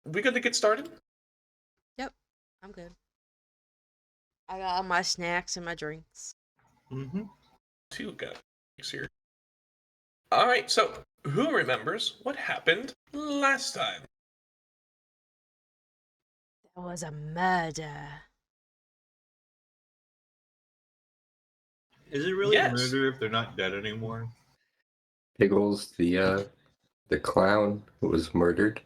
We good to get started? Yep, I'm good. I got all my snacks and my drinks. Mm-hmm. Two guys here. All right, so who remembers what happened last time? There was a murder. Is it really Yes. murder if they're not dead anymore? Piggles, the clown who was murdered.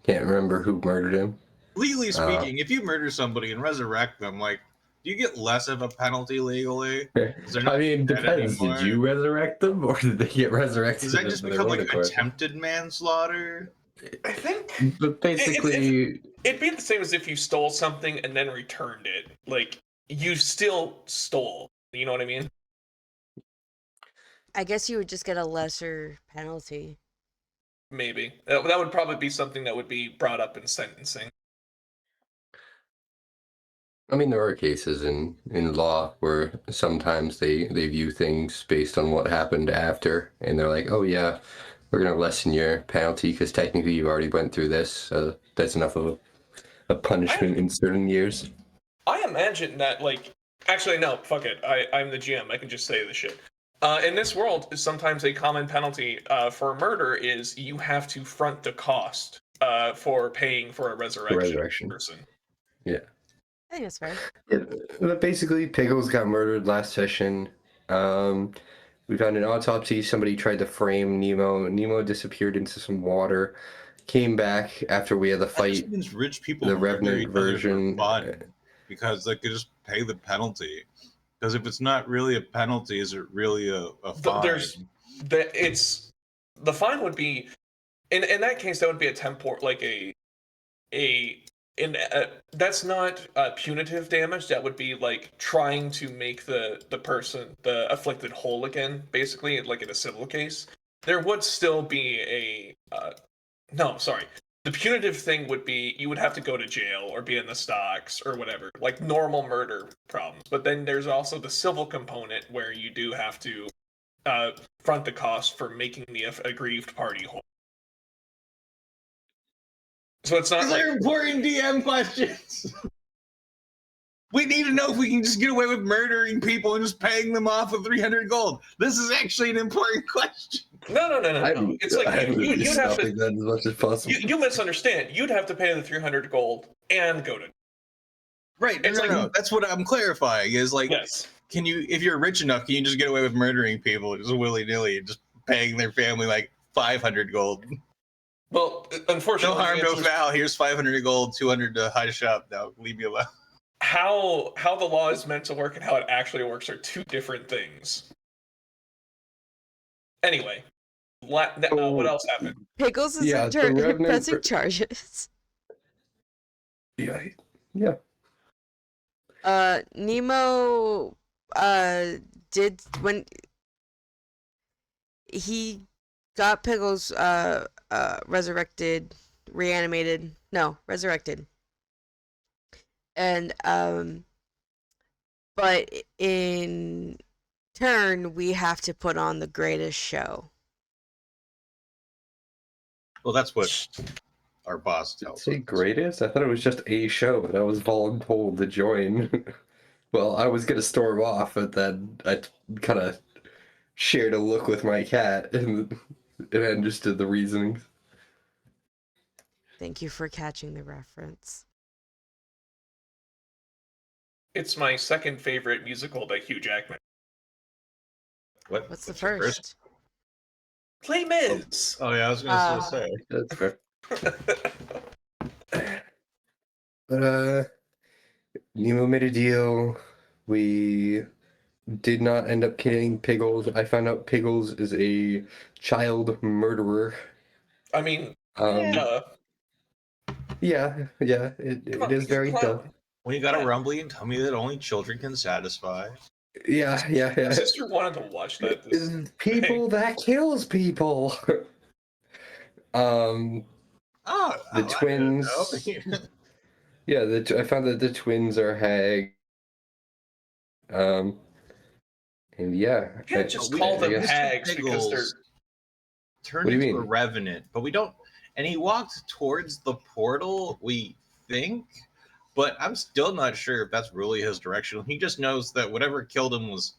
Can't remember who murdered him. Legally speaking, if you murder somebody and resurrect them, like, do you get less of a penalty legally? I mean, dead depends. anymore. Did you resurrect them, or did they get resurrected? Does that just of become their like own accord? attempted manslaughter? I think But basically, it'd be the same as if you stole something and then returned it. Like, you still stole. You know what I mean? I guess you would just get a lesser penalty. Maybe. That would probably be something that would be brought up in sentencing. I mean, there are cases in law where sometimes they view things based on what happened after, and they're like, oh yeah, we're going to lessen your penalty because technically you already went through this, so that's enough of a punishment in certain years. I imagine that, like, actually, no, fuck it. I'm the GM. I can just say this shit. In this world, sometimes a common penalty for murder is you have to front the cost for paying for a resurrection person. Yeah. I think that's fair. Yeah, but basically, Piggles got murdered last session. We found an autopsy. Somebody tried to frame Nemo. Nemo disappeared into some water. Came back after we had the That fight. just means rich people The murder Revenant each other version. for fun because they could just pay the penalty. Because if it's not really a penalty, is it really a fine? The fine would be in that case that would be a tempor like that's not punitive damage. That would be like trying to make the afflicted whole again, basically, like in a civil case. There would still be the punitive thing would be you would have to go to jail or be in the stocks or whatever, like normal murder problems. But then there's also the civil component where you do have to front the cost for making the aggrieved party whole. So it's not These like are important DM questions. We need to know if we can just get away with murdering people and just paying them off with 300 gold. This is actually an important question. No. It's like you'd have to. That as much as possible. You misunderstand. You'd have to pay the 300 gold and go to. Right. No. That's what I'm clarifying. Is like, yes. Can you, if you're rich enough, can you just get away with murdering people just willy nilly and just paying their family like 500 gold? Well, unfortunately, no harm, no foul. Here's 500 gold, 200 to hide shop. Now leave me alone. How the law is meant to work and how it actually works are two different things. Anyway, what else happened? Pickles is in turn pressing charges. Yeah. Nemo did when he got Pickles resurrected. And but in turn we have to put on the greatest show. Well, that's what our boss tells us. Say greatest? I thought it was just a show, and I was voluntold to join. Well, I was gonna storm off, but then I kind of shared a look with my cat and understood the reasonings. Thank you for catching the reference. It's my second favorite musical by Hugh Jackman. What's the first? Les Mis. Oh yeah, I was gonna say. That's fair. But Nemo made a deal. We did not end up killing Piggles. I found out Piggles is a child murderer. I mean, yeah, it is very dumb. When you got a rumbly and tell me that only children can satisfy. Yeah. My sister wanted to watch that. It's people that kills people. The twins. Yeah, I found that the twins are hag. And yeah. You can't just call them hags because they're turned into a revenant, but we don't. and he walked towards the portal, we think, but I'm still not sure if that's really his direction. He just knows that whatever killed him was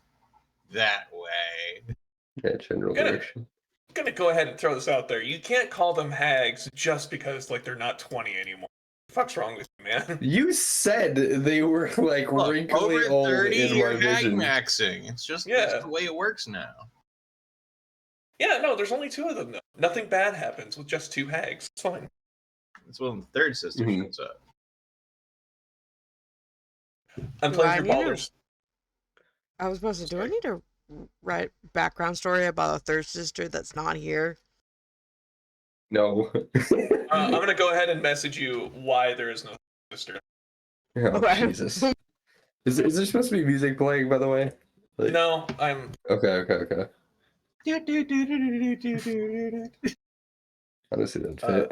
that way. Yeah, general Gonna- direction. I'm gonna go ahead and throw this out there. You can't call them hags just because like they're not 20 anymore. What the fuck's wrong with you, man? You said they were like Look, wrinkly over old 30, in my you're hag vision. maxing. It's just Yeah. that's the way it works now. Yeah, no, there's only 2 of them though. Nothing bad happens with just 2 hags. It's fine. That's when the third sister Mhm. shows up. I'm Do playing I through need to- Baldur's. I was supposed to. Do I Sorry. need to write background story about a third sister that's not here? No. I'm gonna go ahead and message you why there is no sister. Oh, Okay. Jesus. Is there supposed to be music playing, by the way? Like- No, I'm. Okay. Honestly, doesn't fit.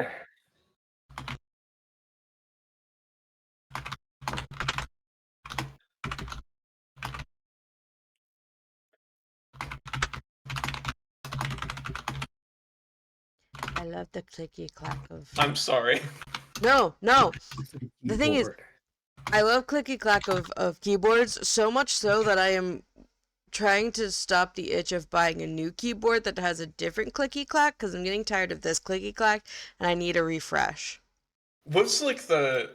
I love the clicky clack of. I'm sorry. No. The thing is- Keyboard. I love clicky clack of keyboards so much so that I am trying to stop the itch of buying a new keyboard that has a different clicky clack because I'm getting tired of this clicky clack and I need a refresh. What's like the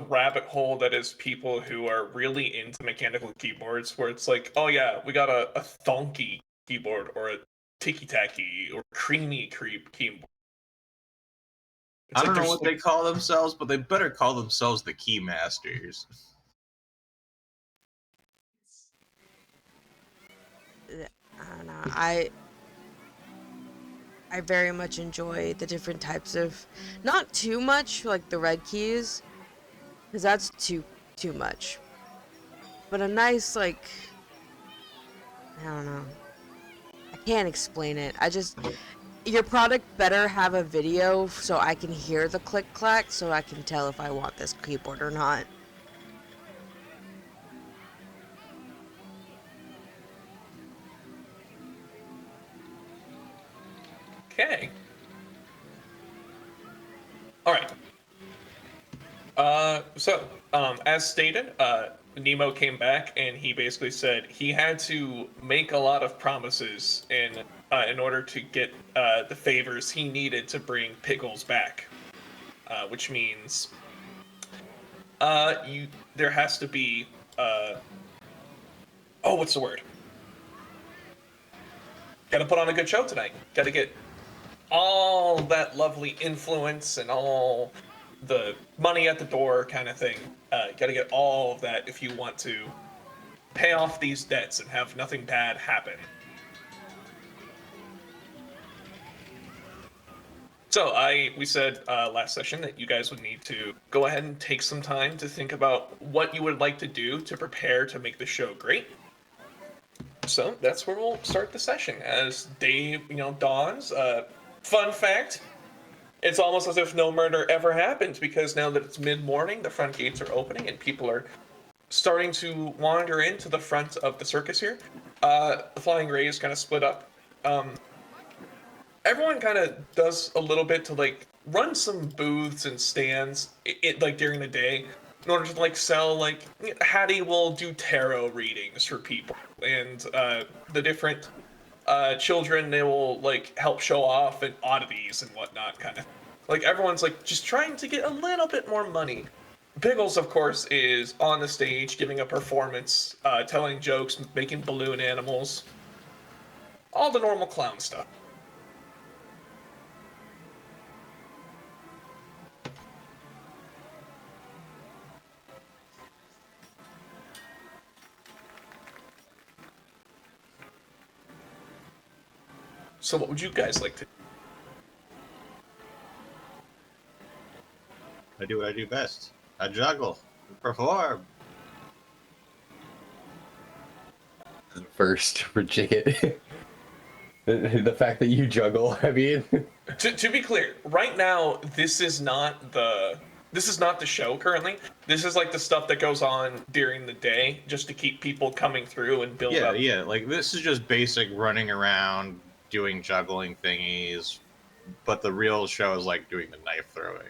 rabbit hole that is people who are really into mechanical keyboards, where it's like, oh yeah, we got a thonky keyboard or a ticky tacky or creamy keyboard. It's I don't like know there's what they call themselves, but they better call themselves the key masters. I don't know. I very much enjoy the different types of, not too much like the red keys, because that's too much. But a nice like, I don't know. I can't explain it. Your product better have a video so I can hear the click clack so I can tell if I want this keyboard or not. okay. All right. As stated, Nemo came back and he basically said he had to make a lot of promises in order to get the favors he needed to bring Pickles back, which means there has to be what's the word? Got to put on a good show tonight. Got to get all that lovely influence and all the money at the door kind of thing. Got to get all of that if you want to pay off these debts and have nothing bad happen. So we said last session that you guys would need to go ahead and take some time to think about what you would like to do to prepare to make the show great. So that's where we'll start the session as day, dawns. Fun fact, it's almost as if no murder ever happened, because now that it's mid-morning, the front gates are opening and people are starting to wander into the front of the circus here. The Flying Rays kind of split up. Everyone kind of does a little bit to like run some booths and stands like during the day in order to like sell, like Hattie will do tarot readings for people, and the different children, they will like help show off and oddities and whatnot, kind of like everyone's like just trying to get a little bit more money. Pickles, of course, is on the stage giving a performance, telling jokes, making balloon animals, all the normal clown stuff. So what would you guys like to do? I do what I do best. I juggle, perform. First for Chicken. The fact that you juggle, I mean. To be clear, right now this is not the show currently. This is like the stuff that goes on during the day just to keep people coming through and build up. Yeah. Like this is just basic running around, doing juggling thingies, but the real show is like doing the knife throwing.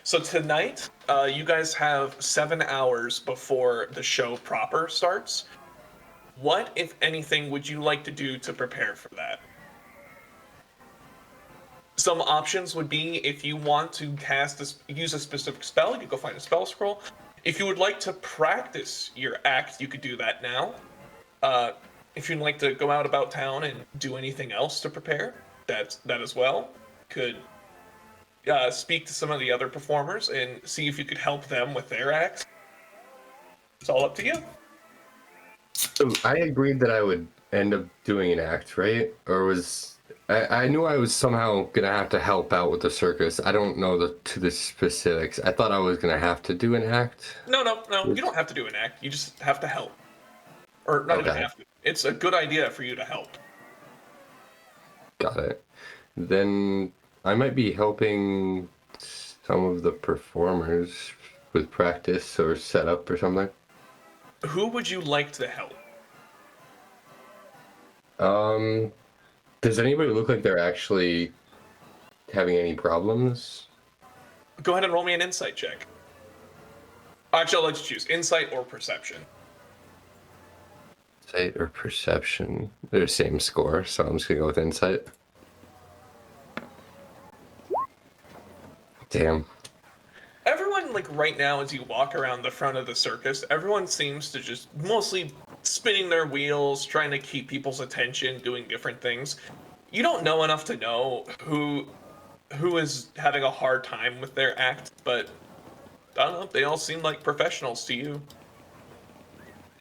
So tonight, you guys have 7 hours before the show proper starts. What, if anything, would you like to do to prepare for that? Some options would be if you want to use a specific spell, you go find a spell scroll. If you would like to practice your act, you could do that now. If you'd like to go out about town and do anything else to prepare, that as well. Could speak to some of the other performers and see if you could help them with their acts. It's all up to you. So I agreed that I would end up doing an act, right? Or was I knew I was somehow gonna have to help out with the circus. I don't know the specifics. I thought I was gonna have to do an act. No. You don't have to do an act. You just have to help. Or not even Okay. have to. It's a good idea for you to help. Got it. Then I might be helping some of the performers with practice or setup or something. Who would you like to help? Does anybody look like they're actually having any problems? Go ahead and roll me an insight check. Actually, I'll let you choose insight or perception. Insight or perception? They're the same score, so I'm just gonna go with insight. Damn. Everyone, like right now, as you walk around the front of the circus, everyone seems to just mostly spinning their wheels, trying to keep people's attention, doing different things. You don't know enough to know who is having a hard time with their act, but I don't know, they all seem like professionals to you.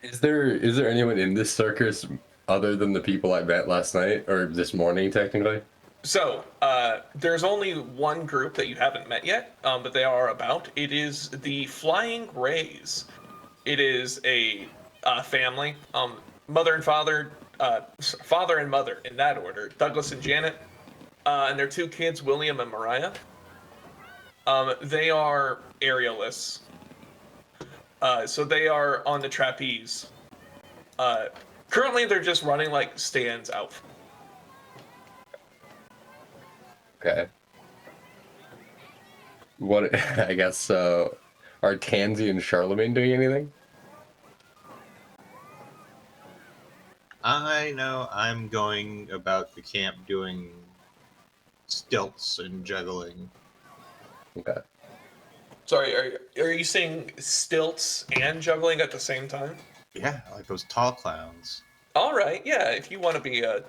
Is there anyone in this circus other than the people I met last night or this morning, technically? So, there's only one group that you haven't met yet, but they are about. It is the Flying Rays. It is a family, mother and father, father and mother in that order, Douglas and Janet, and their 2 kids, William and Mariah. They are aerialists. So they are on the trapeze. Currently, they're just running like stands out. Okay. What I guess are Tansy and Charlemagne doing anything? I know I'm going about the camp doing stilts and juggling. Okay. Sorry, are you saying stilts and juggling at the same time? Yeah, like those tall clowns. All right, yeah. If you want to be a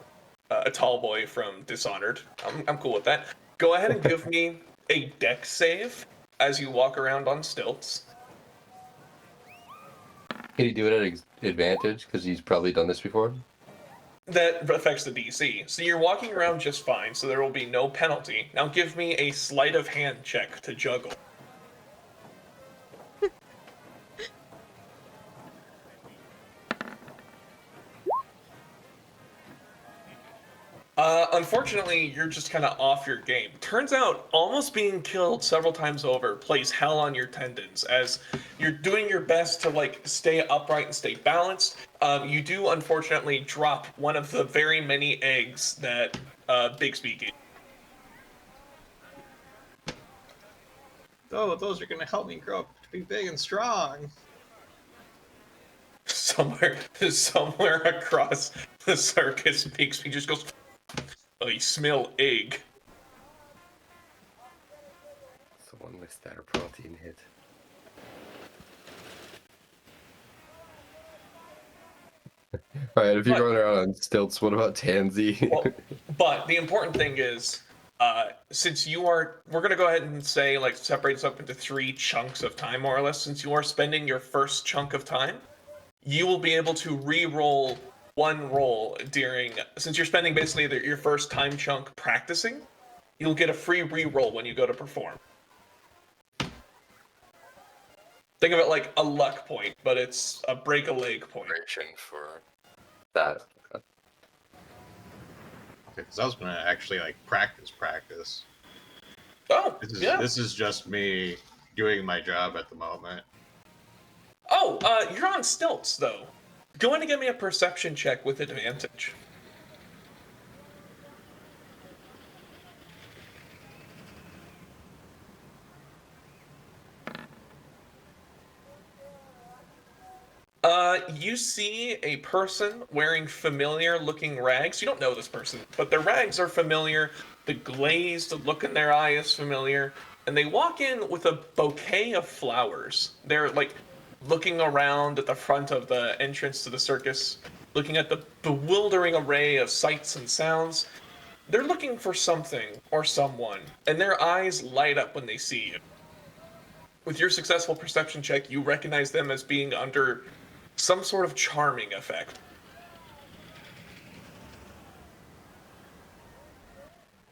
tall boy from Dishonored, I'm cool with that. Go ahead and give me a dex save as you walk around on stilts. Can he do it at advantage because he's probably done this before? That affects the DC. So you're walking around just fine, so there will be no penalty. Now give me a sleight of hand check to juggle. Unfortunately, you're just kind of off your game. Turns out, almost being killed several times over plays hell on your tendons as you're doing your best to like stay upright and stay balanced. You do unfortunately drop one of the very many eggs that Bixby gave. Oh, those are gonna help me grow up to be big and strong. Somewhere across the circus, Bixby just goes, I smell egg. Someone with that protein hit. All right, if you're But- going around on stilts, what about Tansy? Well, but the important thing is, since we're gonna go ahead and say like separate this up into 3 chunks of time more or less. Since you are spending your first chunk of time, you will be able to re-roll one roll since you're spending basically your first time chunk practicing, you'll get a free re-roll when you go to perform. Think of it like a luck point, but it's a break a leg point. For that. Okay, because I was gonna actually like practice. Oh, yeah. This is just me doing my job at the moment. Oh, you're on stilts though. Go in and give me a perception check with advantage. You see a person wearing familiar looking rags. You don't know this person, but their rags are familiar. The glazed look in their eye is familiar. And they walk in with a bouquet of flowers. They're like looking around at the front of the entrance to the circus, looking at the bewildering array of sights and sounds. They're looking for something or someone, and their eyes light up when they see you. With your successful perception check, you recognize them as being under some sort of charming effect.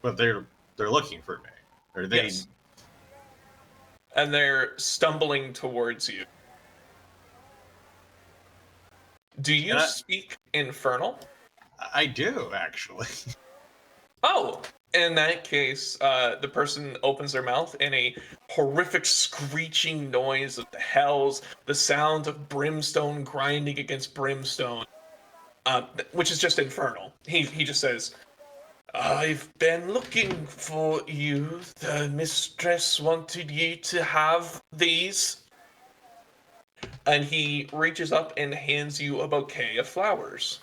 But they're looking for me. Are they? Yes. And they're stumbling towards you. Do you speak Infernal? I do, actually. Oh, in that case, the person opens their mouth and a horrific screeching noise of the hells, the sound of brimstone grinding against brimstone, which is just infernal. He just says, "I've been looking for you. The mistress wanted you to have these." And he reaches up and hands you a bouquet of flowers.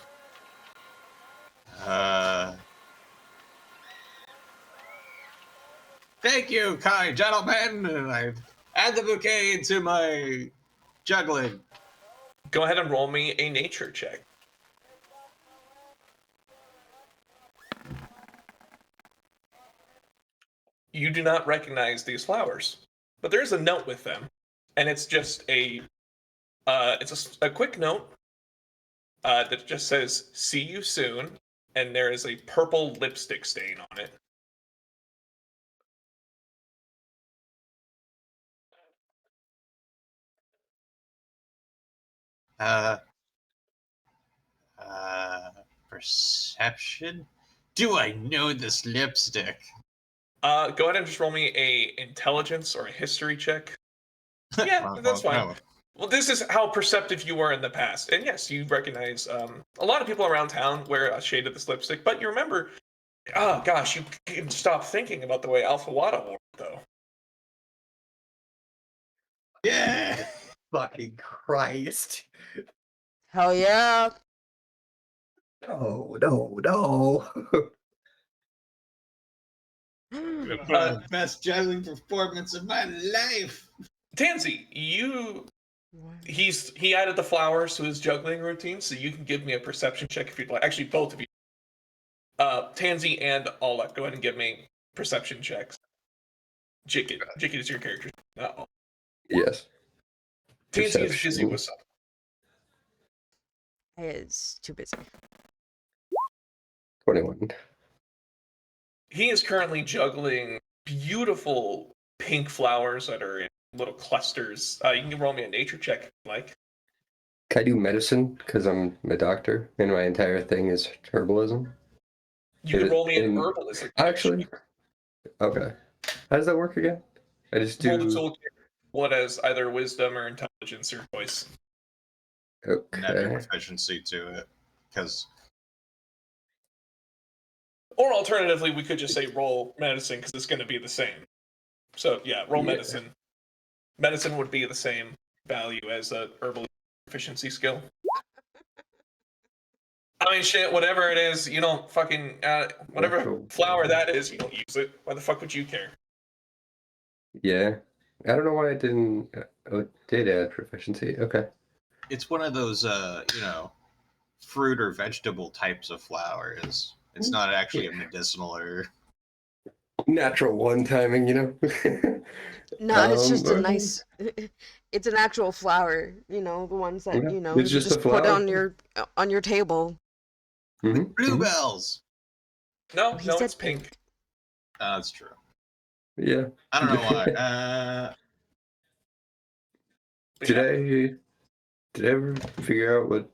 Thank you, kind gentlemen. And I add the bouquet into my juggling. Go ahead and roll me a nature check. You do not recognize these flowers, but there is a note with them, and it's just it's a quick note that just says "See you soon," and there is a purple lipstick stain on it. Perception? Do I know this lipstick? Go ahead and just roll me a intelligence or a history check. Yeah, that's fine. No. Well, this is how perceptive you were in the past. And yes, you recognize a lot of people around town wear a shade of this lipstick, but you remember, oh gosh, you can stop thinking about the way Alpha Wada wore it, though. Yeah. Fucking Christ. Hell yeah. No, no, no. One of the best juggling performance of my life. Tansy, he added the flowers to his juggling routine, so you can give me a perception check if you'd like. Actually, both of you. Tansy and Ola, go ahead and give me perception checks. Jikit is your character. Uh-oh. Yes. Tansy is busy with something. It's too busy. 21. He is currently juggling beautiful pink flowers that are in little clusters. You can roll me a nature check if you like. Can I do medicine? Because I'm a doctor and my entire thing is herbalism. You can roll me an herbalism. Actually, okay. How does that work again? I just Roll the do. tool what as either wisdom or intelligence or choice. Natural Okay. proficiency to it. Because Or alternatively, we could just say roll medicine because it's going to be the same. So yeah, roll medicine. Medicine would be the same value as a herbal proficiency skill. I mean, shit, whatever it is, you don't fucking whatever flower that is, you don't use it. Why the fuck would you care? Yeah. I don't know why I didn't. It did add proficiency. Okay. it's one of those, fruit or vegetable types of flowers. It's not actually a medicinal or. Natural one timing, you know? No, it's just a okay. nice. It's an actual flower, the ones that Yeah, it's you just a put flower. on your table. Mhm, Bluebells! No, He no, said it's pink. That's true. Yeah. I don't know why. Did I ever figure out what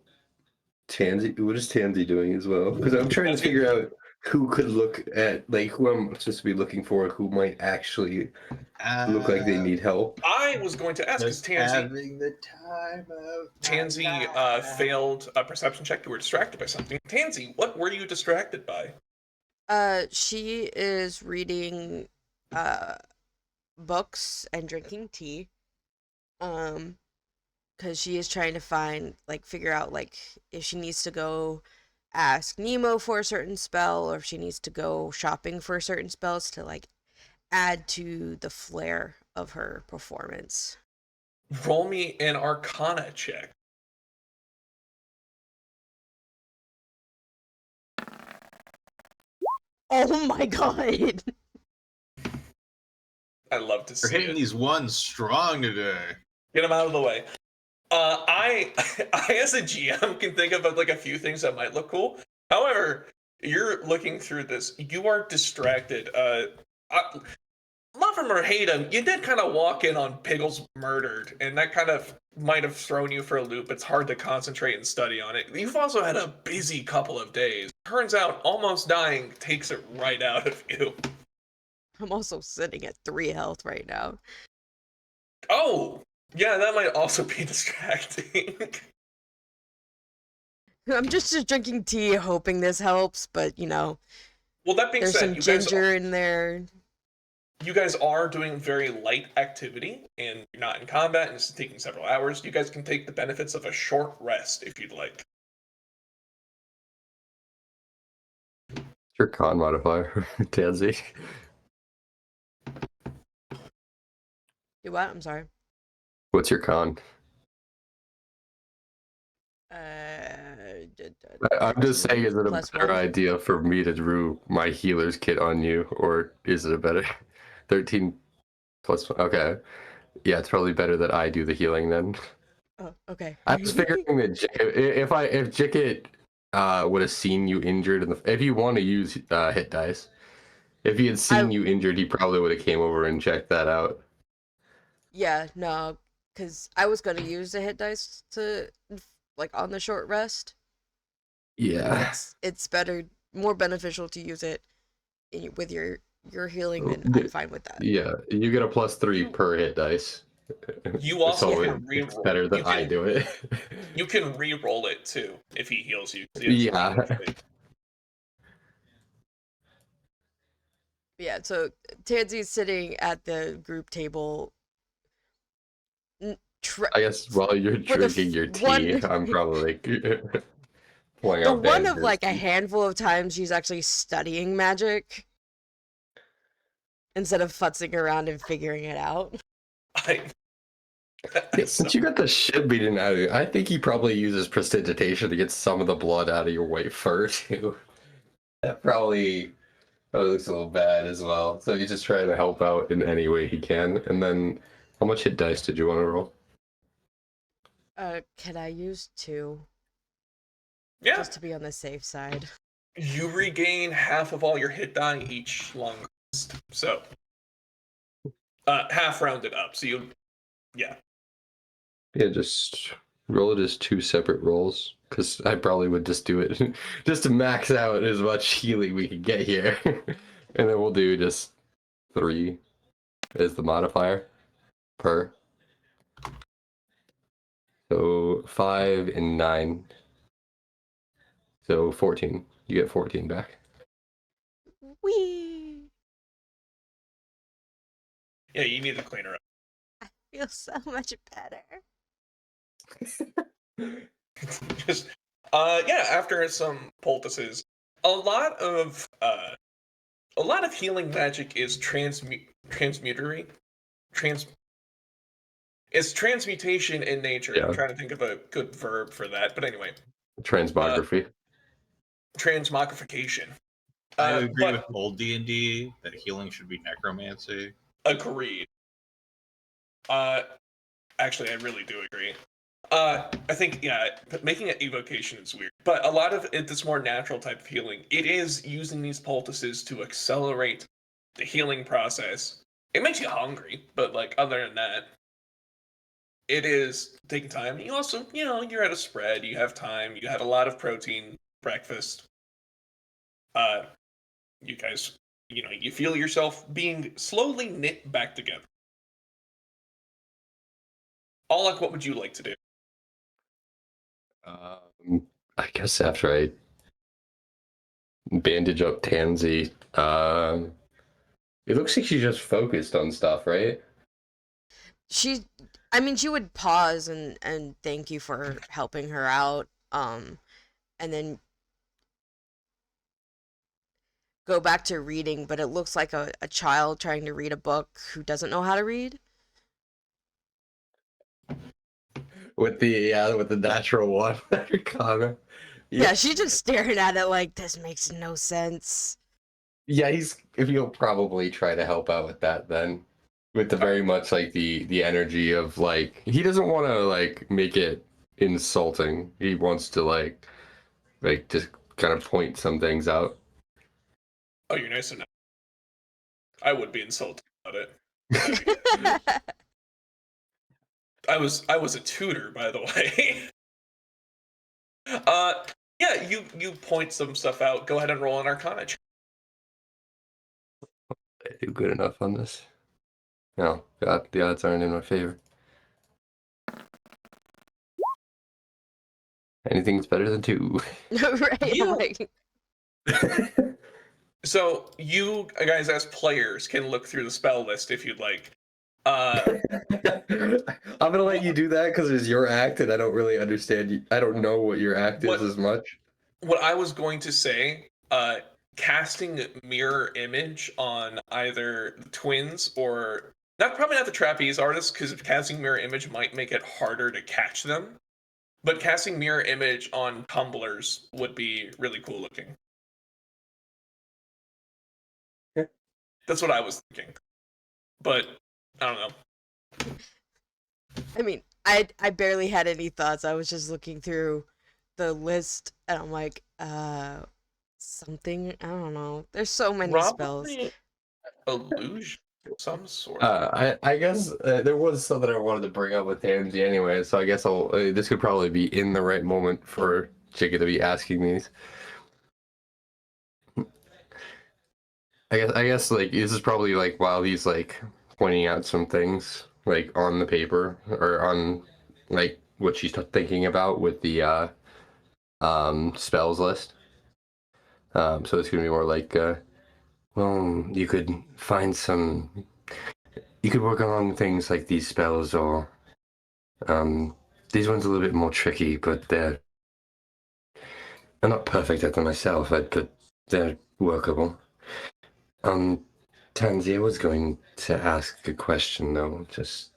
is Tansy doing as well? Because I'm trying to figure out who could look at, like, who I'm supposed to be looking for, who might actually look like they need help. I was going to ask, because Tansy having the time of my life. failed a perception check. You were distracted by something. Tansy, what were you distracted by? She is reading books and drinking tea. because she is trying to figure out if she needs to go ask Nemo for a certain spell, or if she needs to go shopping for certain spells to add to the flair of her performance. Roll me an Arcana check. Oh my god! I love to We're see hitting it. these ones strong today. Get them out of the way. I as a GM can think of a few things that might look cool. However, you're looking through this. You are distracted. Love him or hate him, you did kind of walk in on Piggles murdered, and that kind of might have thrown you for a loop. It's hard to concentrate and study on it. You've also had a busy couple of days. Turns out almost dying takes it right out of you. I'm also sitting at 3 health right now. Oh, yeah, that might also be distracting. I'm just drinking tea, hoping this helps, but Well, that being there's said, some ginger in there. You guys are doing very light activity, and you're not in combat, and this is taking several hours. You guys can take the benefits of a short rest if you'd like. Your con modifier, Tansy. Do what? I'm sorry. What's your con? I'm just saying, is it a Plus better 1. idea for me to drew my healer's kit on you, or is it a better 13 plus 1? Okay. Yeah, it's probably better that I do the healing then. Oh, okay. I was figuring that if Jicket would have seen you injured if you want to use hit dice, if he had seen you injured, he probably would have came over and checked that out. Yeah, no, because I was gonna use the hit dice to on the short rest. Yeah. It's more beneficial to use it with your healing, then I'm fine with that. Yeah, you get a +3 per hit dice. You also so can it's reroll. better that I do it. You can re-roll it too if he heals you. Yeah. Yeah, so Tansy's sitting at the group table. I guess while you're drinking your tea, I'm probably pulling out one of bandages. a handful of times she's actually studying magic instead of futzing around and figuring it out. Since you got the shit beaten out of you, I think he probably uses prestidigitation to get some of the blood out of your white fur too. That probably looks a little bad as well. So he's just trying to help out in any way he can. And then, how much hit dice did you want to roll? Can I use 2? Yeah. Just to be on the safe side. You regain half of all your hit die each long rest. So, half rounded up. So yeah. Yeah, just roll it as 2 separate rolls. Because I probably would just do it just to max out as much healing we can get here. And then we'll do just 3 as the modifier per. So 5 and 9. So 14. You get 14 back. Whee! Yeah, you need to clean her up. I feel so much better. Just yeah, after some poultices, a lot of healing magic is transmutatory. It's transmutation in nature. Yeah. I'm trying to think of a good verb for that, but anyway. Transmography. Transmogrification. I agree with old D&D that healing should be necromancy. Agreed. Actually, I really do agree. I think, yeah, making it evocation is weird. But a lot of it, this more natural type of healing, it is using these poultices to accelerate the healing process. It makes you hungry, but other than that, it is taking time. You also, you're at a spread, you have time, you had a lot of protein breakfast. You guys, you feel yourself being slowly knit back together. Alec, what would you like to do? I guess after I bandage up Tansy, it looks like she's just focused on stuff, right? I mean, she would pause and thank you for helping her out, and then go back to reading, but it looks like a child trying to read a book who doesn't know how to read. With the natural water comment. Yeah, Yeah, she's just staring at it like this makes no sense. yeah. He'll probably try to help out with that then, with the very much like the energy of like he doesn't want to like make it insulting. He wants to like just kind of point some things out. Oh, you're nice enough. I would be insulted about it. That'd be- I was a tutor, by the way. uh, yeah, you point some stuff out. Go ahead and roll an Arcana check. I do good enough on this. No, God, the odds aren't in my favor. Anything's better than 2. Right? I'm You like, so you guys as players can look through the spell list if you'd like. Uh, I'm gonna let you do that because it's your act, and I don't really understand. I don't know what your act What- is as much. what I was going to say, casting mirror image on either the twins or probably not the trapeze artists, because casting mirror image might make it harder to catch them. But casting mirror image on tumblers would be really cool looking. Yeah. That's what I was thinking. But I don't know. I mean, I barely had any thoughts. I was just looking through the list, and I'm like, something. I don't know. There's so many spells. Probably illusion of some sort. I guess there was something I wanted to bring up with Tansy anyway, so I guess I'll. This could probably be in the right moment for Jacob to be asking these. I guess like this is probably like while he's like pointing out some things like on the paper or on like what she's thinking about with the spells list. So it's gonna be more like well, you could find some. You could work on things like these spells, or um, these ones are a little bit more tricky, but I'm not perfect at them myself, but they're workable. Um, Tansy, I was going to ask a question though, just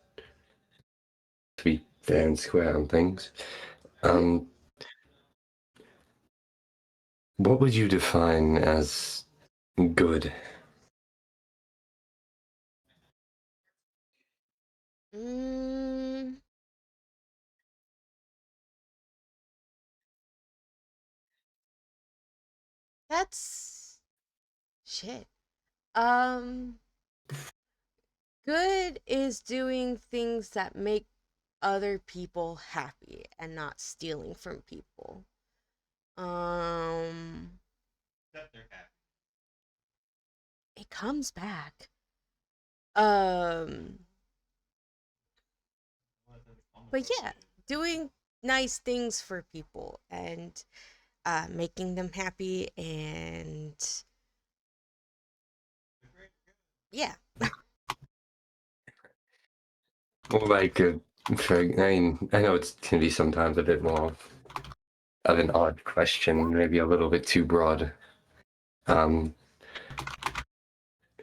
to be fair and square on things. Um, what would you define as good? Mm, that's shit. Um, Good is doing things that make other people happy and not stealing from people. Um, it comes back. Um, but yeah, doing nice things for people and making them happy and yeah. Well, like, I mean, I know it's can be sometimes a bit more of an odd question, maybe a little bit too broad. Um,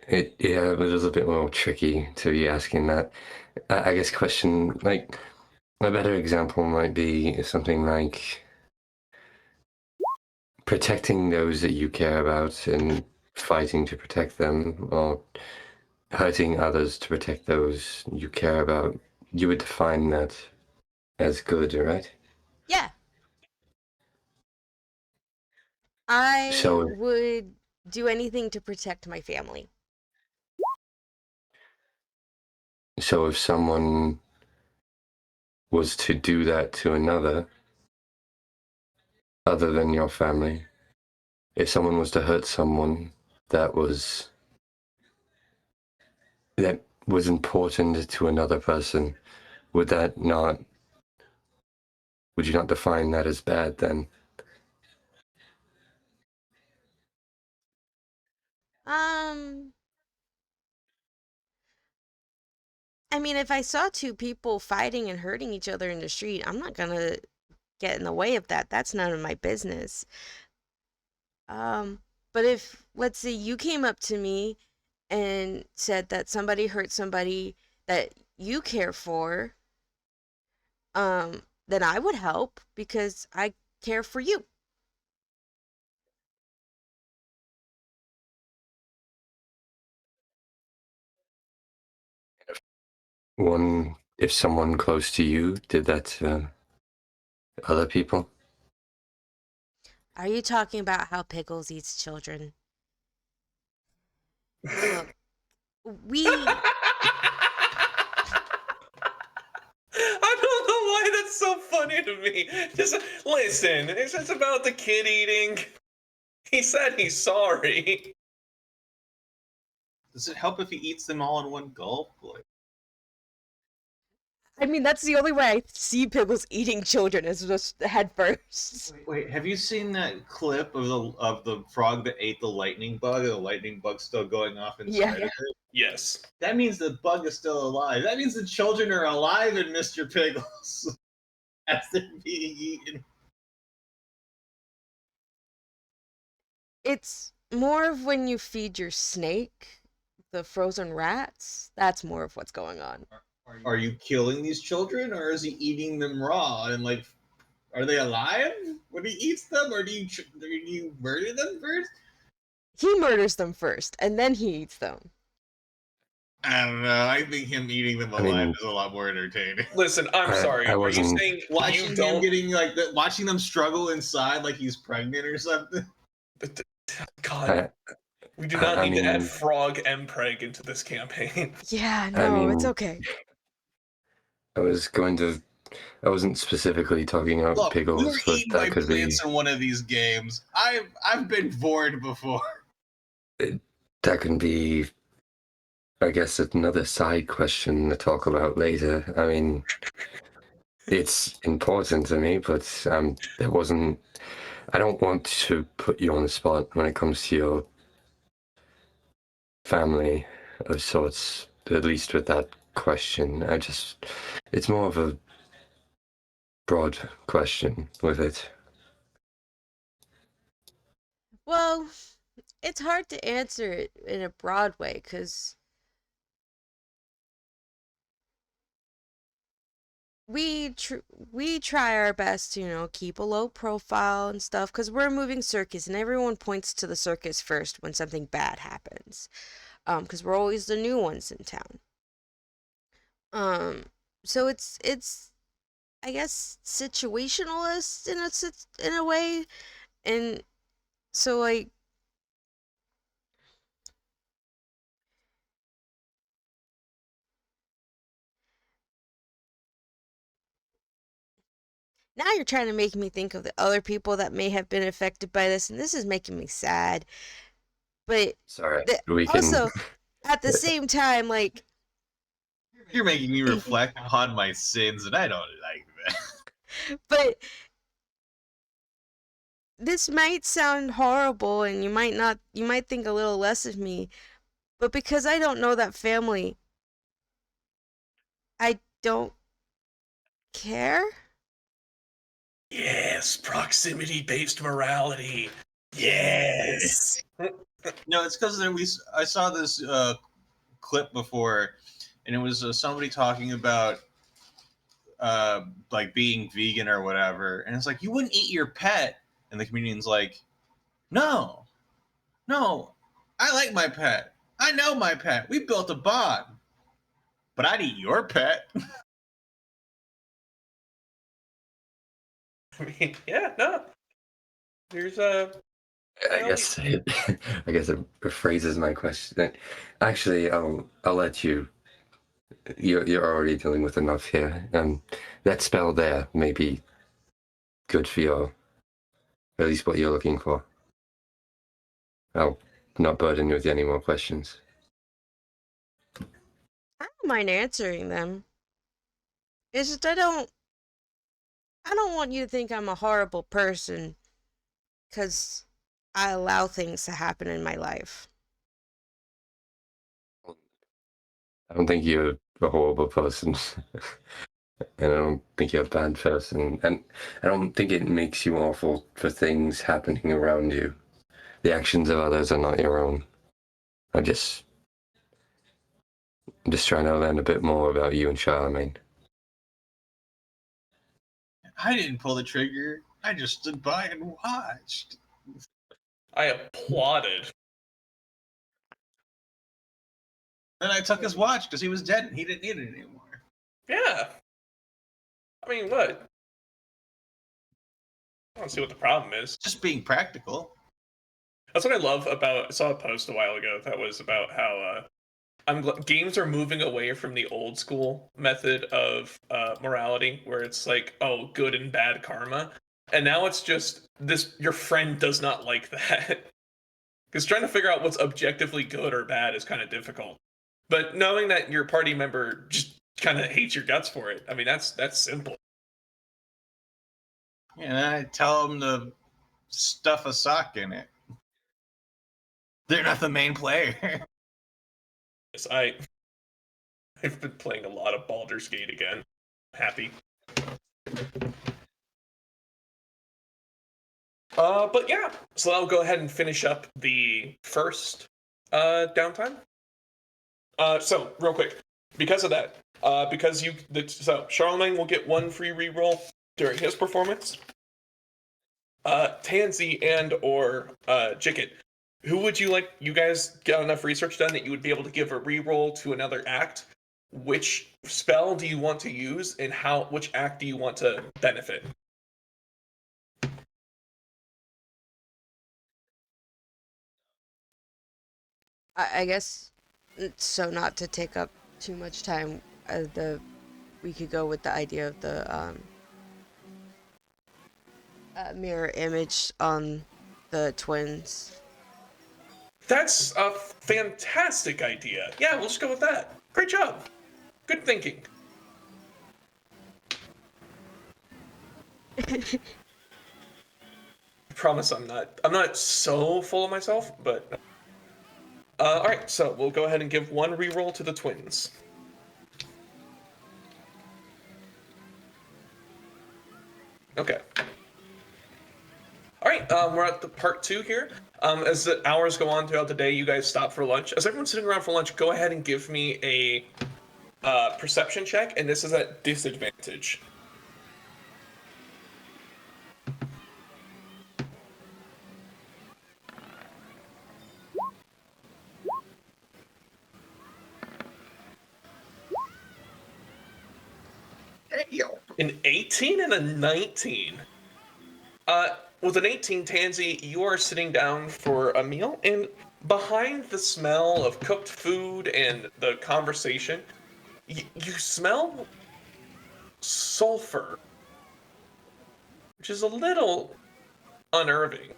it was a bit more tricky to be asking that. I guess question like a better example might be something like protecting those that you care about and fighting to protect them, or hurting others to protect those you care about. You would define that as good, right? Yeah, I So, would do anything to protect my family. so if someone was to do that to another, other than your family, if someone was to hurt someone that was that was important to another person, would that not would you not define that as bad then? Um, I mean, if I saw two people fighting and hurting each other in the street, I'm not gonna get in the way of that. That's none of my business. Um, but if, let's say, you came up to me and said that somebody hurt somebody that you care for, then I would help because I care for you. One, if someone close to you did that to other people. Are you talking about how Pickles eats children? Look, we I don't know why that's so funny to me. Just listen, it's just about the kid eating. He said he's sorry. Does it help if he eats them all in one gulp? Like, I mean, that's the only way I see Pickles eating children is just head first. wait, have you seen that clip of the frog that ate the lightning bug? And the lightning bug's still going off inside Yeah, of yeah. it. Yes. That means the bug is still alive. That means the children are alive in Mr. Pickles as they're being eaten. It's more of when you feed your snake the frozen rats. That's more of what's going on. Are you killing these children, or is he eating them raw? And like, are they alive when he eats them, or do you murder them first? He murders them first, and then he eats them. I don't know. I think him eating them I alive mean, is a lot more entertaining. Listen, I'm sorry. I Are you wasn't. saying Watching you him don't? getting like watching them struggle inside like he's pregnant or something. God, we do not I need to add mean, frog and preg into this campaign. Yeah, I no, it's mean, okay. I was going to. I wasn't specifically talking about Look, we were pickles, but eaten by that could be. plants in one of these games. I've been bored before. That can be. I guess another side question to talk about later. I mean, it's important to me, but there wasn't. I don't want to put you on the spot when it comes to your family of sorts, at least with that question. It's more of a broad question with it. Well, it's hard to answer it in a broad way because we try our best to keep a low profile and stuff because we're a moving circus and everyone points to the circus first when something bad happens because we're always the new ones in town. um so it's I guess situationalist in a way. And so like now you're trying to make me think of the other people that may have been affected by this, and this is making me sad. But Sorry, we can. also, at the same time, like, You're making me reflect upon my sins, and I don't like that. but this might sound horrible, and you might think a little less of me, but because I don't know that family, I don't care. Yes, proximity-based morality. Yes. No, it's because I saw this clip before, and it was somebody talking about like being vegan or whatever, and it's like you wouldn't eat your pet, and the comedian's like, no, no, I like my pet. I know my pet. We built a bond, but I'd eat your pet. I mean, yeah, no. There's I guess it, I guess it rephrases my question. Actually, I'll let you. You're already dealing with enough here. That spell there may be good for your, at least what you're looking for. I'll not burden you with any more questions. I don't mind answering them. It's just I don't want you to think I'm a horrible person because I allow things to happen in my life. I don't think you're a horrible person. And I don't think you're a bad person. And I don't think it makes you awful for things happening around you. The actions of others are not your own. I'm just trying to learn a bit more about you and Charlemagne. I didn't pull the trigger. I just stood by and watched. I applauded. Then I took his watch because he was dead and he didn't need it anymore. Yeah. I mean, what? I don't see what the problem is. Just being practical. That's what I love about. I saw a post a while ago that was about how games are moving away from the old school method of morality, where it's like, oh, good and bad karma, and now it's just this. Your friend does not like that, because trying to figure out what's objectively good or bad is kind of difficult. But knowing that your party member just kind of hates your guts for it, I mean, that's simple. Yeah, I tell them to stuff a sock in it. They're not the main player. Yes, I've been playing a lot of Baldur's Gate again. Happy. But yeah, so I'll go ahead and finish up the first downtime. So real quick, because of that, so Charlemagne will get one free reroll during his performance. Tansy and or Jicket, who would you like? You guys got enough research done that you would be able to give a reroll to another act. Which spell do you want to use, and which act do you want to benefit? I guess, so not to take up too much time, we could go with the idea of the mirror image on the twins. That's a fantastic idea. Yeah, we'll just go with that. Great job. Good thinking. I promise I'm not so full of myself, but all right, so we'll go ahead and give one reroll to the twins. Okay. All right, we're at the part 2 here. As the hours go on throughout the day, you guys stop for lunch. As everyone's sitting around for lunch, go ahead and give me a perception check, and this is at disadvantage. An 18 and a 19. With an 18, Tansy, you are sitting down for a meal, and behind the smell of cooked food and the conversation, you smell sulfur, which is a little unnerving.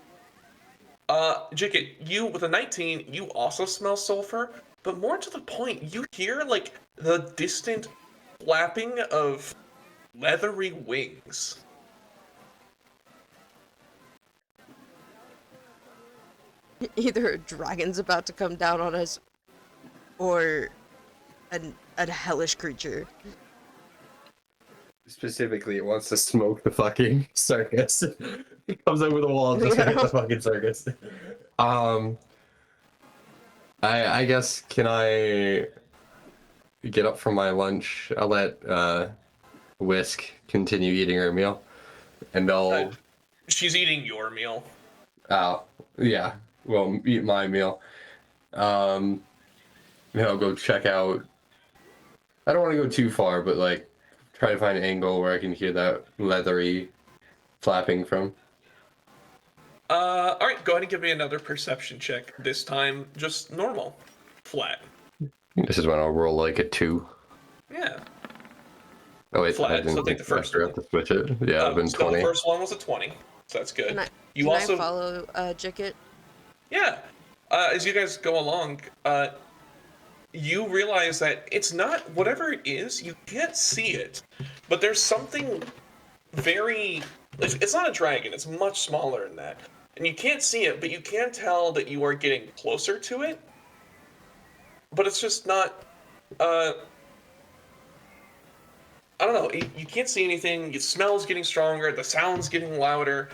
Jicket, you with a 19, you also smell sulfur, but more to the point, you hear like the distant flapping of leathery wings. Either a dragon's about to come down on us, or a hellish creature. Specifically, it wants to smoke the fucking circus. It comes over the wall and just hits the fucking circus. I guess, can I get up from my lunch? I'll let Whisk continue eating her meal, and I'll She's eating your meal. yeah, well, eat my meal. And I'll go check out. I don't want to go too far, but like try to find an angle where I can hear that leathery flapping from. All right, go ahead and give me another perception check. This time, just normal, flat. This is when I'll roll like a 2. Yeah. Oh wait, Flat, I didn't so take the first I forgot to switch it. Yeah, it'd been So 20. the first one was a 20, so that's good. Can I follow Jicket? Yeah. As you guys go along, you realize that it's not whatever it is. You can't see it, but there's something very. It's not a dragon. It's much smaller than that, and you can't see it, but you can tell that you are getting closer to it. But it's just not I don't know. You can't see anything. The smell's getting stronger. The sound's getting louder.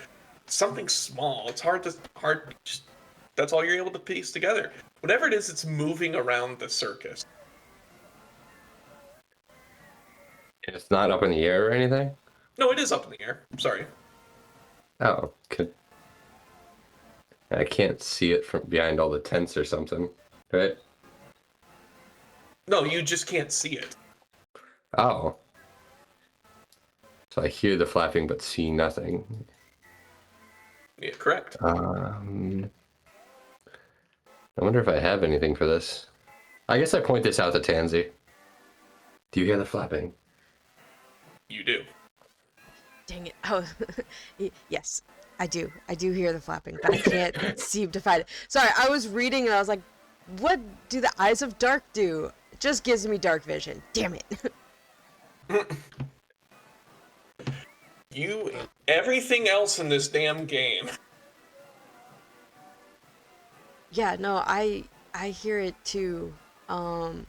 Something small. It's hard. Just, that's all you're able to piece together. Whatever it is, it's moving around the circus. It's not up in the air or anything? No, it is up in the air. Sorry. Oh, okay. I can't see it from behind all the tents or something, right? No, you just can't see it. Oh. So I hear the flapping but see nothing. Yeah, correct. I wonder if I have anything for this. I guess I point this out to Tansy. Do you hear the flapping? You do. Dang it. Oh, yes, I do. I do hear the flapping, but I can't seem to find it. Sorry, I was reading and I was like, what do the eyes of dark do? It just gives me dark vision. Damn it. Everything else in this damn game. Yeah, no, I hear it too. I'm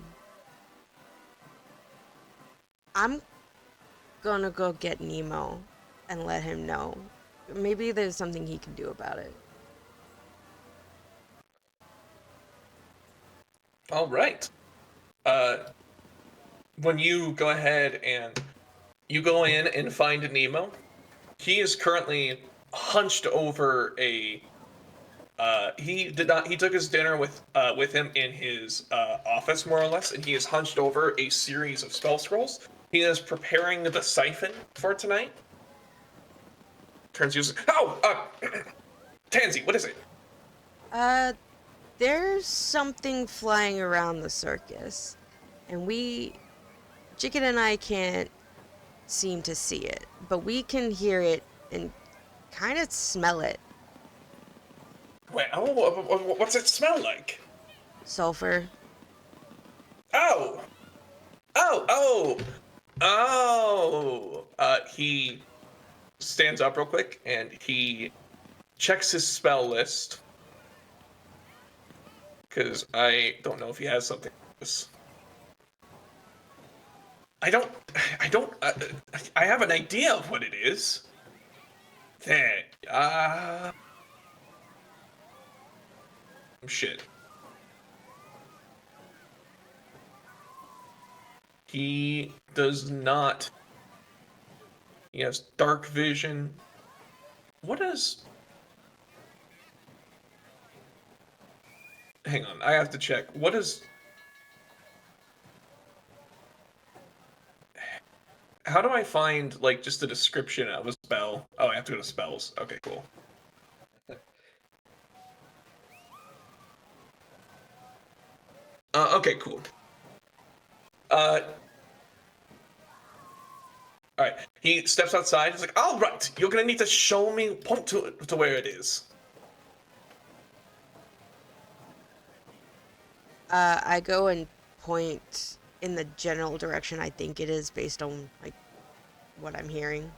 gonna go get Nemo and let him know. Maybe there's something he can do about it. All right. When you go ahead and you go in and find Nemo, he is currently hunched over a. He did not. He took his dinner with him in his office, more or less, and he is hunched over a series of spell scrolls. He is preparing the siphon for tonight. Turns you. Tansy, what is it? There's something flying around the circus, and Chicken and I can't seem to see it, but we can hear it and kind of smell it. Well, what's it smell like? Sulfur. Oh! Oh! Oh! Oh! He stands up real quick and he checks his spell list. Because I don't know if he has something like this. I have an idea of what it is. There. Shit. He does not. He has dark vision. What is. Hang on, I have to check. What is. How do I find, like, just a description of a spell? Oh, I have to go to spells. Okay, cool. Okay, cool. Alright, he steps outside. He's like, all right, you're gonna need to show me, point to where it is. I go and point in the general direction I think it is based on, like, what I'm hearing.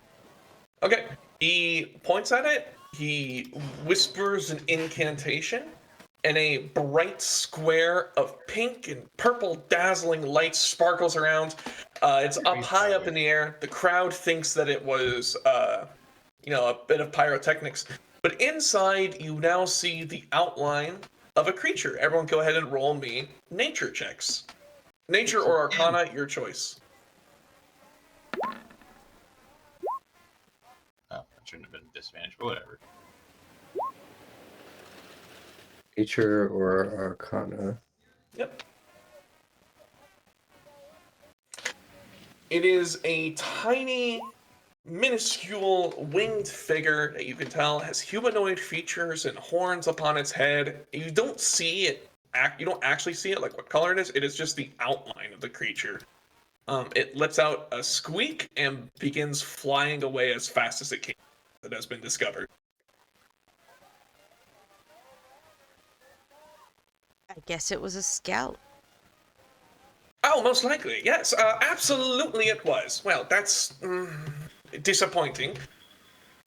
Okay, he points at it. He whispers an incantation, and a bright square of pink and purple dazzling light sparkles around. It's up high up in the air. The crowd thinks that it was, a bit of pyrotechnics. But inside, you now see the outline of a creature. Everyone go ahead and roll me nature checks. Nature or Arcana, your choice. Oh, I shouldn't have been disadvantaged, but whatever. Nature or Arcana? Yep. It is a tiny, minuscule winged figure that you can tell has humanoid features and horns upon its head. You don't see it. You don't actually see it, like what color it is. It is just the outline of the creature. It lets out a squeak and begins flying away as fast as it can. That has been discovered. I guess it was a scout. Oh, most likely, yes. Absolutely it was. Well, that's disappointing.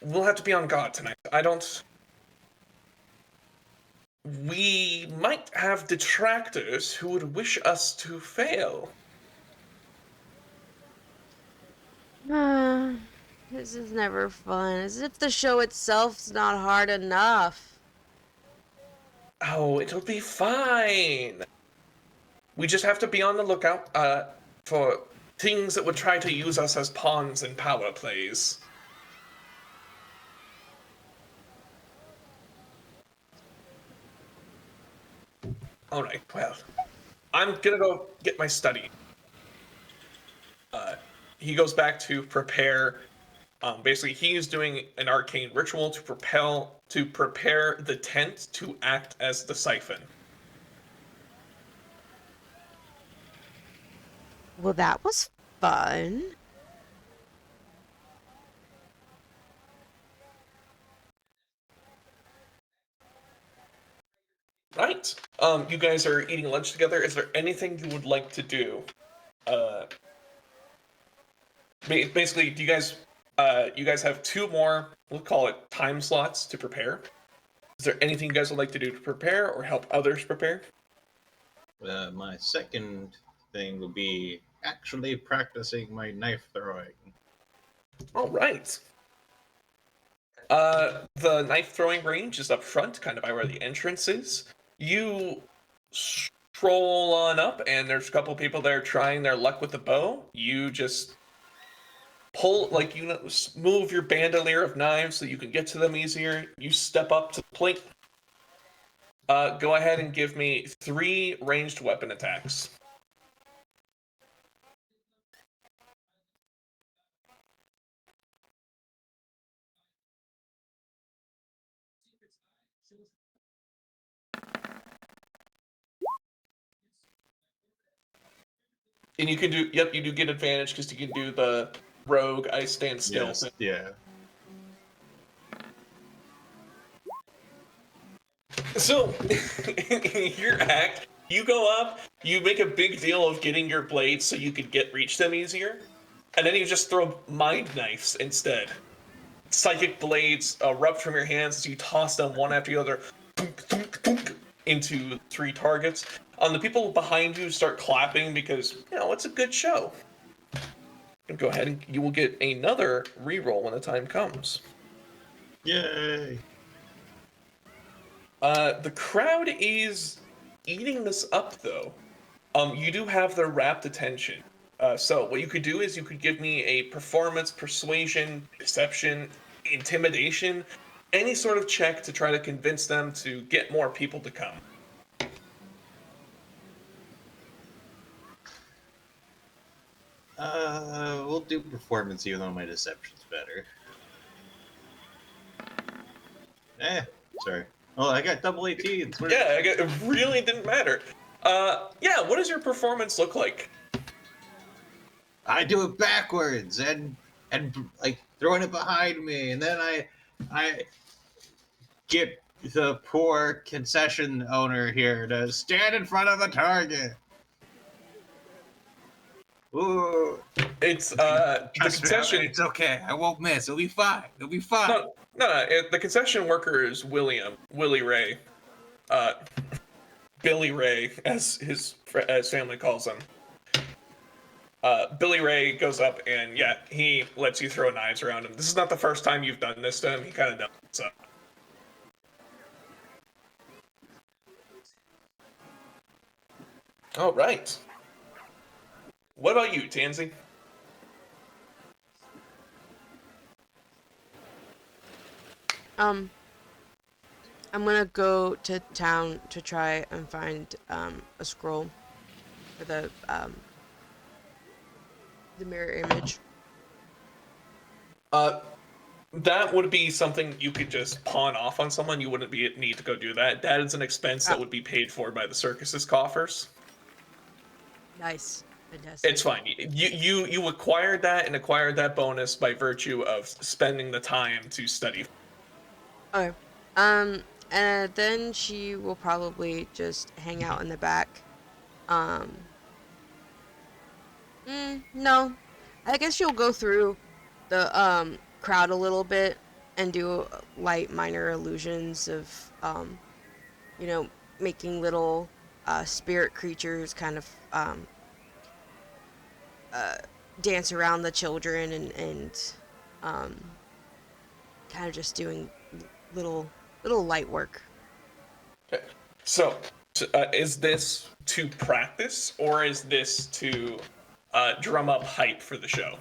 We'll have to be on guard tonight. I don't... we might have detractors who would wish us to fail. This is never fun. As if the show itself's not hard enough. Oh, it'll be fine. We just have to be on the lookout for things that would try to use us as pawns in power plays. Alright, well, I'm gonna go get my study. He goes back to prepare. Basically, he is doing an arcane ritual to prepare the tent to act as the siphon. Well, that was fun. Right. You guys are eating lunch together. Is there anything you would like to do? Basically, do you guys have 2 more, we'll call it time slots to prepare. Is there anything you guys would like to do to prepare or help others prepare? My second thing will be actually practicing my knife throwing. All right. The knife throwing range is up front, kind of by where the entrance is. You stroll on up, and there's a couple people there trying their luck with the bow. You just pull, like, move your bandolier of knives so you can get to them easier. You step up to the plate. Go ahead and give me 3 ranged weapon attacks. And you can do, yep, you do get advantage because you can do the rogue, I stand still. Yes, yeah. So, in your act, you go up, you make a big deal of getting your blades so you could reach them easier, and then you just throw mind knives instead. Psychic blades erupt from your hands as you toss them one after the other into 3 targets. The people behind you start clapping because, it's a good show. And go ahead and you will get another reroll when the time comes. Yay! The crowd is eating this up, though. You do have their rapt attention. So what you could do is you could give me a performance, persuasion, deception, intimidation, any sort of check to try to convince them to get more people to come. We'll do performance even though my deception's better. Sorry. Oh, I got double 18s. Yeah, it really didn't matter. Yeah, what does your performance look like? I do it backwards and like throwing it behind me, and then I get the poor concession owner here to stand in front of a target. Ooh. It's the concession. It's okay. I won't miss. It'll be fine. It'll be fine. No. The concession worker is Willie Ray, Billy Ray, as his family calls him. Billy Ray goes up and he lets you throw knives around him. This is not the first time you've done this to him. He kind of knows what's up. All right. What about you, Tansy? I'm gonna go to town to try and find a scroll for the mirror image. That would be something you could just pawn off on someone. You wouldn't need to go do that. That is an expense that would be paid for by the circus's coffers. Nice. Fantastic. It's fine. You acquired that bonus by virtue of spending the time to study. Okay. And then she will probably just hang out in the back. No. I guess she'll go through the crowd a little bit and do light minor illusions of making little spirit creatures kind of dance around the children and um, kind of just doing little light work. Okay. So, is this to practice or is this to drum up hype for the show?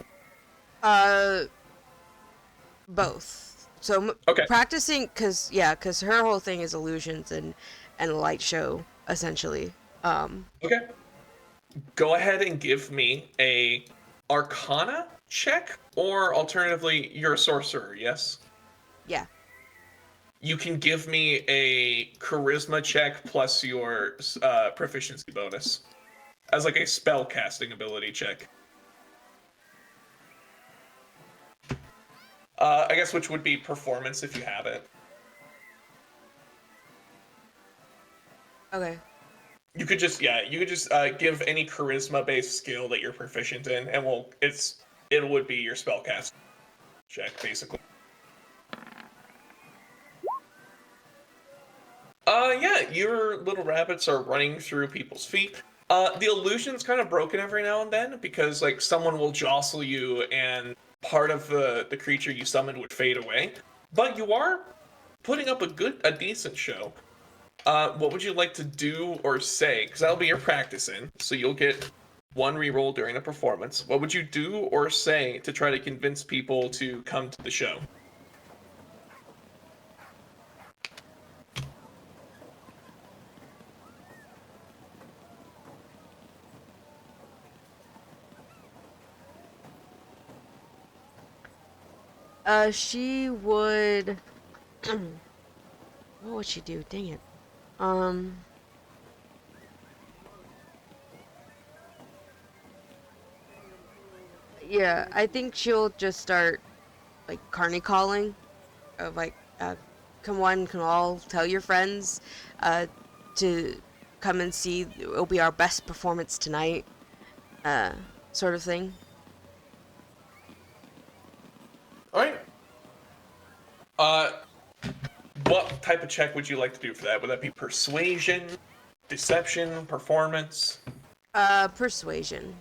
Both. So Okay. practicing, cause her whole thing is illusions and a light show essentially. Okay. Go ahead and give me a Arcana check, or alternatively, you're a sorcerer. Yes. Yeah. You can give me a charisma check plus your proficiency bonus as like a spell casting ability check. I guess which would be performance if you have it. Okay. You could just give any charisma based skill that you're proficient in, and it would be your spell cast check basically. Yeah, your little rabbits are running through people's feet. The illusion's kind of broken every now and then because like someone will jostle you and part of the creature you summoned would fade away. But you are putting up a decent show. What would you like to do or say? Because that'll be your practice in, so you'll get one reroll during a performance. What would you do or say to try to convince people to come to the show? She would. What would she do? Dang it. Yeah, I think she'll just start like carny calling, of like, come one, come all, tell your friends, to come and see. It'll be our best performance tonight, sort of thing. All right. What type of check would you like to do for that? Would that be persuasion, deception, performance? Persuasion.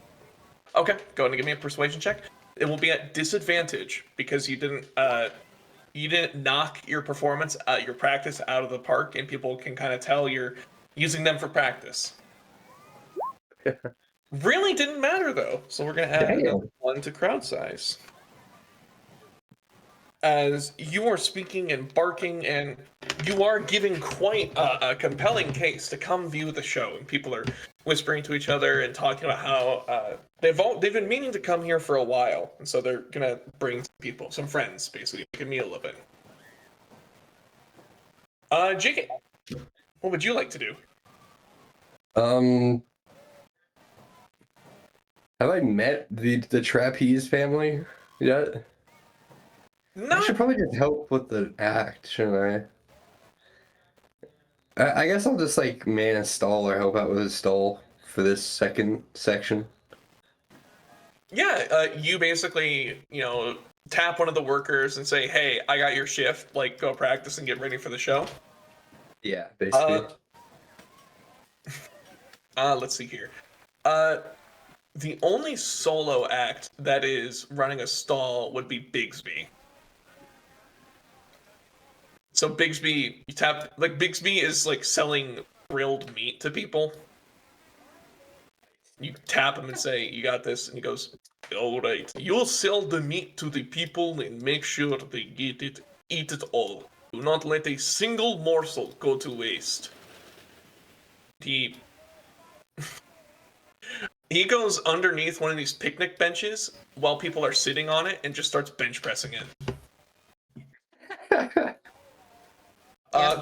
Okay, go ahead and give me a persuasion check. It will be at disadvantage because you didn't knock your performance, your practice out of the park, and people can kind of tell you're using them for practice. Really didn't matter though, so we're gonna add another one to crowd size. As you are speaking and barking, and you are giving quite a compelling case to come view the show, and people are whispering to each other and talking about how they've been meaning to come here for a while, and so they're gonna bring some friends, basically make a meal of it. JK, what would you like to do? Have I met the trapeze family yet? No. I should probably just help with the act, shouldn't I guess I'll just like man a stall or help out with a stall for this second section. Yeah, you basically, tap one of the workers and say, "Hey, I got your shift. Like, go practice and get ready for the show." Yeah, basically. Let's see here. The only solo act that is running a stall would be Bigsby. So Bigsby, you tap, like Bigsby is like selling grilled meat to people. You tap him and say, "You got this," and he goes, "All right, you'll sell the meat to the people and make sure they get it, eat it all. Do not let a single morsel go to waste." He he goes underneath one of these picnic benches while people are sitting on it and just starts bench pressing it.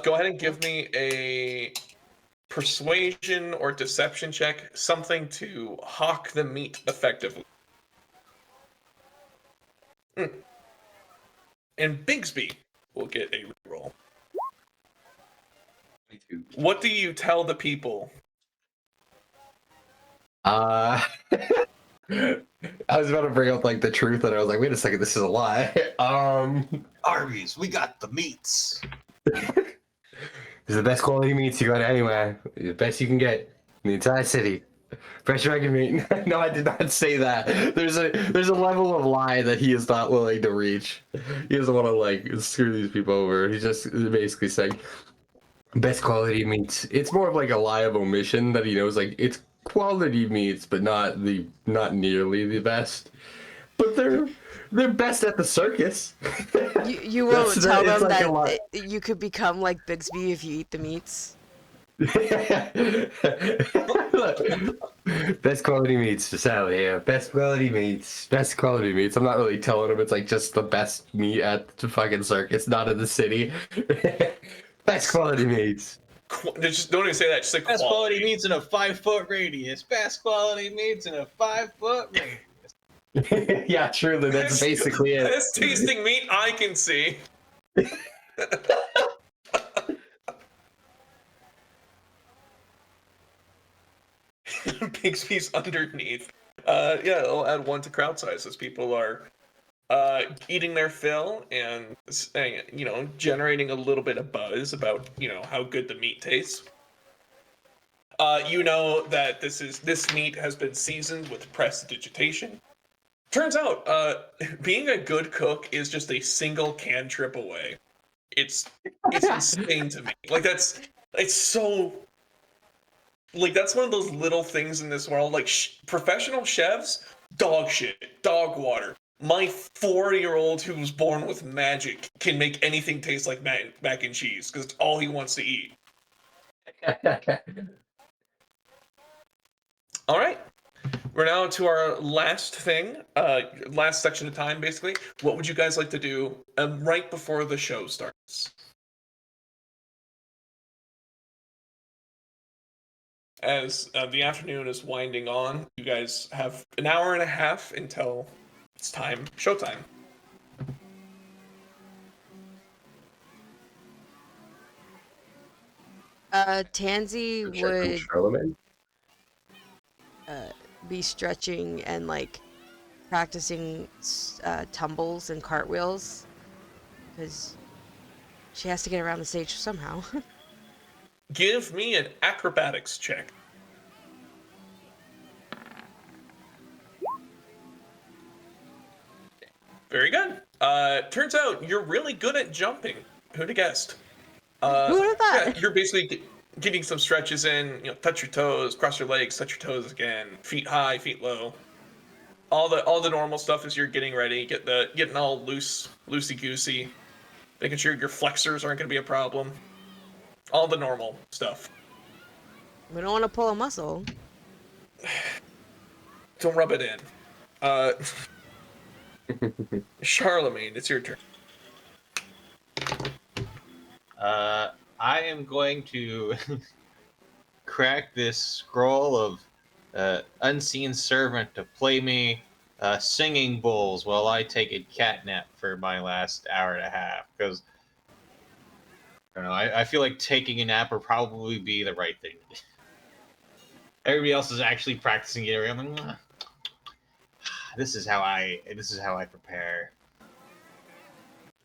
Go ahead and give me a persuasion or deception check, something to hawk the meat effectively. And Bigsby will get a reroll. What do you tell the people? I was about to bring up like the truth, and I was like, wait a second, this is a lie. Arby's, we got the meats. It's the best quality meats you got anywhere. The best you can get in the entire city. Fresh dragon meat. No, I did not say that. There's a level of lie that he is not willing to reach. He doesn't want to like screw these people over. He's just basically saying best quality meats. It's more of like a lie of omission that he knows like it's quality meats, but not nearly the best. But they're best at the circus. You won't tell it's them like a that lot. you could become like Bigsby if you eat the meats. Look, best quality meats just out here. Best quality meats. Best quality meats. I'm not really telling them it's like just the best meat at the fucking circus, not in the city. Best quality meats. Just don't even say that. Just say Best quality meats in a 5-foot radius. Best quality meats in a 5-foot radius. Yeah, truly, that's basically it. Best tasting meat I can see. Bigsby's underneath. Yeah, I'll add 1 to crowd size as people are eating their fill and generating a little bit of buzz about how good the meat tastes. You know that this meat has been seasoned with prestidigitation. Turns out, being a good cook is just a single cantrip away. It's insane to me. Like it's so. Like that's one of those little things in this world. Like professional chefs, dog shit, dog water. My 4-year-old who was born with magic can make anything taste like mac and cheese because it's all he wants to eat. All right. We're now to our last thing, last section of time, basically. What would you guys like to do right before the show starts? As the afternoon is winding on, you guys have an hour and a half until it's time, showtime. Tansy would be stretching and like practicing tumbles and cartwheels because she has to get around the stage somehow. Give me an acrobatics check. Very good. Turns out you're really good at jumping. Who'd have guessed? Who would have thought? Yeah, you're basically getting some stretches in. Touch your toes, cross your legs, touch your toes again. Feet high, feet low. All the normal stuff as you're getting ready. Getting all loosey goosey. Making sure your flexors aren't going to be a problem. All the normal stuff. We don't want to pull a muscle. Don't rub it in. Charlemagne, it's your turn. I am going to crack this scroll of unseen servant to play me singing bowls while I take a cat nap for my last hour and a half. Because I don't know, I feel like taking a nap would probably be the right thing to do. Everybody else is actually practicing it. I'm like, this is how I prepare.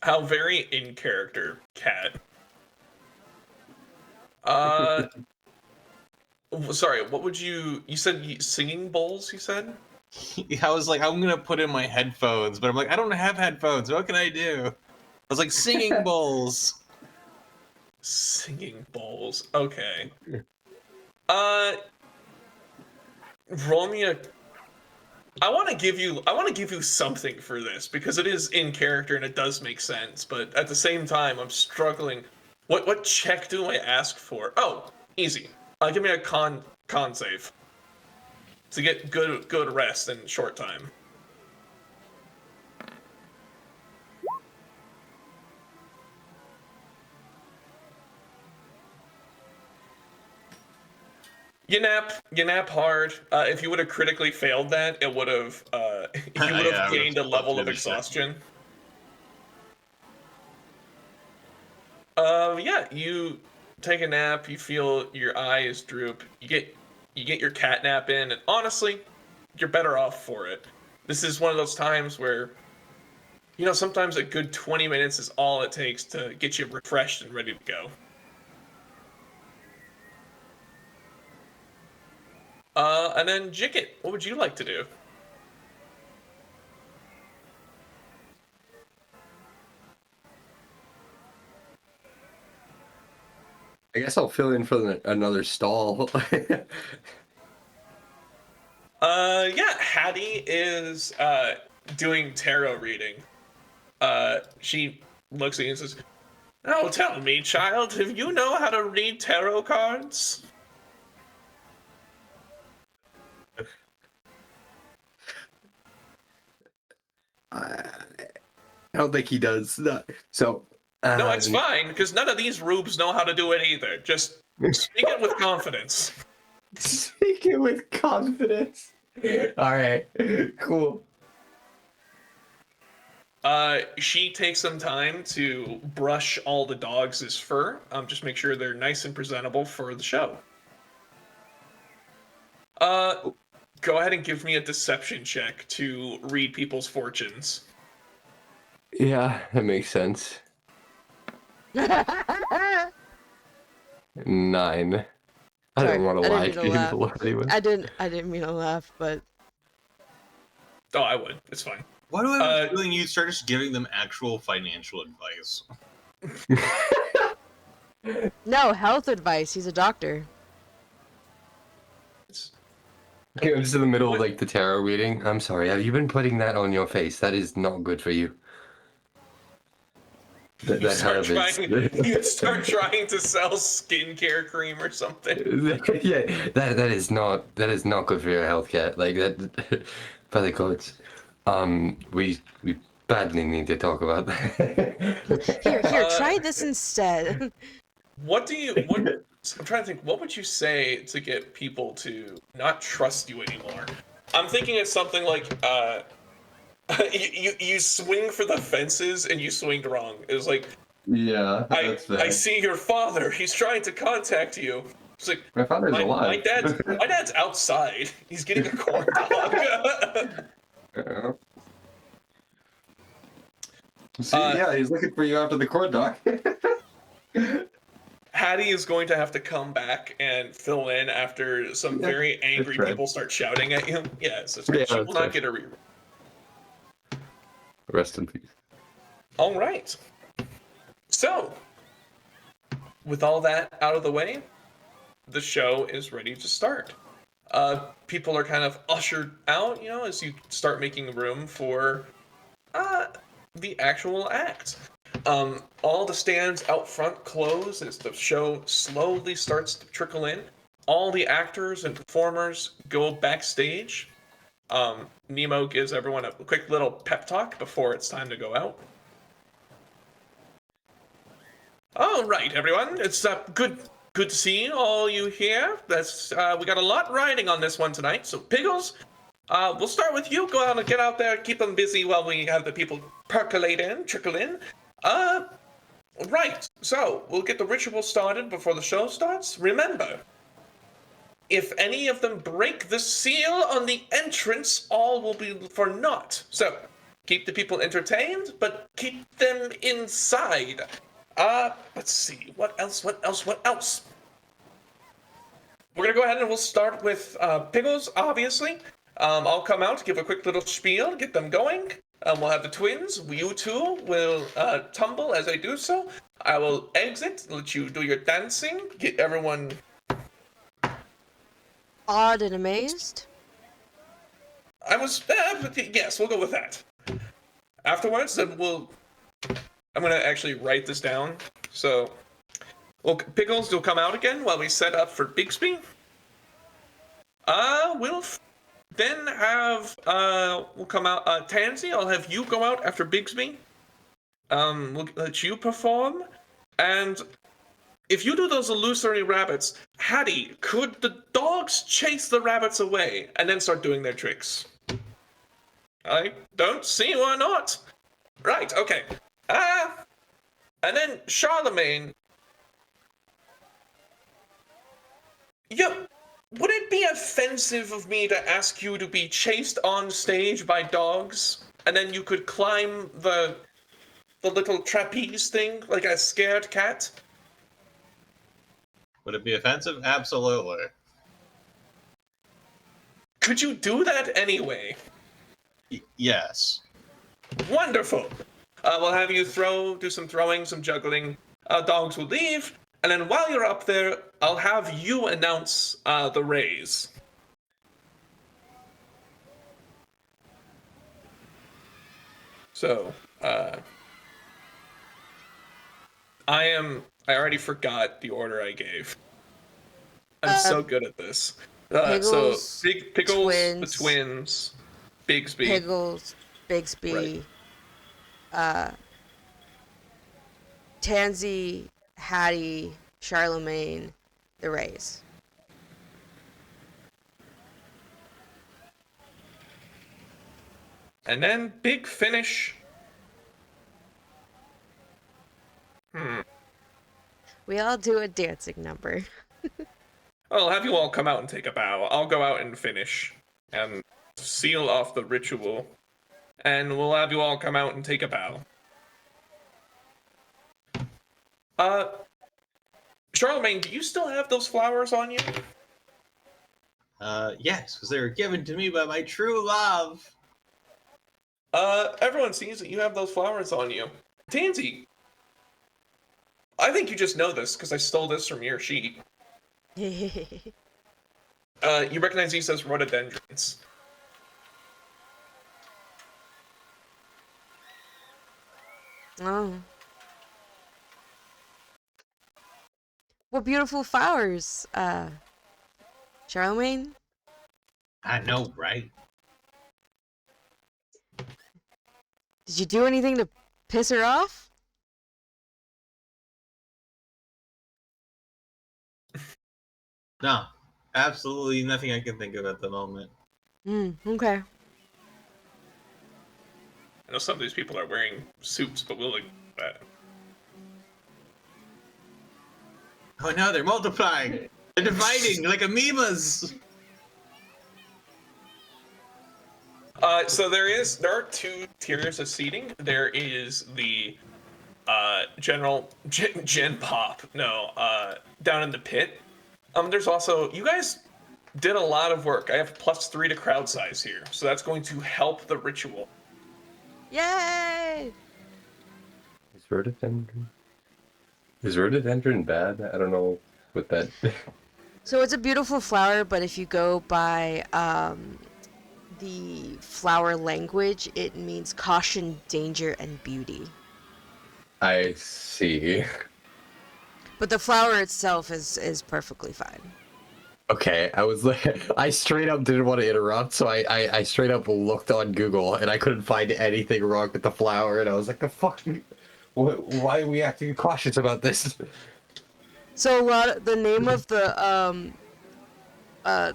How very in character, cat. Sorry, what would you said singing bowls, you said? I was like, I'm gonna put in my headphones, but I'm like, I don't have headphones. What can I do? I was like, singing bowls. Singing bowls. Okay. Roll me a. I want to give you something for this because it is in character and it does make sense, but at the same time, I'm struggling. What check do I ask for? Oh, easy. Give me a con save to get good rest in short time. You nap hard. If you would have critically failed that, it would have you would have gained a level of exhaustion. Yeah, you take a nap, you feel your eyes droop, you get your cat nap in, and honestly, you're better off for it. This is one of those times where sometimes a good 20 minutes is all it takes to get you refreshed and ready to go. And then Jicket, what would you like to do? I guess I'll fill in for another stall. Yeah, Hattie is doing tarot reading. She looks at you and says, "Oh, tell me, child, if you know how to read tarot cards?" I don't think he does. No. So. No, it's fine, because none of these rubes know how to do it either. Just speak it with confidence. Speak it with confidence. All right, cool. She takes some time to brush all the dogs' fur. Just make sure they're nice and presentable for the show. Go ahead and give me a deception check to read people's fortunes. Yeah, that makes sense. 9. I Sorry, don't want to I lie didn't to mean to laugh. people anyway. I didn't mean to laugh, but Oh, I would. It's fine. Why do I have a feeling you start just giving them actual financial advice? no, health advice. He's a doctor. I'm just in the middle of like the tarot reading. I'm sorry. Have you been putting that on your face? That is not good for you. You start trying to sell skincare cream or something. Yeah, that is not good for your health care. Like that, by the gods. We badly need to talk about that. Here, try this instead. What I'm trying to think, what would you say to get people to not trust you anymore? I'm thinking it's something like, you swing for the fences and you swinged wrong. It was like, Yeah, that's I see your father. He's trying to contact you. It's like, my father's alive. My dad's outside. He's getting a corn dog. See, yeah, he's looking for you after the corn dog. Hattie is going to have to come back and fill in after some very angry people start shouting at you. Yes, that's right. Yeah, She will not get a reroll. Rest in peace. All right. So, with all that out of the way, the show is ready to start. People are kind of ushered out, as you start making room for the actual act. All the stands out front close as the show slowly starts to trickle in. All the actors and performers go backstage. Nemo gives everyone a quick little pep talk before it's time to go out. All right, everyone. It's good to see all you here. We got a lot riding on this one tonight. So, Piggles, we'll start with you. Go out and get out there, keep them busy while we have the people trickle in. Right. So, we'll get the ritual started before the show starts. Remember, if any of them break the seal on the entrance, all will be for naught. So, keep the people entertained, but keep them inside. Let's see. What else? We're gonna go ahead and we'll start with Piggles, obviously. I'll come out, give a quick little spiel, get them going. We'll have the twins. You two will tumble as I do so. I will exit, let you do your dancing, get everyone Awed and amazed. Yes, we'll go with that. Afterwards, then I'm gonna actually write this down. So, Pickles will come out again while we set up for Bigsby. We'll then have we'll come out. Tansy, I'll have you go out after Bigsby. We'll let you perform, and if you do those illusory rabbits, Hattie, could the dogs chase the rabbits away and then start doing their tricks? I don't see why not. Right, okay. And then Charlemagne. Would it be offensive of me to ask you to be chased on stage by dogs, and then you could climb the little trapeze thing like a scared cat? Would it be offensive? Absolutely. Could you do that anyway? Yes. Wonderful. We'll have you do some throwing, some juggling. Dogs will leave, and then while you're up there, I'll have you announce the raise. So, I already forgot the order I gave. I'm so good at this. So, Piggles, Big Pickles, the twins. twins, Bigsby. Piggles, Bigsby, Right. Tansy, Hattie, Charlemagne, the Rays. And then big finish. We all do a dancing number. I'll have you all come out and take a bow. I'll go out and finish and seal off the ritual. And we'll have you all come out and take a bow. Charlemagne, do you still have those flowers on you? Yes, because they were given to me by my true love. Everyone sees that you have those flowers on you. Tansy, I think you just know this because I stole this from your sheet. You recognize these as rhododendrons. Oh. What beautiful flowers, Charlemagne? I know, right? Did you do anything to piss her off? No, absolutely nothing I can think of at the moment. Okay. I know some of these people are wearing suits, but we'll ignore that. Oh no, they're multiplying! They're dividing like amoebas! So there are two tiers of seating. There is the general gen pop. No, down in the pit. There's also, you guys did a lot of work. I have +3 to crowd size here, so that's going to help the ritual. Yay! Is rhododendron bad? I don't know what that. So it's a beautiful flower, but if you go by the flower language, it means caution, danger, and beauty. I see. But the flower itself is perfectly fine. Okay, I was like, I straight up didn't want to interrupt, so I straight up looked on Google and I couldn't find anything wrong with the flower, and I was like, the fuck, why are we acting cautious about this? So the name of the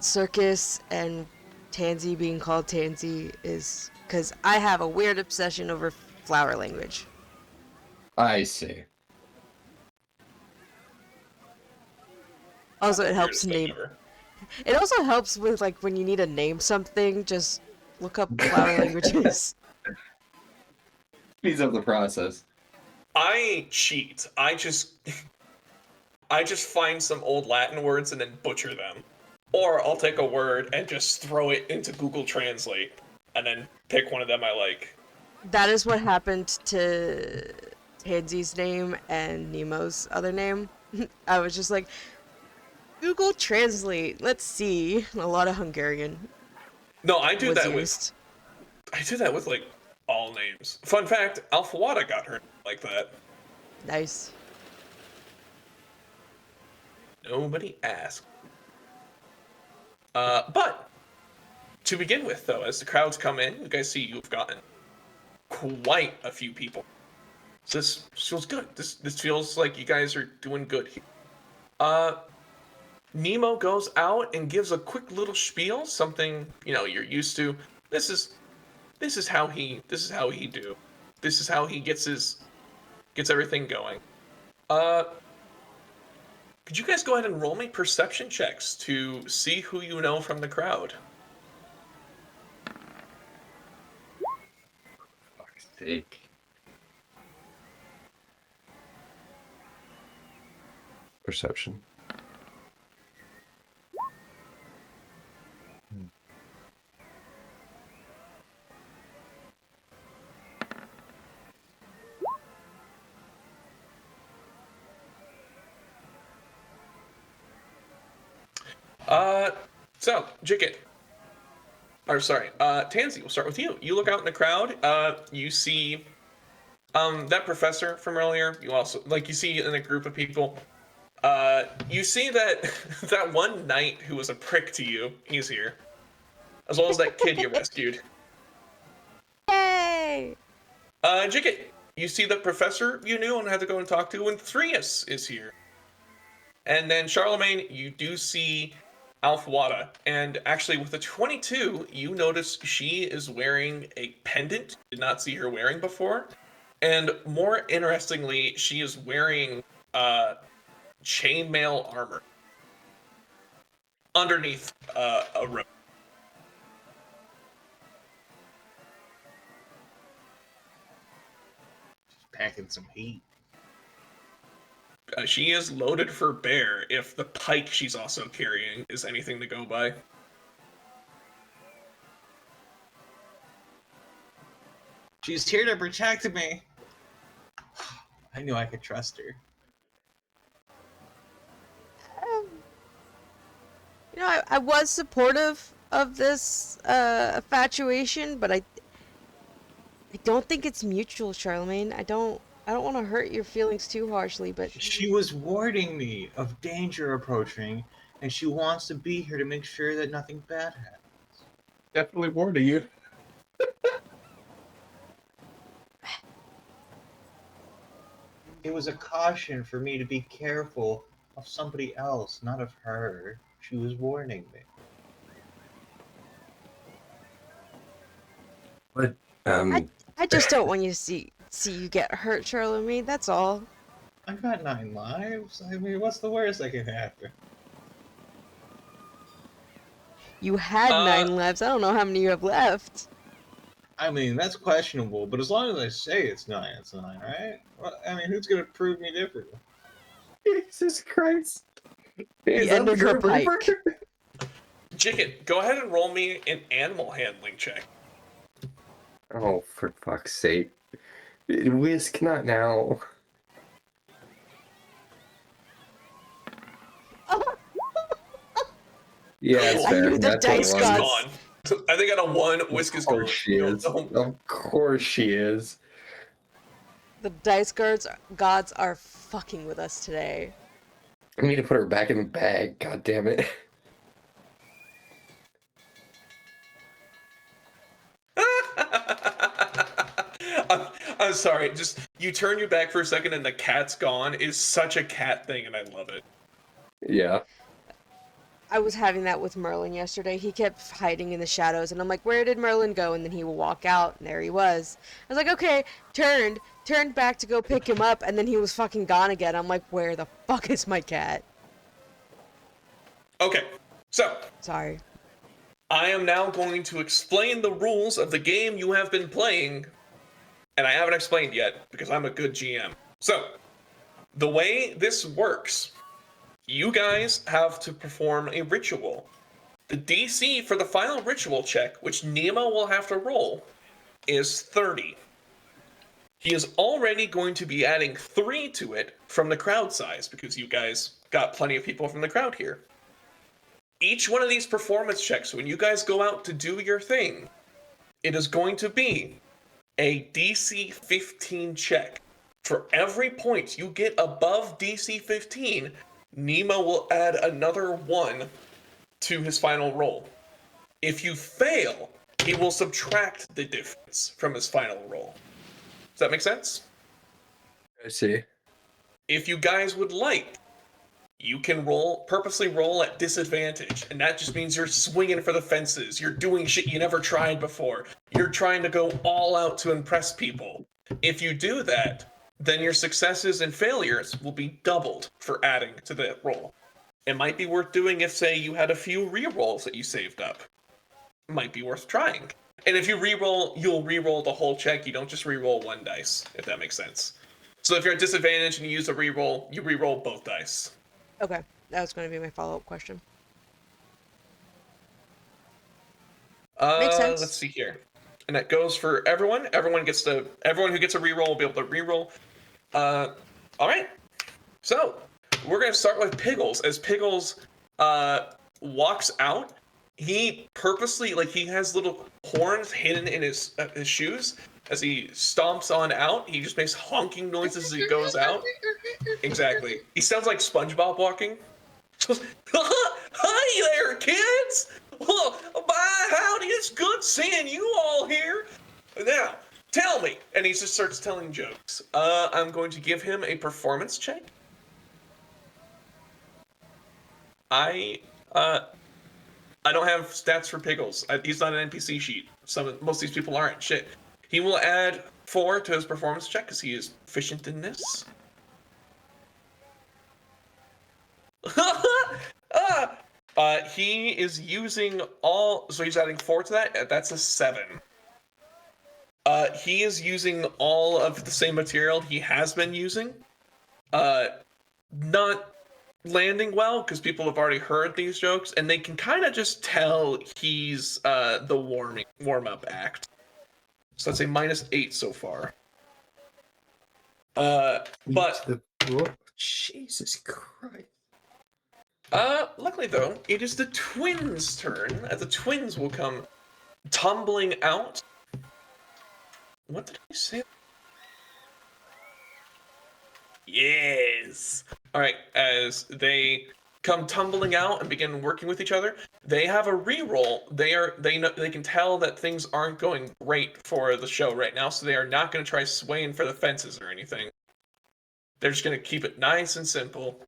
circus and Tansy being called Tansy is because I have a weird obsession over flower language. I see. Also, it helps Weirdest thing name. ever. It also helps with like when you need to name something, just look up flower languages. Speeds up the process. I cheat. I just find some old Latin words and then butcher them. Or I'll take a word and just throw it into Google Translate and then pick one of them I like. That is what happened to Tansy's name and Nemo's other name. I was just like, Google Translate, let's see. A lot of Hungarian No, I do was that used. with like all names. Fun fact, Alphawada got her like that. Nice. Nobody asked. But to begin with, though, as the crowds come in, you guys see you've gotten quite a few people. So this feels good. This feels like you guys are doing good here. Nemo goes out and gives a quick little spiel, something you're used to. This is how he do. This is how he gets everything going. Could you guys go ahead and roll me perception checks to see who you know from the crowd? Fuck's sake. Perception. So, Jicket. Or sorry, Tansy, we'll start with you. You look out in the crowd, you see that professor from earlier. You also, like, you see in a group of people, you see that that one knight who was a prick to you, he's here. As well as that kid you rescued. Yay! Jicket, you see the professor you knew and had to go and talk to, and Threus is here. And then Charlemagne, you do see Alfwada, and actually with the 22, you notice she is wearing a pendant. Did not see her wearing before. And more interestingly, she is wearing chainmail armor underneath a robe. Packing some heat. She is loaded for bear if the pike she's also carrying is anything to go by. She's here to protect me. I knew I could trust her. You know, I was supportive of this infatuation, but I don't think it's mutual, Charlemagne. I don't want to hurt your feelings too harshly, but She was warning me of danger approaching, and she wants to be here to make sure that nothing bad happens. Definitely warning you. It was a caution for me to be careful of somebody else, not of her. She was warning me. But I just don't want you to see you get hurt, Charlemagne. That's all. I've got 9 lives. I mean, what's the worst that can happen? You had 9 lives. I don't know how many you have left. I mean, that's questionable, but as long as I say it's 9, right? Well, I mean, who's gonna prove me different? Jesus Christ. The end of your pike. Jicket, go ahead and roll me an animal handling check. Oh, for fuck's sake. Whisk, not now. Yeah, that's I fair. knew the That's what it dice was. gods- Gone. I think at a 1, Whisk is Of course she is. Of course she is. The dice gods are fucking with us today. I need to put her back in the bag. God damn it. I'm sorry. Just you turn your back for a second and the cat's gone is such a cat thing, and I love it. Yeah. I was having that with Merlin yesterday. He kept hiding in the shadows, and I'm like, where did Merlin go? And then he would walk out, and there he was. I was like, okay, turned back to go pick him up, and then he was fucking gone again. I'm like, where the fuck is my cat? Okay, so Sorry. I am now going to explain the rules of the game you have been playing, and I haven't explained yet because I'm a good GM. So, the way this works, you guys have to perform a ritual. The DC for the final ritual check, which Nemo will have to roll, is 30. He is already going to be adding 3 to it from the crowd size because you guys got plenty of people from the crowd here. Each one of these performance checks, when you guys go out to do your thing, it is going to be a DC 15 check. For every point you get above DC 15, Nemo will add another 1 to his final roll. If you fail, he will subtract the difference from his final roll. Does that make sense? I see. If you guys would like, you can purposely roll at disadvantage, and that just means you're swinging for the fences. You're doing shit you never tried before. You're trying to go all out to impress people. If you do that, then your successes and failures will be doubled for adding to that roll. It might be worth doing if, say, you had a few re-rolls that you saved up. Might be worth trying. And if you re-roll, you'll re-roll the whole check. You don't just re-roll 1 dice, if that makes sense. So if you're at disadvantage and you use a re-roll, you re-roll both dice. Okay, that was going to be my follow-up question. Makes sense. Let's see here. And that goes for everyone. Everyone who gets a reroll will be able to reroll. All right. So we're gonna start with Piggles, as Piggles walks out, he purposely, like, he has little horns hidden in his shoes. As he stomps on out, he just makes honking noises as he goes out. Exactly. He sounds like SpongeBob walking. Hi there, kids! Oh, bye, howdy, it's good seeing you all here. Now, tell me. And he just starts telling jokes. I'm going to give him a performance check. I don't have stats for Pickles. He's not an NPC sheet. Most of these people aren't. Shit. He will add 4 to his performance check because he is proficient in this. He is using all. So he's adding 4 to that. That's a 7. He is using all of the same material he has been using. Not landing well because people have already heard these jokes and they can kind of just tell he's the warm-up act. So that's a -8 so far. But Jesus Christ. Luckily though, it is the twins' turn. The twins will come tumbling out. What did I say? Yes. All right. As they come tumbling out and begin working with each other, they have a reroll. They can tell that things aren't going great for the show right now, so they are not going to try swaying for the fences or anything. They're just going to keep it nice and simple.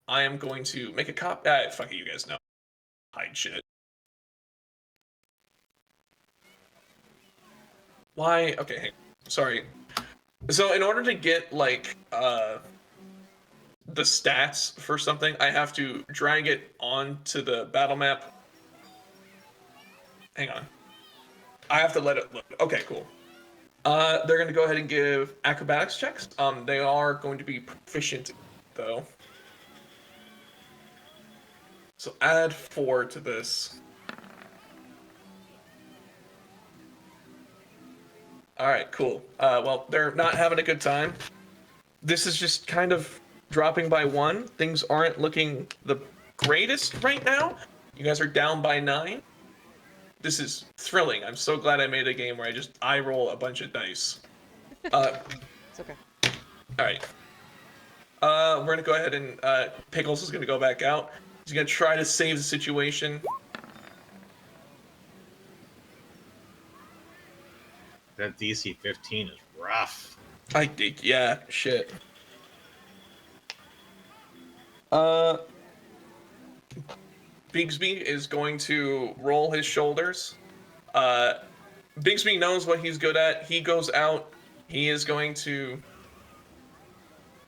I am going to make a cop. Fuck it, you guys know. Hide shit. Why? Okay, hang on. Sorry. So in order to get like the stats for something, I have to drag it onto the battle map. Hang on. I have to let it load. Okay, cool. They're going to go ahead and give acrobatics checks. They are going to be proficient, though. So add 4 to this. All right, cool. Well, they're not having a good time. This is just kind of dropping by 1. Things aren't looking the greatest right now. You guys are down by 9. This is thrilling. I'm so glad I made a game where I just roll a bunch of dice. It's okay. All right. We're gonna go ahead and Pickles is gonna go back out. He's gonna try to save the situation. That DC 15 is rough. I think, yeah, shit. Bigsby is going to roll his shoulders. Bigsby knows what he's good at. He goes out. He is going to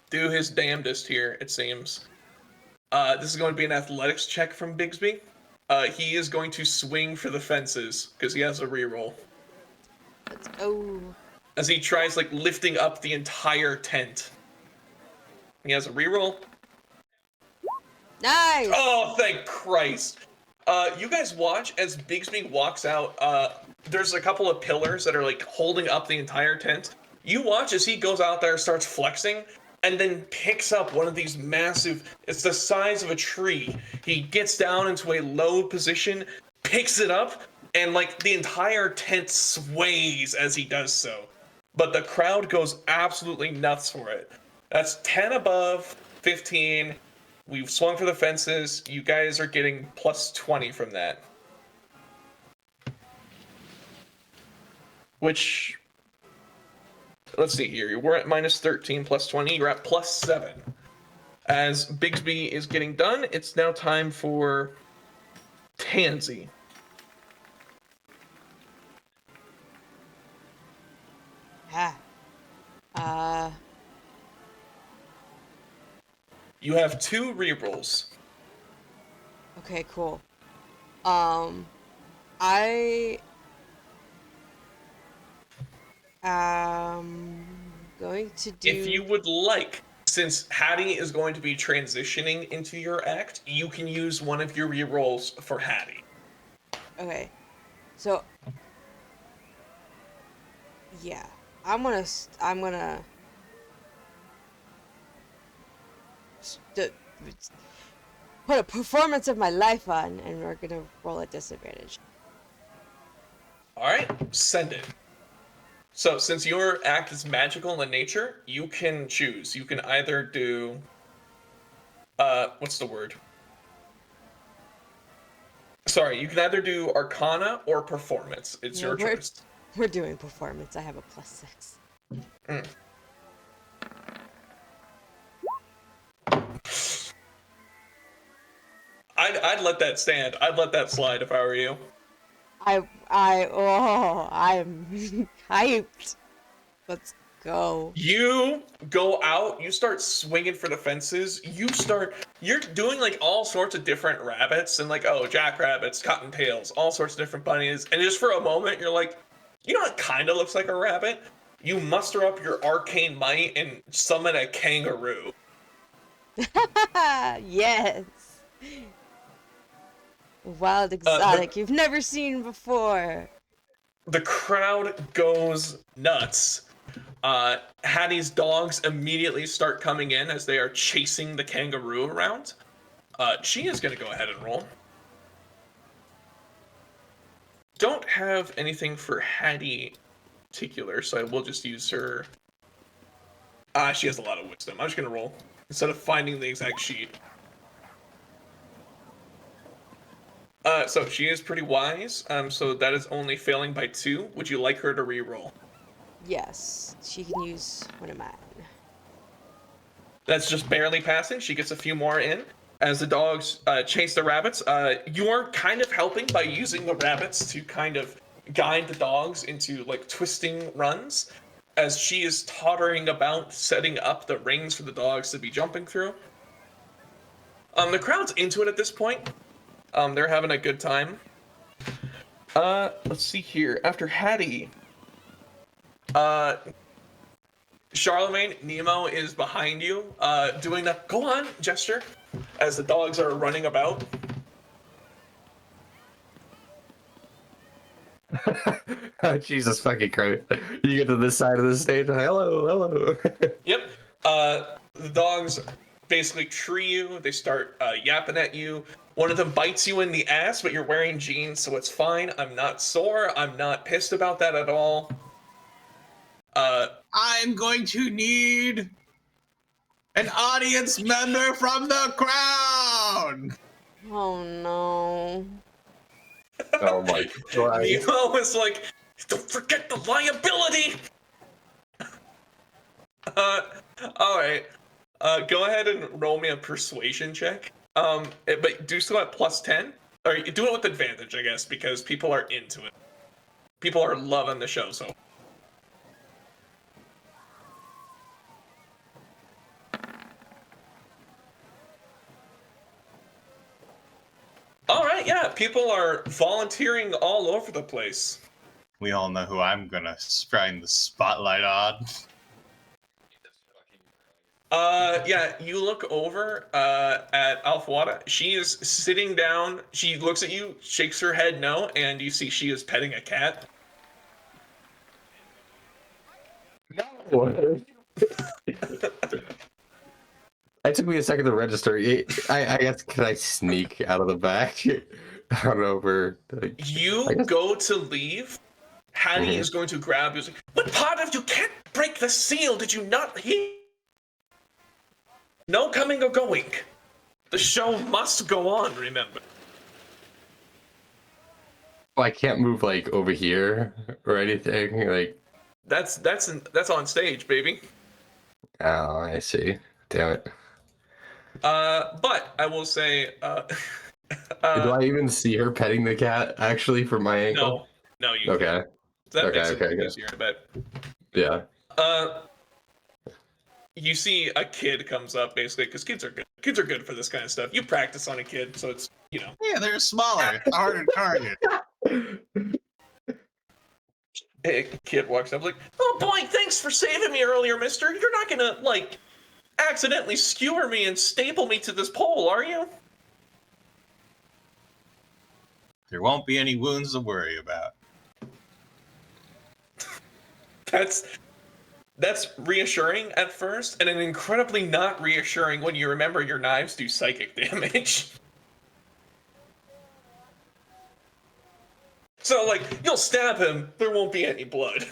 do his damnedest here, it seems. This is going to be an athletics check from Bigsby. He is going to swing for the fences because he has a reroll. Let's go. As he tries, like, lifting up the entire tent. He has a reroll. Nice! Oh, thank Christ. You guys watch as Bigsby walks out. There's a couple of pillars that are, like, holding up the entire tent. You watch as he goes out there, starts flexing, and then picks up one of these massive, it's the size of a tree. He gets down into a low position, picks it up, and, like, the entire tent sways as he does so. But the crowd goes absolutely nuts for it. That's 10 above, 15. We've swung for the fences. You guys are getting plus 20 from that. Which, let's see here. We're at minus 13 plus 20. You're at plus 7. As Bigsby is getting done, it's now time for Tansy. You have 2 rerolls. Okay, cool. I am going to do... If you would like, since Hattie is going to be transitioning into your act, you can use one of your rerolls for Hattie. Okay. So... yeah. I'm gonna... put a performance of my life on, and we're gonna roll at disadvantage. All right, send it. So since your act is magical in nature, you can choose. You can either do what's the word? Sorry, you can either do Arcana or Performance. It's Yeah, your choice. we're doing performance. I have a +6. Mm. I'd let that stand. I'd let that slide if I were you. I'm hyped. Let's go. You go out, you start swinging for the fences, you're doing like all sorts of different rabbits and like, oh, jackrabbits, cottontails, all sorts of different bunnies. And just for a moment, you're like, you know, it kind of looks like a rabbit. You muster up your arcane might and summon a kangaroo. Yes. A wild exotic you've never seen before. The crowd goes nuts. Hattie's dogs immediately start coming in as they are chasing the kangaroo around. She is going to go ahead and roll. Don't have anything for Hattie in particular, so I will just use her. She has a lot of wisdom. I'm just going to roll instead of finding the exact sheet. So she is pretty wise, so that is only failing by 2. Would you like her to re-roll? Yes, she can use one of mine. That's just barely passing. She gets a few more in. As the dogs chase the rabbits, you are kind of helping by using the rabbits to kind of guide the dogs into like twisting runs as she is tottering about setting up the rings for the dogs to be jumping through. The crowd's into it at this point. They're having a good time. Let's see here. After Hattie, Charlemagne, Nemo is behind you, doing the go on gesture as the dogs are running about. Oh, Jesus fucking Christ. You get to this side of the stage, hello, hello. Yep. The dogs basically tree you. They start yapping at you. One of them bites you in the ass, but you're wearing jeans, so it's fine. I'm not sore. I'm not pissed about that at all. I'm going to need an audience member from the crowd. Oh no. Oh my God. Nemo is like, don't forget the liability. All right. Go ahead and roll me a persuasion check. But do so at +10. Or do it with advantage, I guess, because people are into it. People are loving the show, so. All right, yeah, people are volunteering all over the place. We all know who I'm gonna shine the spotlight on. Yeah, you look over at Alfwada. She is sitting down. She looks at you, shakes her head no, and you see she is petting a cat. No. It took me a second to register. I guess, can I sneak out of the back? I don't know if we're... You go to leave. Hattie is going to grab you. What part of you can't break the seal? Did you not hear? No coming or going. The show must go on, remember. I can't move, like, over here or anything, like... That's on stage, baby. Oh, I see. Damn it. But I will say, Do I even see her petting the cat, actually, from my angle? no, you Okay. can't. That makes it Okay. easier, I bet. Yeah. You see a kid comes up, basically, because kids are good. Kids are good for this kind of stuff. You practice on a kid, so it's, you know. Yeah, they're smaller. It's harder to target. A kid walks up like, oh boy, thanks for saving me earlier, mister. You're not gonna, like, accidentally skewer me and staple me to this pole, are you? There won't be any wounds to worry about. That's reassuring at first, and then incredibly not reassuring when you remember your knives do psychic damage. So, like, you'll stab him, there won't be any blood.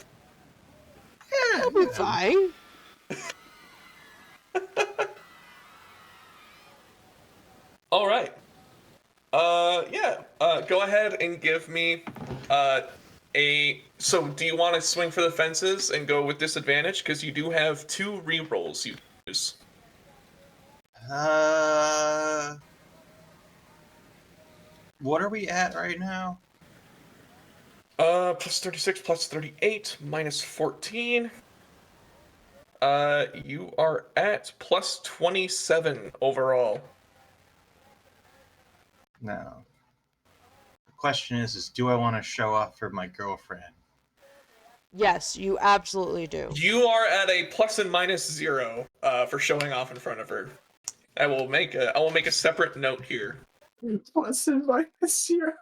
Yeah, I'll be fine. All right. Yeah. Go ahead and give me a. So, do you want to swing for the fences and go with disadvantage? Because you do have 2 rerolls you can use. What are we at right now? Plus 36, plus 38, minus 14. You are at plus 27 overall. No. The question is do I want to show off for my girlfriend? Yes, you absolutely do. You are at a plus and minus 0 for showing off in front of her. I will make a separate note here. Plus and minus 0.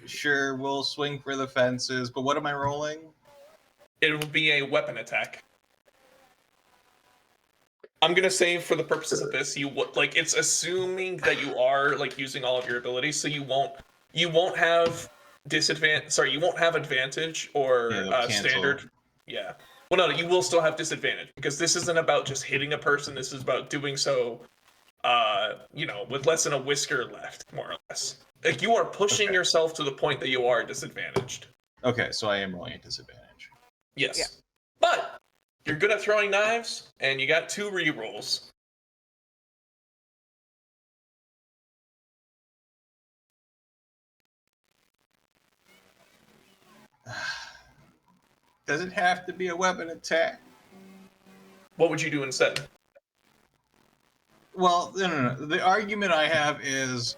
Sure, we'll swing for the fences, but what am I rolling? It will be a weapon attack. I'm gonna say for the purposes of this, like it's assuming that you are like using all of your abilities, so you won't have disadvantage. Sorry, you won't have advantage or standard. Yeah. Well, no, you will still have disadvantage because this isn't about just hitting a person. This is about doing so, with less than a whisker left, more or less. Like you are pushing yourself to the point that you are disadvantaged. Okay, so I am rolling at disadvantage. Yes. Yeah. But you're good at throwing knives, and you got 2 rerolls. Does it have to be a weapon attack? What would you do instead? Well, no. The argument I have is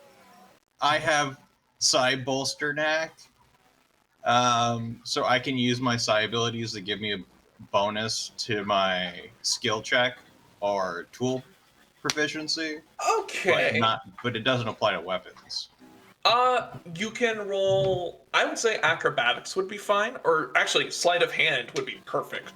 I have psi bolster knack. So I can use my psi abilities to give me a bonus to my skill check or tool proficiency. Okay. But it doesn't apply to weapons. You can roll. I would say acrobatics would be fine, or actually, sleight of hand would be perfect.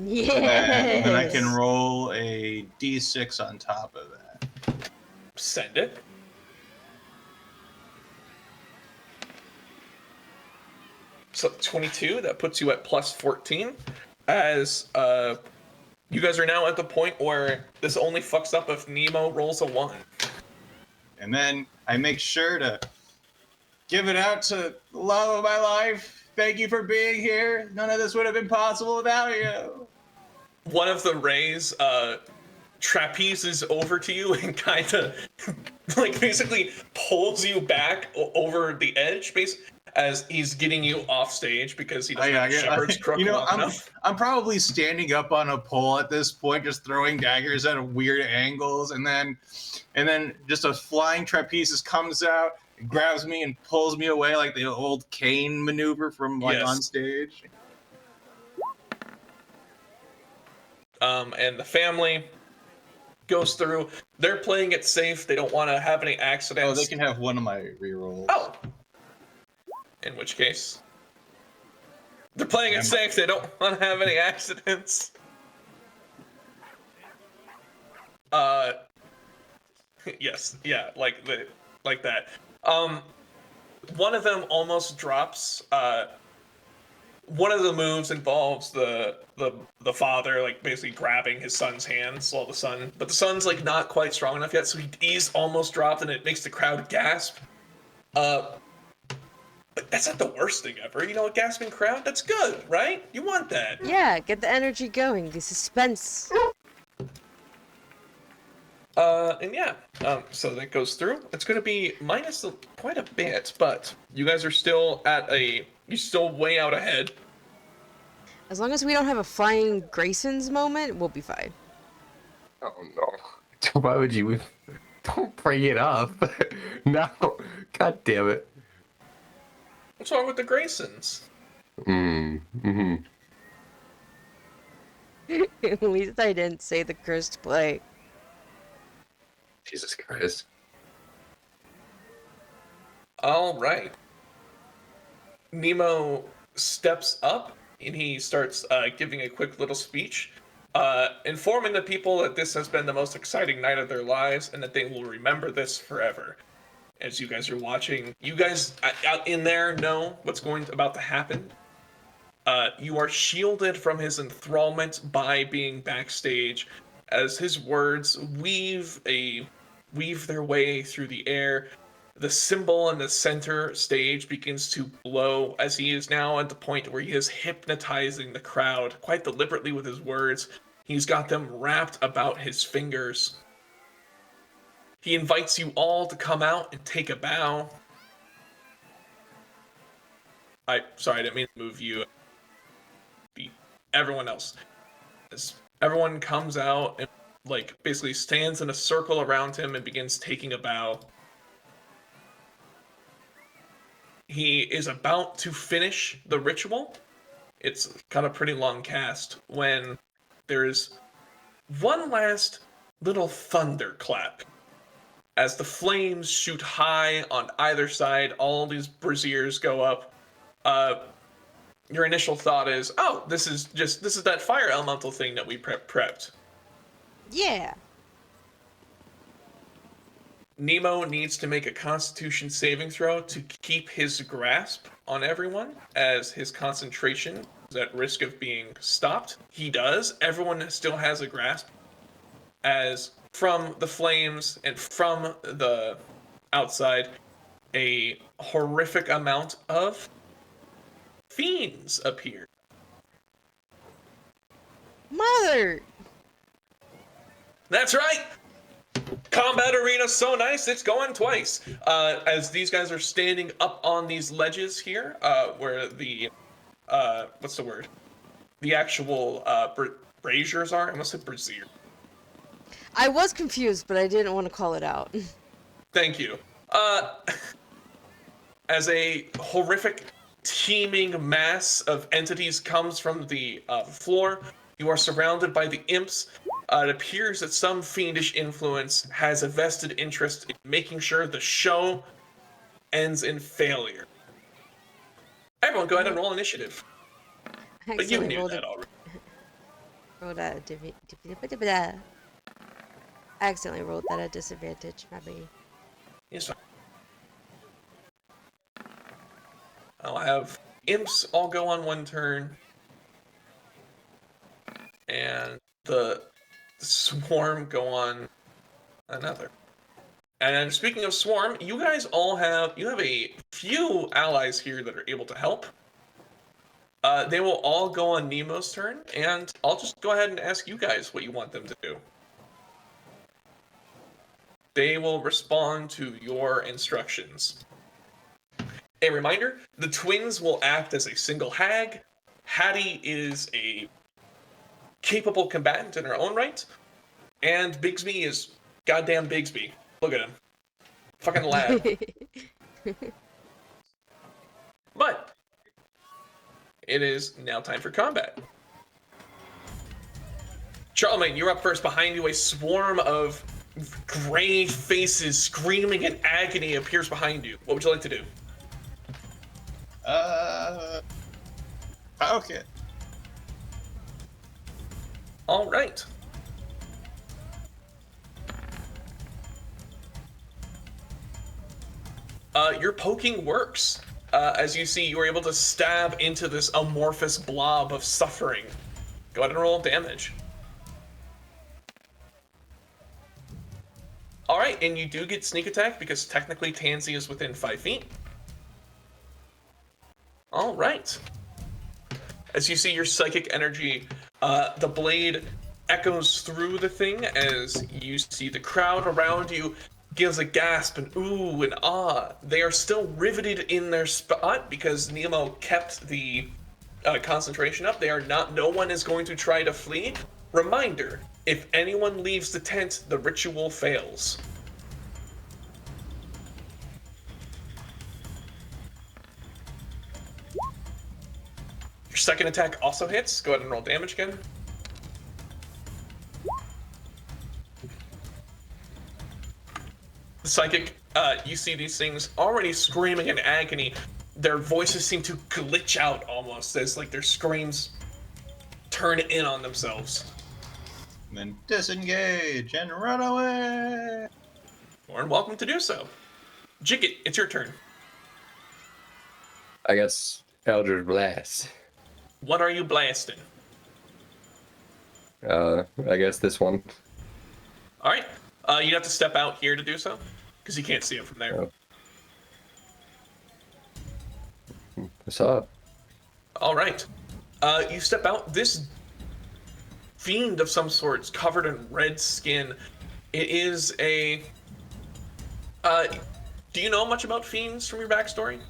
Yes. Then I can roll a d6 on top of that. Send it. So 22, that puts you at plus 14. As you guys are now at the point where this only fucks up if Nemo rolls a 1. And then I make sure to give it out to the love of my life. Thank you for being here. None of this would have been possible without you. One of the rays trapezes over to you and kind of like basically pulls you back over the edge, as he's getting you off stage because he doesn't have shepherd's crook long enough. I'm probably standing up on a pole at this point, just throwing daggers at weird angles, and then just a flying trapeze comes out, grabs me, and pulls me away like the old Kane maneuver from on stage. And the family goes through. They're playing it safe. They don't want to have any accidents. Oh, they can have one of my rerolls. Oh. In which case, they're playing it safe. They don't want to have any accidents. Yes, yeah, like that. One of them almost drops. One of the moves involves the father like basically grabbing his son's hands while the son's like not quite strong enough yet, so he's almost dropped, and it makes the crowd gasp. But that's not the worst thing ever. You know, a gasping crowd, that's good, right? You want that. Yeah, get the energy going, the suspense. And yeah, so that goes through. It's going to be minus quite a bit, but you guys are still you're still way out ahead. As long as we don't have a flying Grayson's moment, we'll be fine. Oh no. Why would you? Don't bring it up. No. God damn it. What's wrong with the Graysons? Mm-hmm. At least I didn't say the cursed play. Jesus Christ. All right. Nemo steps up and he starts giving a quick little speech, informing the people that this has been the most exciting night of their lives and that they will remember this forever. As you guys are watching, you guys out in there know what's about to happen. You are shielded from his enthrallment by being backstage, as his words weave their way through the air. The symbol in the center stage begins to blow as he is now at the point where he is hypnotizing the crowd quite deliberately with his words. He's got them wrapped about his fingers. He invites you all to come out and take a bow. Sorry, I didn't mean to move you. Everyone else. As everyone comes out and like basically stands in a circle around him and begins taking a bow. He is about to finish the ritual. It's got a pretty long cast when there's one last little thunderclap. As the flames shoot high on either side, all these braziers go up. Your initial thought is, oh, this is that fire elemental thing that we prepped. Yeah. Nemo needs to make a Constitution saving throw to keep his grasp on everyone, as his concentration is at risk of being stopped. He does. Everyone still has a grasp, as from the flames and from the outside, a horrific amount of fiends appear. Mother! That's right! Combat arena so nice, it's going twice. As these guys are standing up on these ledges here, where the, what's the word? The actual, braziers are? I almost said brazier. I was confused, but I didn't want to call it out. Thank you. As a horrific teeming mass of entities comes from the floor, you are surrounded by the imps. It appears that some fiendish influence has a vested interest in making sure the show ends in failure. Everyone, go ahead and roll initiative. But you knew that already. I accidentally rolled that at disadvantage, my bad. Yes, fine. I'll have imps all go on one turn, and the swarm go on another. And speaking of swarm, you guys all have a few allies here that are able to help. They will all go on Nemo's turn, and I'll just go ahead and ask you guys what you want them to do. They will respond to your instructions. A reminder, the twins will act as a single hag. Hattie is a capable combatant in her own right, and Bigsby is goddamn Bigsby. Look at him. Fucking lad. But it is now time for combat. Charlemagne, you're up first. Behind you, a swarm of gray faces screaming in agony appears behind you. What would you like to do? Okay. All right. Your poking works. As you see, you are able to stab into this amorphous blob of suffering. Go ahead and roll damage. Alright, and you do get sneak attack because technically Tansy is within 5 feet. Alright. As you see your psychic energy, the blade echoes through the thing as you see the crowd around you gives a gasp and ooh and ah. They are still riveted in their spot because Nemo kept the concentration up. No one is going to try to flee. Reminder, if anyone leaves the tent, the ritual fails. Your second attack also hits. Go ahead and roll damage again. Psychic, you see these things already screaming in agony. Their voices seem to glitch out almost as like their screams turn in on themselves. And then disengage and run away. More than welcome to do so. Jiggit, it's your turn. I guess Eldritch Blast. What are you blasting? I guess this one. All right. You have to step out here to do so, because you can't see it from there. Oh. What's up? All right. You step out. This fiend of some sort is covered in red skin. It is a... do you know much about fiends from your backstory?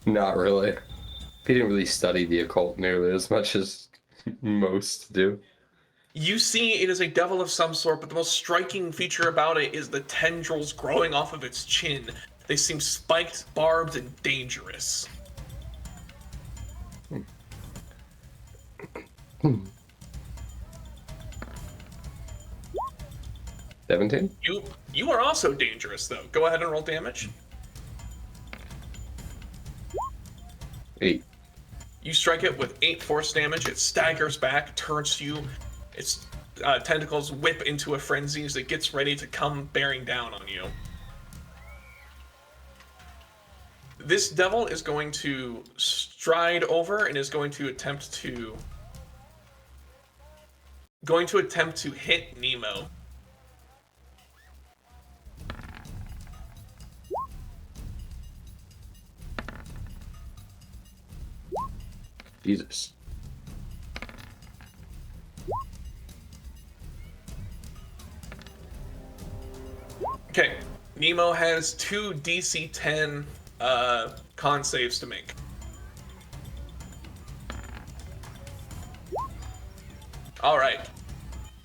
Not really. He didn't really study the occult nearly as much as most do. You see it is a devil of some sort, but the most striking feature about it is the tendrils growing off of its chin. They seem spiked, barbed, and dangerous. 17? You are also dangerous, though. Go ahead and roll damage. 8. You strike it with 8 force damage. It staggers back, turns to you. Its tentacles whip into a frenzy as it gets ready to come bearing down on you. This devil is going to stride over and is going to attempt to hit Nemo. Jesus. Okay, Nemo has 2 DC 10 con saves to make. All right.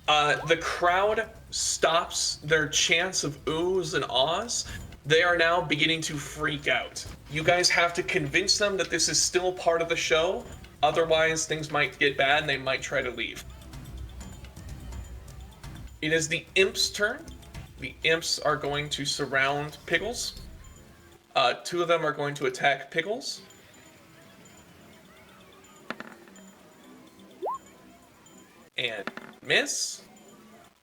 The crowd stops their chants of oohs and ahs. They are now beginning to freak out. You guys have to convince them that this is still part of the show. Otherwise, things might get bad and they might try to leave. It is the imps' turn. The imps are going to surround Pickles. 2 of them are going to attack Pickles. And miss.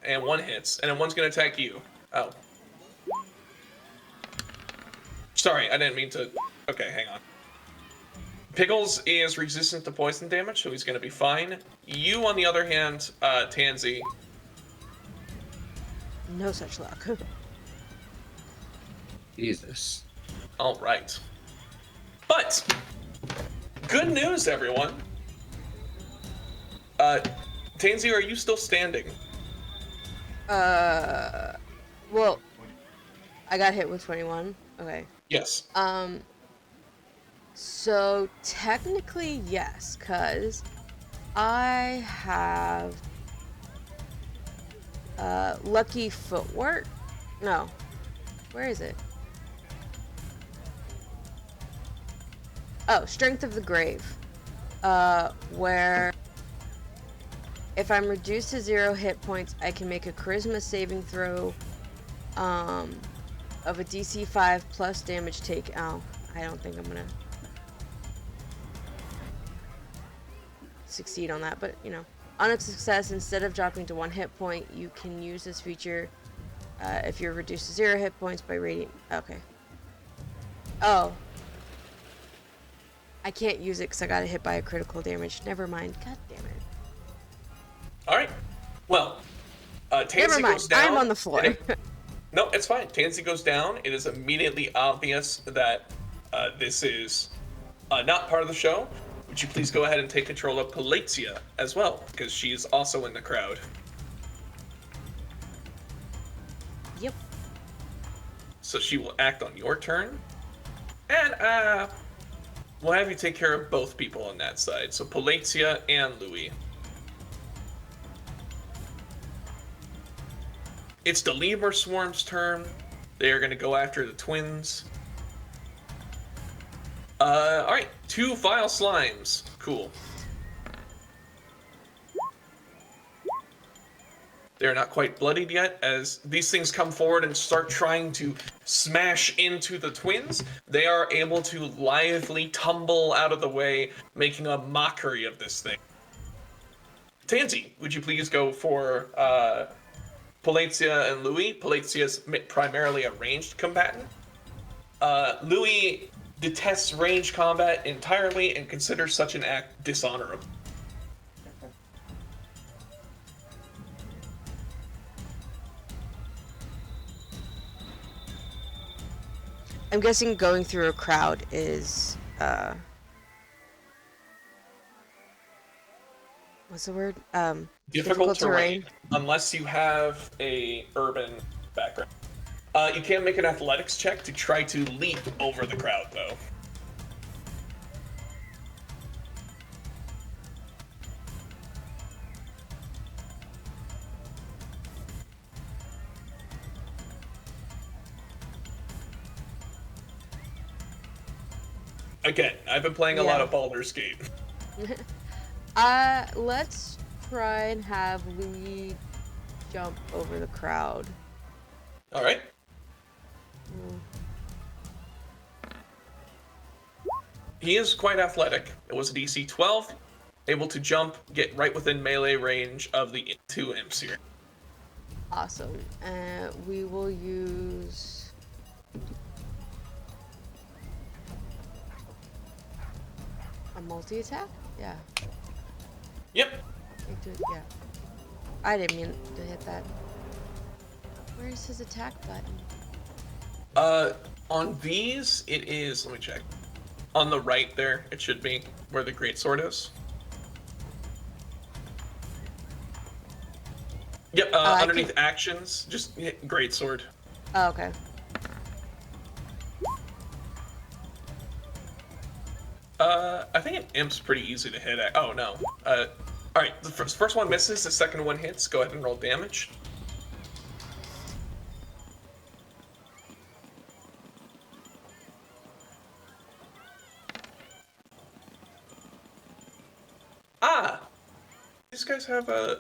And 1 hits. And then 1's going to attack you. Oh. Sorry, I didn't mean to... Okay, hang on. Pickles is resistant to poison damage, so he's going to be fine. You, on the other hand, Tansy... No such luck. Jesus. All right. But, good news, everyone. Tansy, are you still standing? Well, I got hit with 21. Okay. Yes. So technically, yes, cause I have lucky footwork. No, where is it? Oh, strength of the grave. Where if I'm reduced to 0 hit points, I can make a charisma saving throw of a DC 5 plus damage take. Oh, I don't think I'm gonna succeed on that, but you know, on a success, instead of dropping to 1 hit point, you can use this feature if you're reduced to 0 hit points by radiant. Okay. Oh, I can't use it because I got hit by a critical damage. Never mind. God damn it. All right. Well, Tansy Never mind. goes down. I'm on the floor. No, it's fine. Tansy goes down. It is immediately obvious that this is not part of the show. Would you please go ahead and take control of Palatia as well, because she is also in the crowd. Yep. So she will act on your turn. And we'll have you take care of both people on that side. So Palatia and Louis. It's the Lemur Swarm's turn. They are going to go after the twins. Alright, 2 vile slimes. Cool. They're not quite bloodied yet. As these things come forward and start trying to smash into the twins, they are able to lithely tumble out of the way, making a mockery of this thing. Tansy, would you please go for Palatia and Louis? Palatia is primarily a ranged combatant. Louis detests ranged combat entirely and considers such an act dishonorable. I'm guessing going through a crowd is what's the word? Difficult terrain, unless you have a urban background. You can make an athletics check to try to leap over the crowd, though. Again, I've been playing a lot of Baldur's Gate. Let's try and have Louis jump over the crowd. All right. He is quite athletic. It was a DC 12, able to jump, get right within melee range of the two imps here. Awesome. We will use a multi-attack? Yeah. Yep. Yeah. I didn't mean to hit that. Where is his attack button? On these, it is, let me check. On the right there, it should be where the greatsword is. Yep, underneath actions, just hit greatsword. Oh, okay. I think an imp's pretty easy to hit at. Oh, no. Alright, the first one misses, the second one hits. Go ahead and roll damage. Ah! These guys have a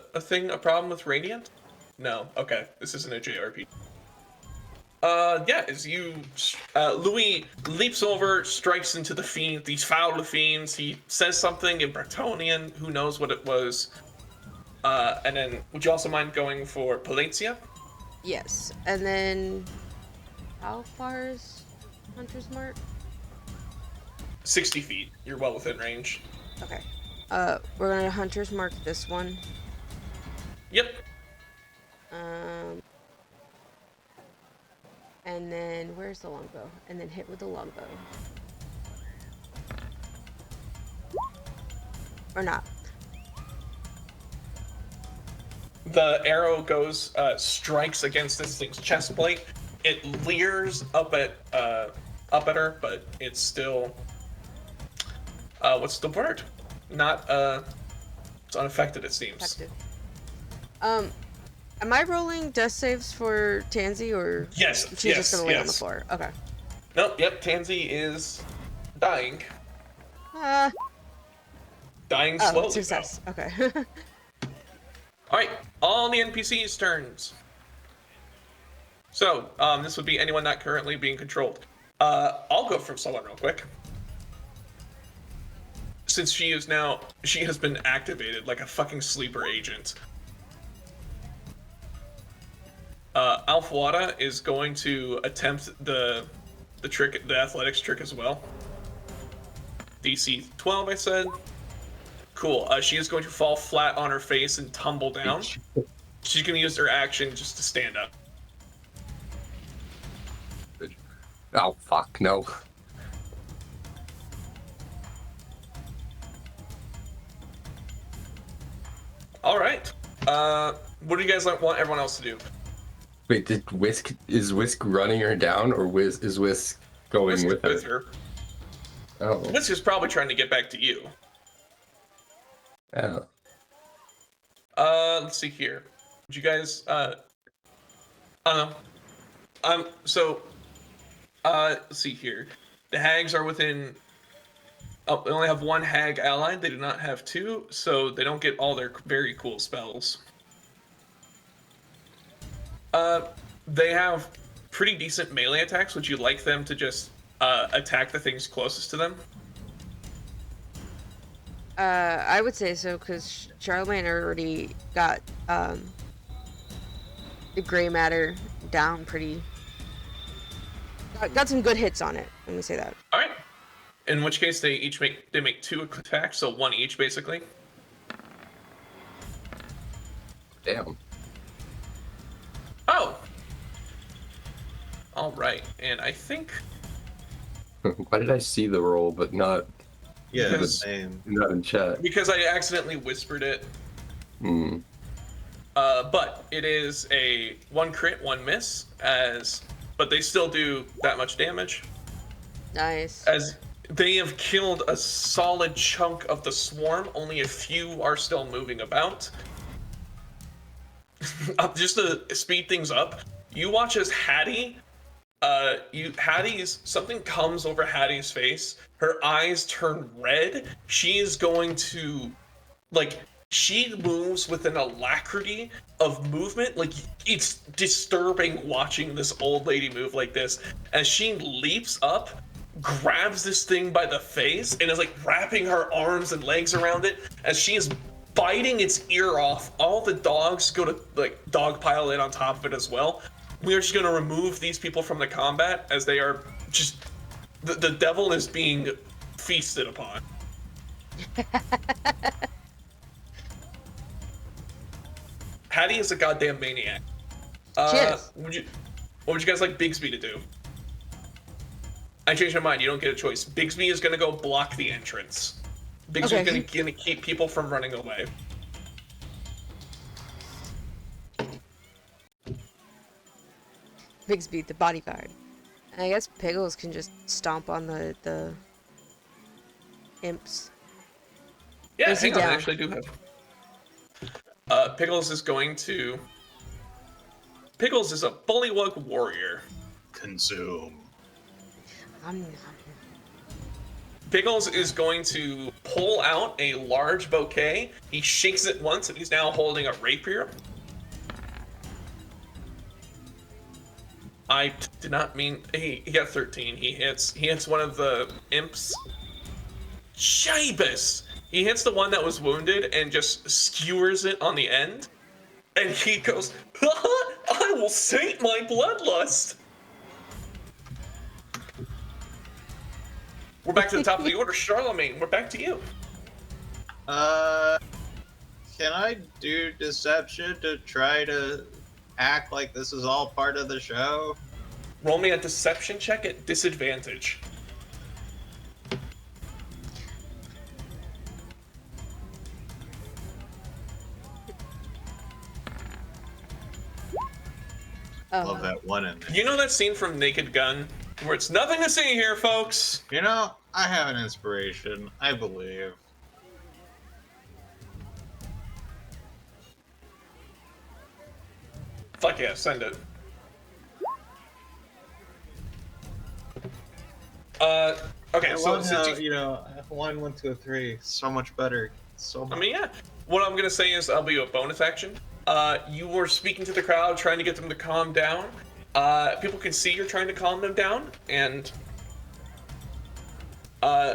problem with Radiant? No. Okay, this isn't a JRPG. Yeah, as you, Louis leaps over, strikes into the fiend, these foul fiends. He says something in Bretonian, who knows what it was. And then, would you also mind going for Palatia? Yes, and then how far is Hunter's Mark? 60 feet. You're well within range. Okay. We're gonna Hunter's Mark this one. Yep. And then where's the longbow? And then hit with the longbow. Or not. The arrow goes, strikes against this thing's chest plate. It leers up at her, but it's still, what's the word? Not, it's unaffected, it seems. Effective. Am I rolling death saves for Tansy, or Yes, she's just gonna lay on the floor? Okay. Nope, yep, Tansy is dying. Dying slowly, success. though. Okay. Alright, all the NPCs' turns. So, this would be anyone not currently being controlled. I'll go from someone real quick. Since she has been activated like a fucking sleeper agent. Alfwada is going to attempt the trick, the athletics trick as well. DC 12, I said. Cool. She is going to fall flat on her face and tumble down. She's going to use her action just to stand up. Oh, fuck, no. All right. What do you guys want everyone else to do? Wait, is Whisk running her down, or is Whisk going with her? Oh. Whisk is probably trying to get back to you. Oh. Let's see here. Would you guys, I don't know. Let's see here. The hags are within, they only have one hag allied. They do not have two, so they don't get all their very cool spells. They have pretty decent melee attacks. Would you like them to just attack the things closest to them? I would say so, because Charlemagne already got the gray matter down pretty. Got some good hits on it. Let me say that. All right. In which case, they make 2 attacks, so 1 each basically. Damn. Oh. All right, and I think Why did I see the roll but not Yeah, Because- same. in chat? because I accidentally whispered it. Hmm. But it is a 1 crit, 1 miss, but they still do that much damage. Nice. As they have killed a solid chunk of the swarm, only a few are still moving about. Just to speed things up, you watch as Hattie, something comes over Hattie's face. Her eyes turn red. She is going to, she moves with an alacrity of movement. Like, it's disturbing watching this old lady move like this. As she leaps up, grabs this thing by the face, and is wrapping her arms and legs around it as she is biting its ear off. All the dogs go to dogpile in on top of it as well. We are just going to remove these people from the combat as they are just the devil is being feasted upon. Hattie is a goddamn maniac. Cheers. What would you guys like Bigsby to do? I changed my mind. You don't get a choice. Bigsby is going to go block the entrance. Bigsby Okay. is going to keep people from running away. Bigsby, the bodyguard. And I guess Piggles can just stomp on the imps. Yeah, Is he hang on. I down? actually do have. Pickles is going to. Pickles is a bullywug warrior. Consume. Pickles is going to pull out a large bouquet. He shakes it once, and he's now holding a rapier. I did not mean he got 13. He hits one of the imps. Jibus! He hits the one that was wounded and just skewers it on the end. And he goes, I will sate my bloodlust. We're back to the top of the order. Charlemagne, we're back to you. Can I do deception to try to act like this is all part of the show? Roll me a deception check at disadvantage. Love that one in there. You know that scene from Naked Gun where it's nothing to see here, folks? You know, I have an inspiration. I believe. Fuck yeah, send it. Okay, I so love since how, you know, 1, 1, 2, 3, so much better. So much. I mean, yeah. What I'm gonna say is I'll be a bonus action. You were speaking to the crowd, trying to get them to calm down. People can see you're trying to calm them down, and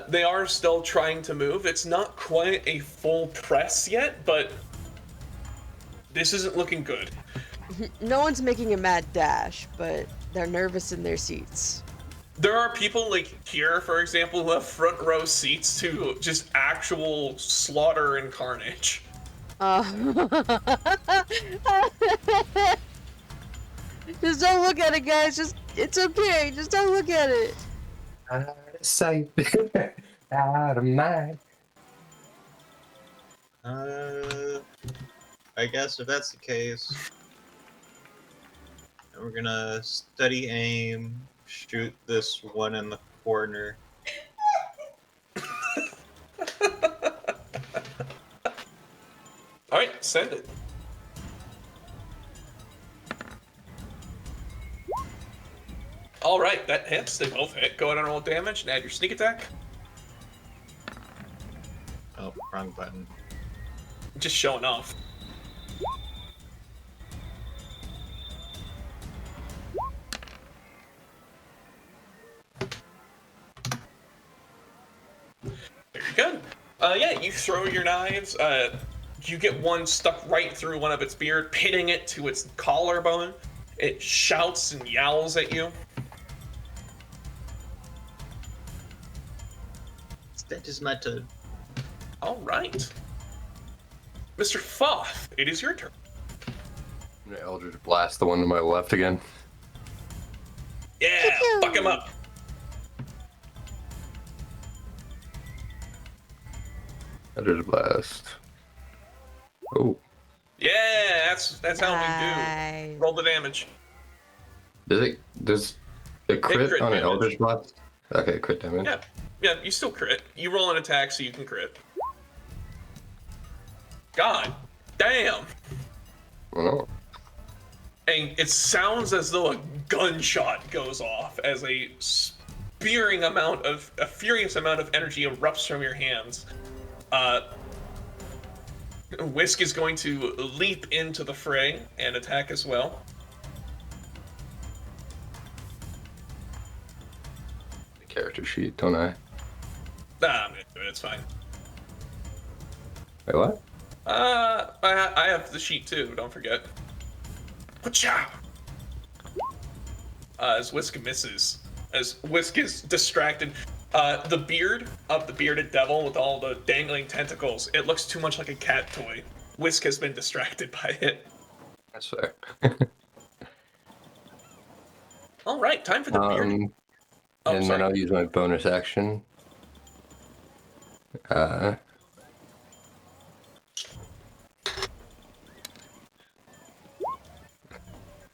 they are still trying to move. It's not quite a full press yet, but this isn't looking good. No one's making a mad dash, but they're nervous in their seats. There are people like here, for example, who have front row seats to just actual slaughter and carnage. Just don't look at it, guys. It's okay. Just don't look at it. Out of sight, out of mind. I guess if that's the case, then we're gonna steady aim, shoot this one in the corner. All right, send it. All right, that hits. They both hit. Go ahead and roll damage and add your sneak attack. Oh, wrong button. Just showing off. Yeah, you throw your knives. You get one stuck right through one of its beard, pitting it to its collarbone. It shouts and yowls at you. That is my turn. All right. Mr. Foth, it is your turn. I'm gonna Eldritch Blast the one to my left again. Yeah, fuck him up. Eldritch Blast. Oh, Yeah, that's how we Nice. do. Roll the damage. does a crit crit on an damage. Eldritch Blast? Okay, crit damage. Yeah, you still crit. You roll an attack so you can crit. God damn. Oh, And it sounds as though a gunshot goes off as a furious amount of energy erupts from your hands. Whisk is going to leap into the fray and attack as well. the character sheet, don't I? Nah, I'm gonna do it. It's fine. Wait, what? I have the sheet too. Don't forget. Wacha! As Whisk misses, as Whisk is distracted, the beard of the bearded devil with all the dangling tentacles, it looks too much like a cat toy. Whisk has been distracted by it. That's fair. All right, time for the beard. Oh, And sorry. then I'll use my bonus action.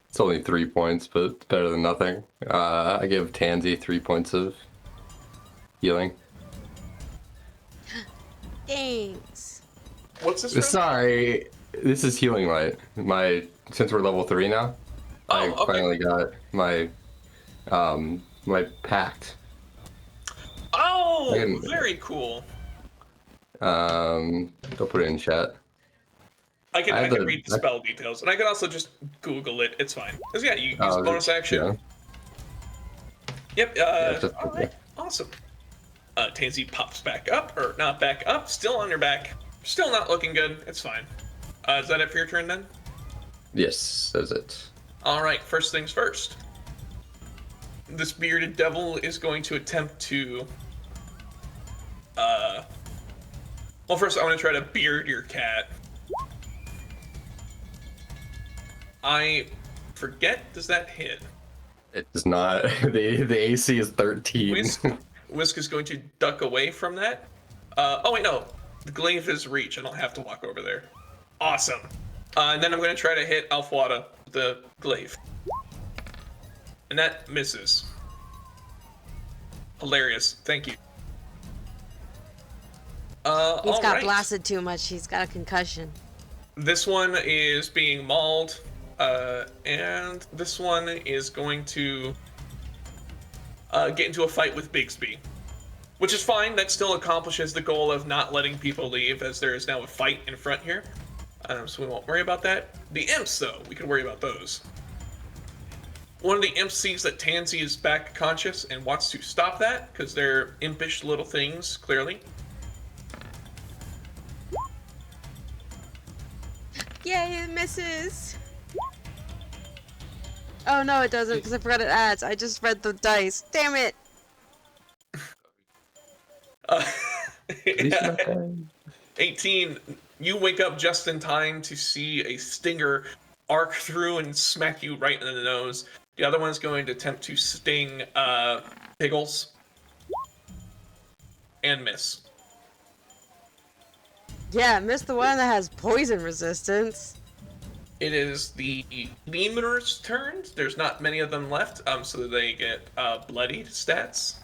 It's only 3 points, but it's better than nothing. I give Tansy 3 points of healing. Thanks. What's this from? Sorry, this is Healing Light. Since we're level 3 now, I Oh, okay. finally got my my pact. Oh, I can- very cool. Don't put it in chat. I can I have the- read the spell details, and I can also just Google it. It's fine. Cause yeah, you use Oh, bonus action. Yeah. Yep. just- All right. Awesome. Tansy pops back up, or not back up, still on your back. Still not looking good. It's fine. Is that it for your turn then? Yes, that's it. All right. First things first. This bearded devil is going to attempt to. Well, first I want to try to beard your cat. I forget. Does that hit? It does not. The AC is 13. Whisk is going to duck away from that. Oh wait, no. The glaive is reach. I don't have to walk over there. Awesome. And then I'm going to try to hit Alfwada with the glaive. And that misses. Hilarious. Thank you. He's all got right. blasted too much. He's got a concussion. This one is being mauled. And this one is going to get into a fight with Bigsby. Which is fine, that still accomplishes the goal of not letting people leave, as there is now a fight in front here. So we won't worry about that. The imps, though, we can worry about those. One of the imps sees that Tansy is back conscious and wants to stop that, because they're impish little things, clearly. Yay, it misses. Oh no, it doesn't, because I forgot it adds. I just read the dice. Damn it. Yeah. 18, you wake up just in time to see a stinger arc through and smack you right in the nose. The other one's going to attempt to sting Piggles and miss. Yeah, missed the one that has poison resistance. It is the lemur's turn. There's not many of them left, so they get bloodied stats.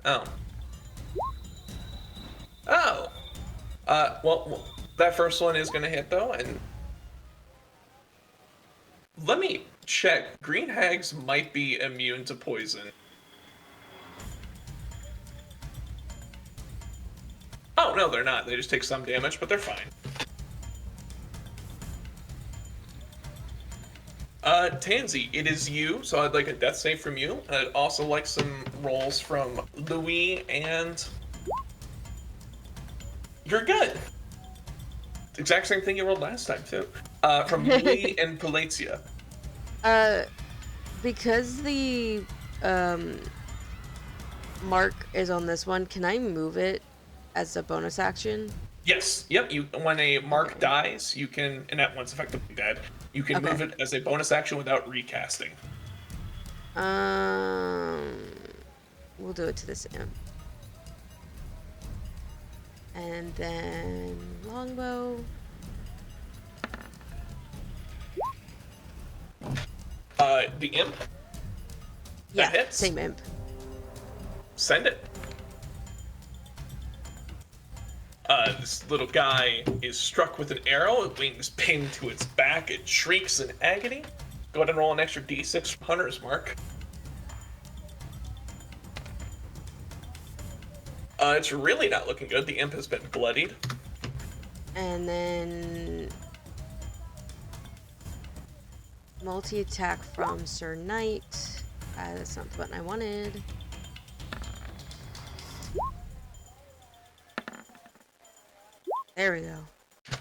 Oh. Oh. Well, that first one is going to hit, though, and... Let me check. Green hags might be immune to poison. Oh, no, they're not. They just take some damage, but they're fine. Tansy, it is you, so I'd like a death save from you. I'd also like some rolls from Louis and You're good. Exact same thing you rolled last time too. From Lee and Palatia. Because the mark is on this one, can I move it as a bonus action? Yes. Yep. You when a mark Okay. dies, you can, and that one's effectively dead. You can Okay. move it as a bonus action without recasting. We'll do it to this imp. And then longbow. The imp. Yeah, hits? same imp. Send it. This little guy is struck with an arrow. Wings pinned to its back. It shrieks in agony. Go ahead and roll an extra d6 from Hunter's Mark. It's really not looking good. The imp has been bloodied. And then multi-attack from Sir Knight. That's not the button I wanted. There we go.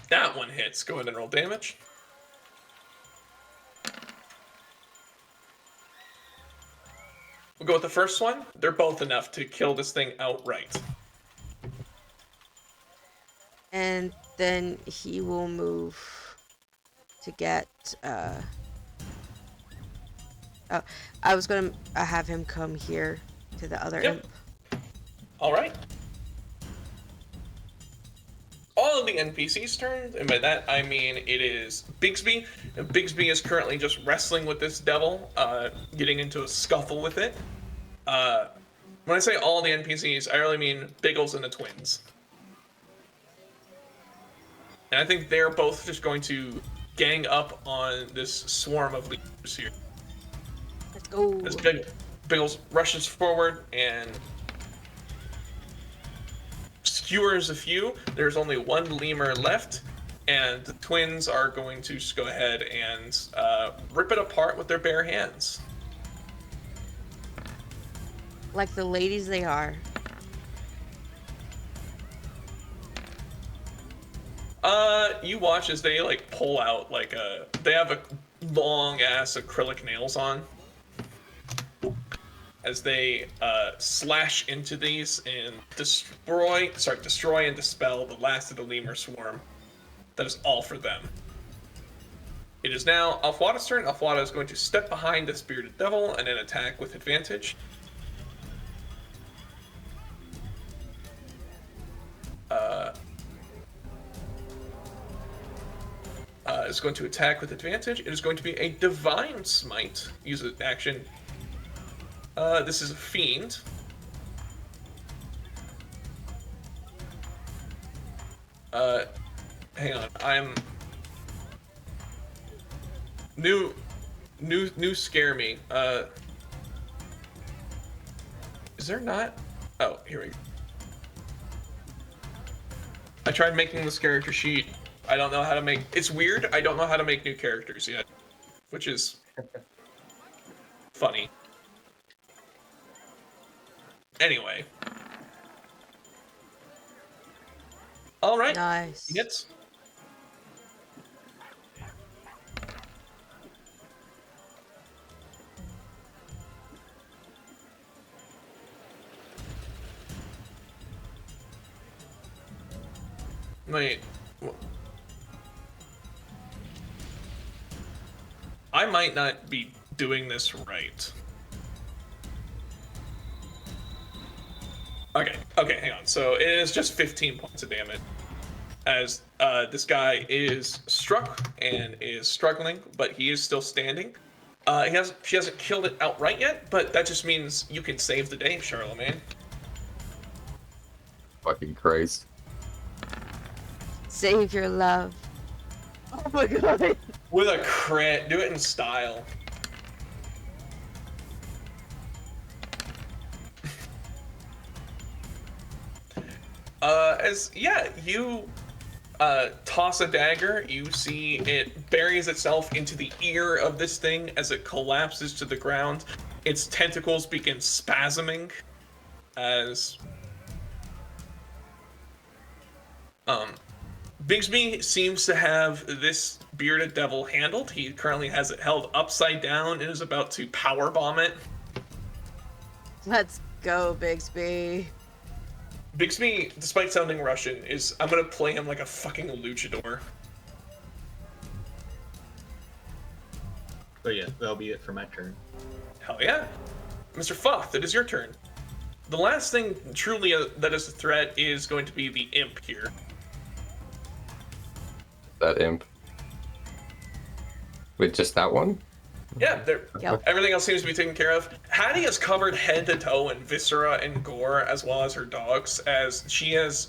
That one hits. Go ahead and roll damage. We'll go with the first one. They're both enough to kill this thing outright. And then he will move to get, oh, I was gonna have him come here to the other Yep. imp. All right. All of the NPCs' turns, and by that I mean it is Bigsby. And Bigsby is currently just wrestling with this devil, getting into a scuffle with it. When I say all the NPCs, I really mean Biggles and the twins. And I think they're both just going to gang up on this swarm of leaders here. Let's go. As Biggles rushes forward and skewers a few. There's only one lemur left, and the twins are going to just go ahead and rip it apart with their bare hands. Like the ladies they are. You watch as they like pull out like they have a long ass acrylic nails on. As they slash into these and destroy and dispel the last of the lemur swarm. That is all for them. It is now Alfwada's turn. Alfwada is going to step behind the bearded devil and then attack with advantage. Is going to attack with advantage. It is going to be a divine smite. Use an action. This is a fiend. Hang on. I'm new scare me. Is there not? Oh, here we go. I tried making this character sheet. I don't know how to make. It's weird. I don't know how to make new characters yet, which is funny. Anyway. All right. Nice. Hits. Wait. I might not be doing this right. Okay, hang on. So it is just 15 points of damage. As this guy is struck and is struggling, but he is still standing. She hasn't killed it outright yet, but that just means you can save the day, Charlemagne. Fucking Christ. Save your love. Oh my god. With a crit, do it in style. You toss a dagger, you see it buries itself into the ear of this thing as it collapses to the ground. Its tentacles begin spasming as Um, Bigsby seems to have this bearded devil handled. He currently has it held upside down and is about to power bomb it. Let's go, Bigsby. Bigsby, despite sounding Russian, I'm gonna play him like a fucking luchador. But yeah, that'll be it for my turn. Hell yeah. Mr. Foth, it is your turn. The last thing truly that is a threat is going to be the imp here. That imp. Wait, just that one? Yeah, Yep. everything else seems to be taken care of. Hattie is covered head to toe in viscera and gore, as well as her dogs, as she has,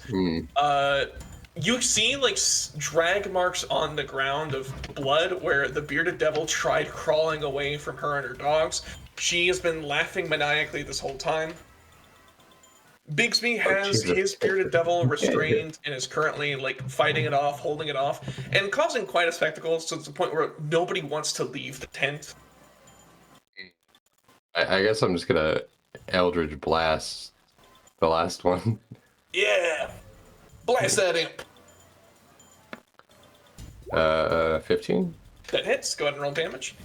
you see, like, drag marks on the ground of blood where the bearded devil tried crawling away from her and her dogs. She has been laughing maniacally this whole time. Bigsby has his bearded devil restrained and is currently, like, fighting it off, holding it off, and causing quite a spectacle to the point where nobody wants to leave the tent. I guess I'm just gonna Eldritch Blast the last one. Yeah! Blast that imp! 15? That hits. Go ahead and roll damage.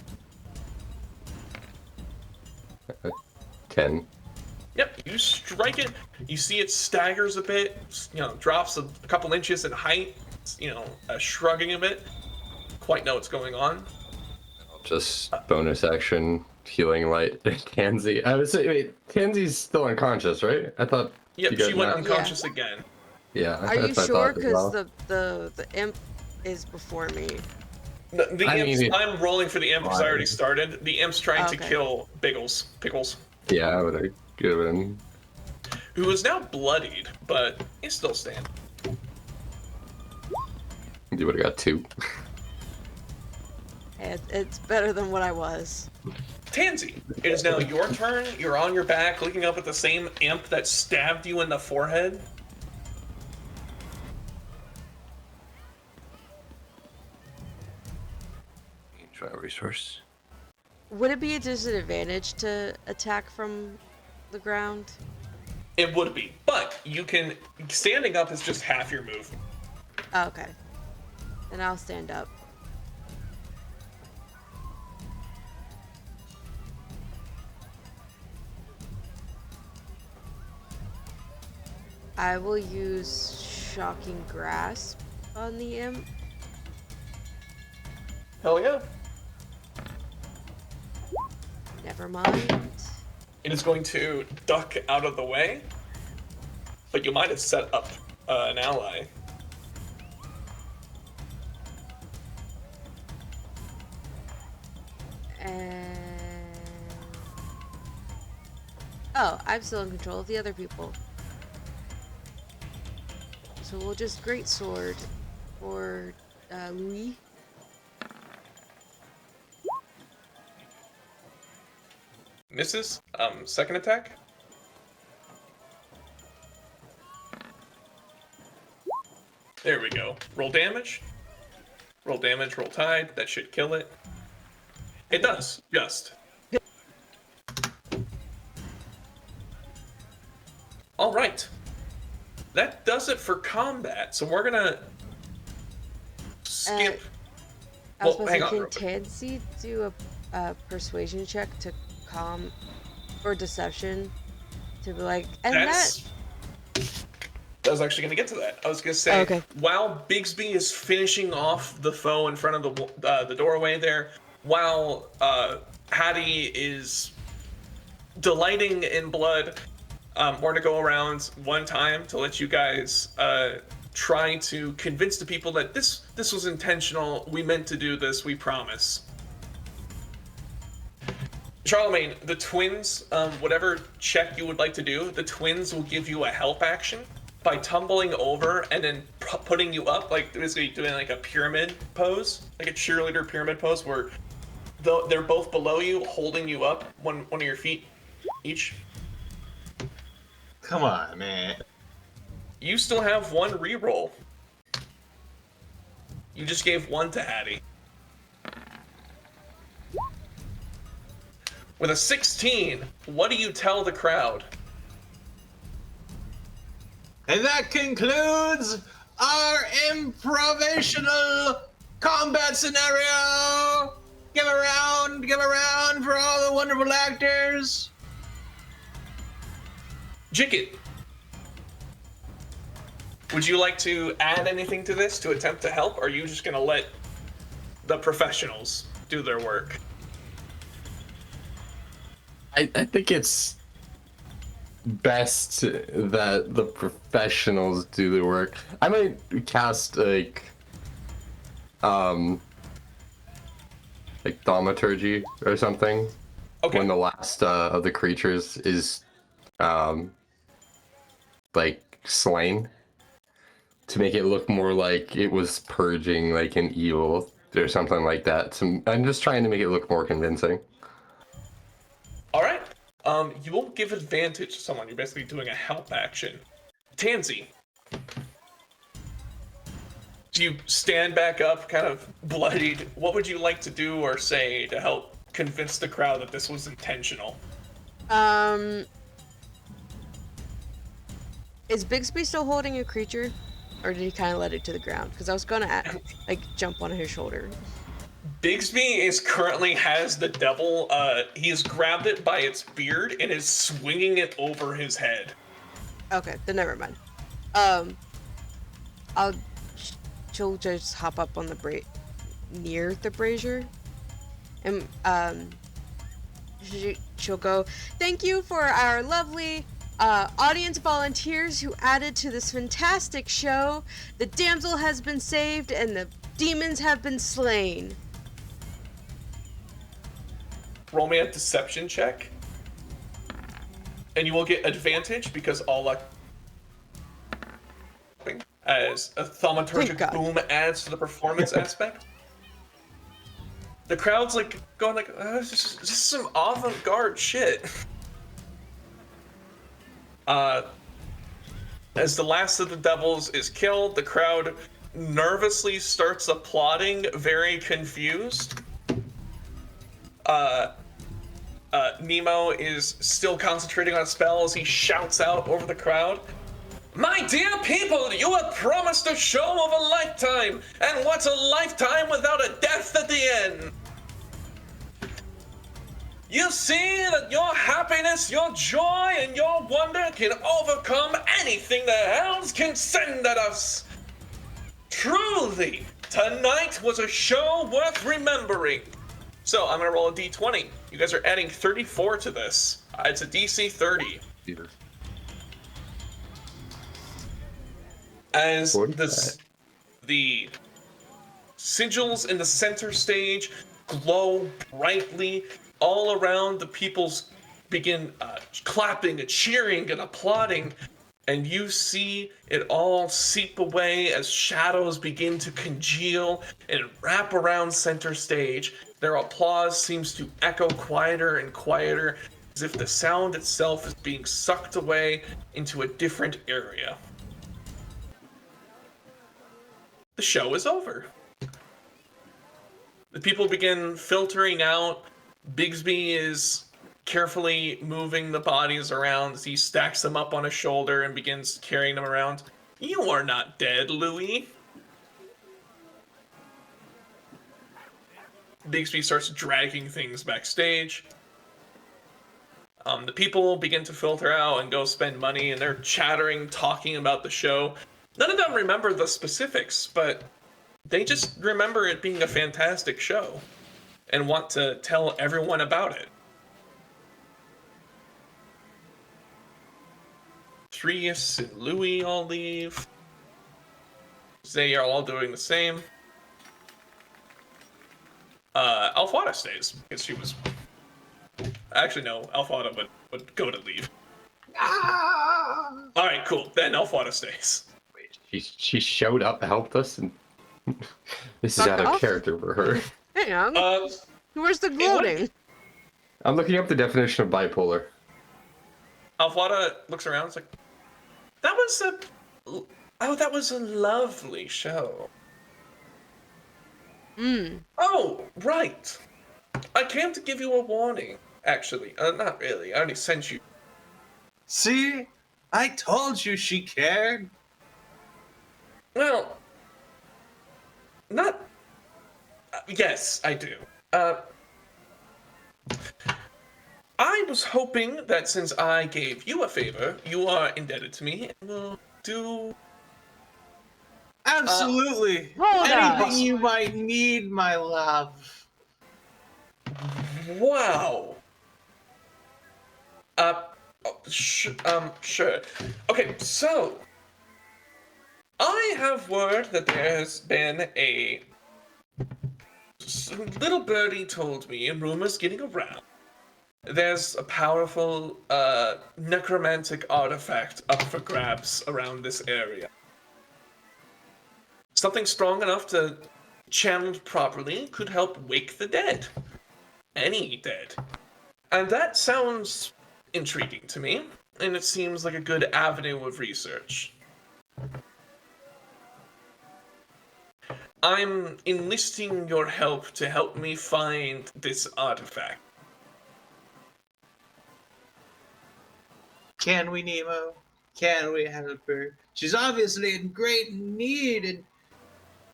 10. Yep, you strike it. You see it staggers a bit, drops a couple inches in height, shrugging a bit. Quite know what's going on. Just bonus action, healing light, Tansy. I was saying, wait, Tansy's still unconscious, right? I thought. Yep, she went unconscious again. Yeah. Are you that's what I sure? thought as well. Because the imp is before me. The imps, I'm rolling for the imp because I already started. The imp's trying to kill Pickles, Yeah, I would have given. who is now bloodied, but is still standing. You would have got 2. Hey, it's better than what I was. Tansy, it is now your turn. You're on your back, looking up at the same imp that stabbed you in the forehead. Try a resource. Would it be a disadvantage to attack from the ground? It would be, but you can. Standing up is just half your move. Oh, okay. Then I'll stand up. I will use Shocking Grasp on the imp. Hell yeah. Never mind. It is going to duck out of the way, but you might have set up an ally. And... oh, I'm still in control of the other people. So we'll just Great Sword for Louis. Misses. Second attack. There we go. Roll damage. Roll damage, roll tide. That should kill it. It does, just. Alright. That does it for combat, so we're gonna skip. I was Well, supposed hang to on, can real quick. Tansy do a persuasion check to calm or deception to be like, and That's. I was actually going to get to that. I was going to say, okay. While Bigsby is finishing off the foe in front of the doorway there, while Hattie is delighting in blood, we're going to go around one time to let you guys try to convince the people that this was intentional. We meant to do this. We promise. Charlemagne, the twins, whatever check you would like to do, the twins will give you a help action by tumbling over and then putting you up, like basically doing like a pyramid pose, like a cheerleader pyramid pose, where they're both below you, holding you up, one of your feet each. Come on, man. You still have one reroll. You just gave one to Hattie. With a 16, what do you tell the crowd? And that concludes our improvisational combat scenario. Give a round for all the wonderful actors. Jicket, would you like to add anything to this to attempt to help, or are you just going to let the professionals do their work? I think it's best that the professionals do the work. I might cast like thaumaturgy or something. Okay. When the last of the creatures is like slain, to make it look more like it was purging like an evil or something like that. So I'm just trying to make it look more convincing. All right. You won't give advantage to someone. You're basically doing a help action. Tansy. Do you stand back up, kind of bloodied? What would you like to do or say to help convince the crowd that this was intentional? Is Bixby still holding a creature? Or did he kind of let it to the ground? Because I was gonna, like, jump on his shoulder. Bigsby currently has the devil. He has grabbed it by its beard and is swinging it over his head. Okay, then never mind. She'll just hop up on the near the brazier, and she'll go, "Thank you for our lovely audience volunteers who added to this fantastic show. The damsel has been saved and the demons have been slain." Roll me a deception check. And you will get advantage because all luck. As a thaumaturgic boom adds to the performance aspect. The crowd's like going like, this is some avant-garde shit. As the last of the devils is killed, the crowd nervously starts applauding, very confused. Nemo is still concentrating on a spell as he shouts out over the crowd. My dear people, you were promised a show of a lifetime, and what's a lifetime without a death at the end? You see that your happiness, your joy, and your wonder can overcome anything the hells can send at us. Truly, tonight was a show worth remembering. So I'm gonna roll a d20. You guys are adding 34 to this. It's a DC 30. Jesus. As the sigils in the center stage glow brightly, all around the peoples begin clapping and cheering and applauding, and you see it all seep away as shadows begin to congeal and wrap around center stage. Their applause seems to echo quieter and quieter, as if the sound itself is being sucked away into a different area. The show is over. The people begin filtering out. Bigsby is carefully moving the bodies around as he stacks them up on his shoulder and begins carrying them around. You are not dead, Louis. Bigsby starts dragging things backstage. The people begin to filter out and go spend money, and they're chattering, talking about the show. None of them remember the specifics, but they just remember it being a fantastic show and want to tell everyone about it. Trius and Louis all leave. They are all doing the same. Alfada stays because she was. Actually, no. Alfada would go to leave. All right, cool. Then Alfada stays. She showed up, helped us, and this is Fuck out of off. character for her. Hang on. Where's the gloating? I'm looking up the definition of bipolar. Alfada looks around. It's like, that was a lovely show. Oh, right. I came to give you a warning. Actually, not really. I already sent you. See? I told you she cared. Well, not. Yes, I do. I was hoping that since I gave you a favor, you are indebted to me, and will do. Absolutely. Hold Anything on. you might need, my love. Wow. Sure. Okay, so I have word that there has been a little birdie told me, and rumors getting around. There's a powerful necromantic artifact up for grabs around this area. Something strong enough to, channeled properly, could help wake the dead. Any dead. And that sounds intriguing to me, and it seems like a good avenue of research. I'm enlisting your help to help me find this artifact. Can we, Nemo? Can we help her? She's obviously in great need, and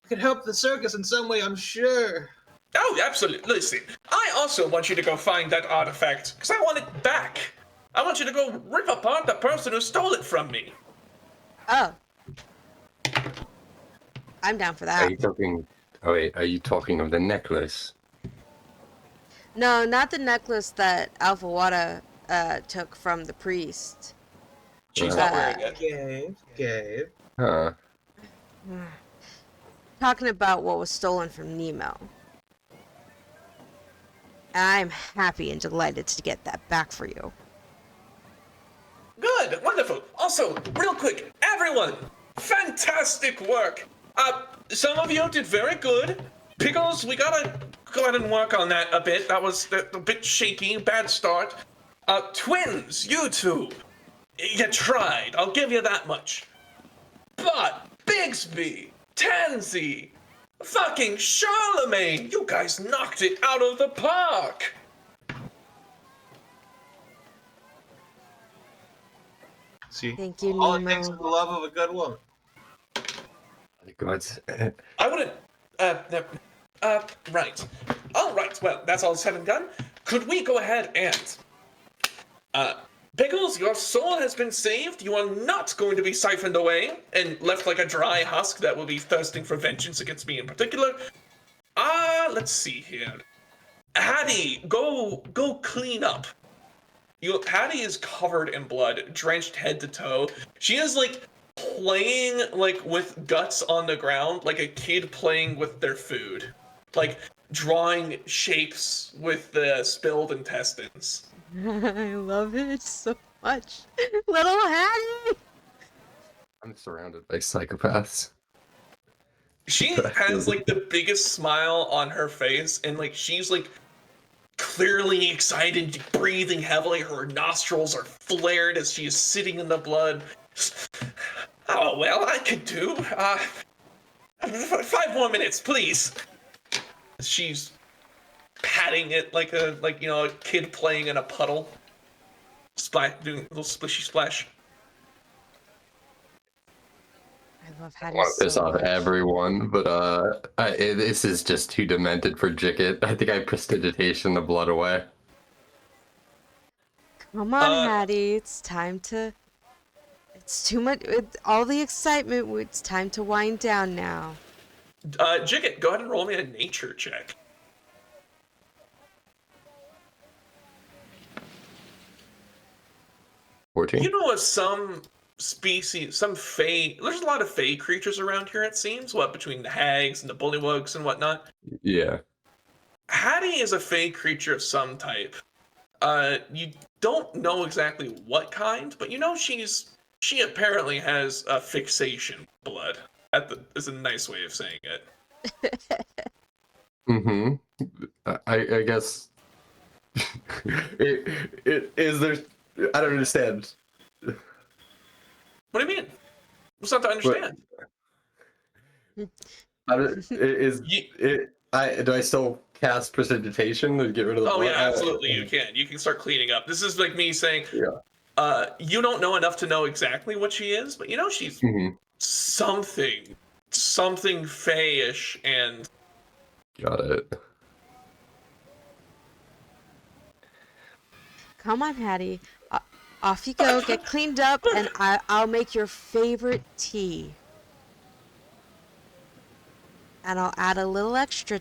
we can help the circus in some way, I'm sure. Oh, absolutely. Listen, I also want you to go find that artifact, because I want it back. I want you to go rip apart the person who stole it from me. Oh. I'm down for Are that. you talking? Oh wait, are you talking of the necklace? No, not the necklace that Alpha Wada took from the priest. She's Right. not wearing it. Gabe. Huh. Talking about what was stolen from Nemo. I'm happy and delighted to get that back for you. Good, wonderful. Also, real quick, everyone, fantastic work. Some of you did very good. Pickles, we gotta go ahead and work on that a bit. That was a bit shaky, bad start. Twins, you two, you tried. I'll give you that much. But Bigsby, Tansy, fucking Charlemagne, you guys knocked it out of the park. See, Thank you, all it Nemo. takes is the love of a good woman. God. I wouldn't. Right. All right. Well, that's all said and done. Could we go ahead and, Pickles, your soul has been saved. You are not going to be siphoned away and left like a dry husk that will be thirsting for vengeance against me in particular. Let's see here. Hattie, go clean up. Hattie is covered in blood, drenched head to toe. She is like playing like with guts on the ground, like a kid playing with their food, like drawing shapes with the spilled intestines. I love it so much. Little Hattie! I'm surrounded by psychopaths. She has like the biggest smile on her face, and like she's like clearly excited, breathing heavily. Her nostrils are flared as she is sitting in the blood. Oh, well, I could do 5 more minutes, please. She's patting it like a kid playing in a puddle. Splash, doing a little splishy splash. I love I Hattie want to piss so off much. everyone, but this is just too demented for Jicket. I think I prestidigitation the blood away. Come on, Hattie. It's time to... It's too much... all the excitement. It's time to wind down now. Jiggit, go ahead and roll me a nature check. 14. You know, some species, some fae, there's a lot of fae creatures around here, it seems. What, between the hags and the bullywugs and whatnot? Yeah. Hattie is a fae creature of some type. You don't know exactly what kind, but you know she apparently has a fixation with blood. Is a nice way of saying it. Mm-hmm. I guess. it is there. I don't understand. What do you mean? What's not to understand? Do I still cast precipitation to get rid of the Oh blood? yeah, absolutely. You can. You can start cleaning up. This is like me saying, Yeah. you don't know enough to know exactly what she is, but you know she's Mm-hmm. something something fayish and Got it. Come on, Hattie. Off you go. Get cleaned up, and I'll make your favorite tea. And I'll add a little extra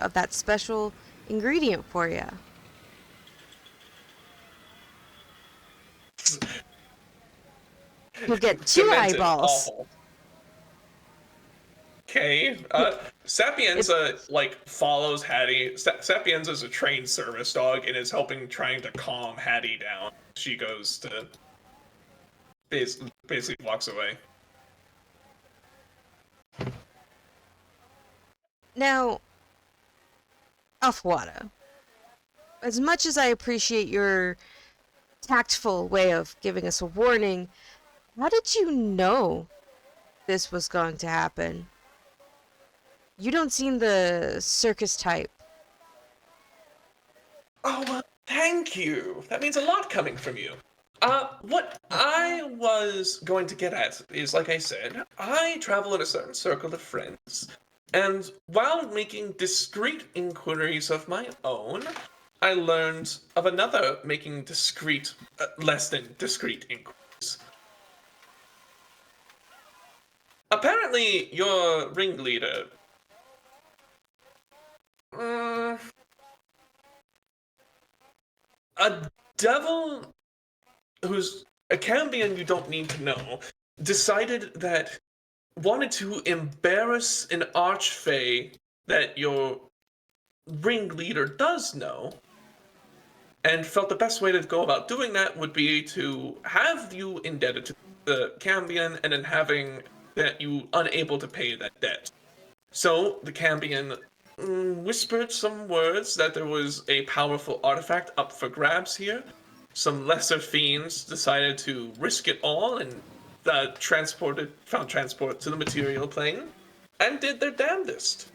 of that special ingredient for you. You'll get 2 demented, eyeballs. awful. Okay, Sapienza follows Hattie. Sapienza is a trained service dog and is trying to calm Hattie down. She goes to basically walks away. Now, Alfwada, as much as I appreciate your tactful way of giving us a warning, how did you know this was going to happen? You don't seem the circus type. Oh, well, thank you. That means a lot coming from you. What I was going to get at is, like I said, I travel in a certain circle of friends, and while making discreet inquiries of my own, I learned of another making less than discreet inquiries. Apparently, your ringleader, a devil who's a Cambion you don't need to know, decided that wanted to embarrass an archfey that your ringleader does know, and felt the best way to go about doing that would be to have you indebted to the Cambion and then having that you unable to pay that debt. So the Cambion whispered some words that there was a powerful artifact up for grabs here. Some lesser fiends decided to risk it all and found transport to the material plane and did their damnedest.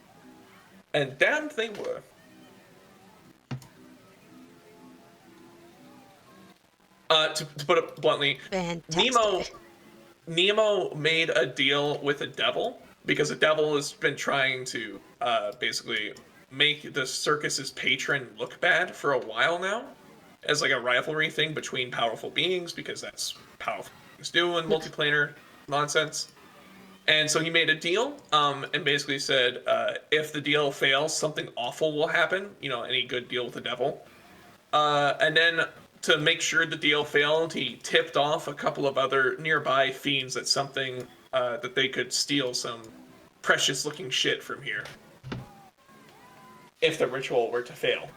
And damned they were. To put it bluntly, Fantastic. Nemo made a deal with a devil because a devil has been trying to basically make the circus's patron look bad for a while now, as like a rivalry thing between powerful beings, because that's powerful beings do in multiplanar nonsense. And so he made a deal, and basically said, if the deal fails, something awful will happen. You know, any good deal with the devil. And then to make sure the deal failed, he tipped off a couple of other nearby fiends that something that they could steal some precious-looking shit from here if the ritual were to fail.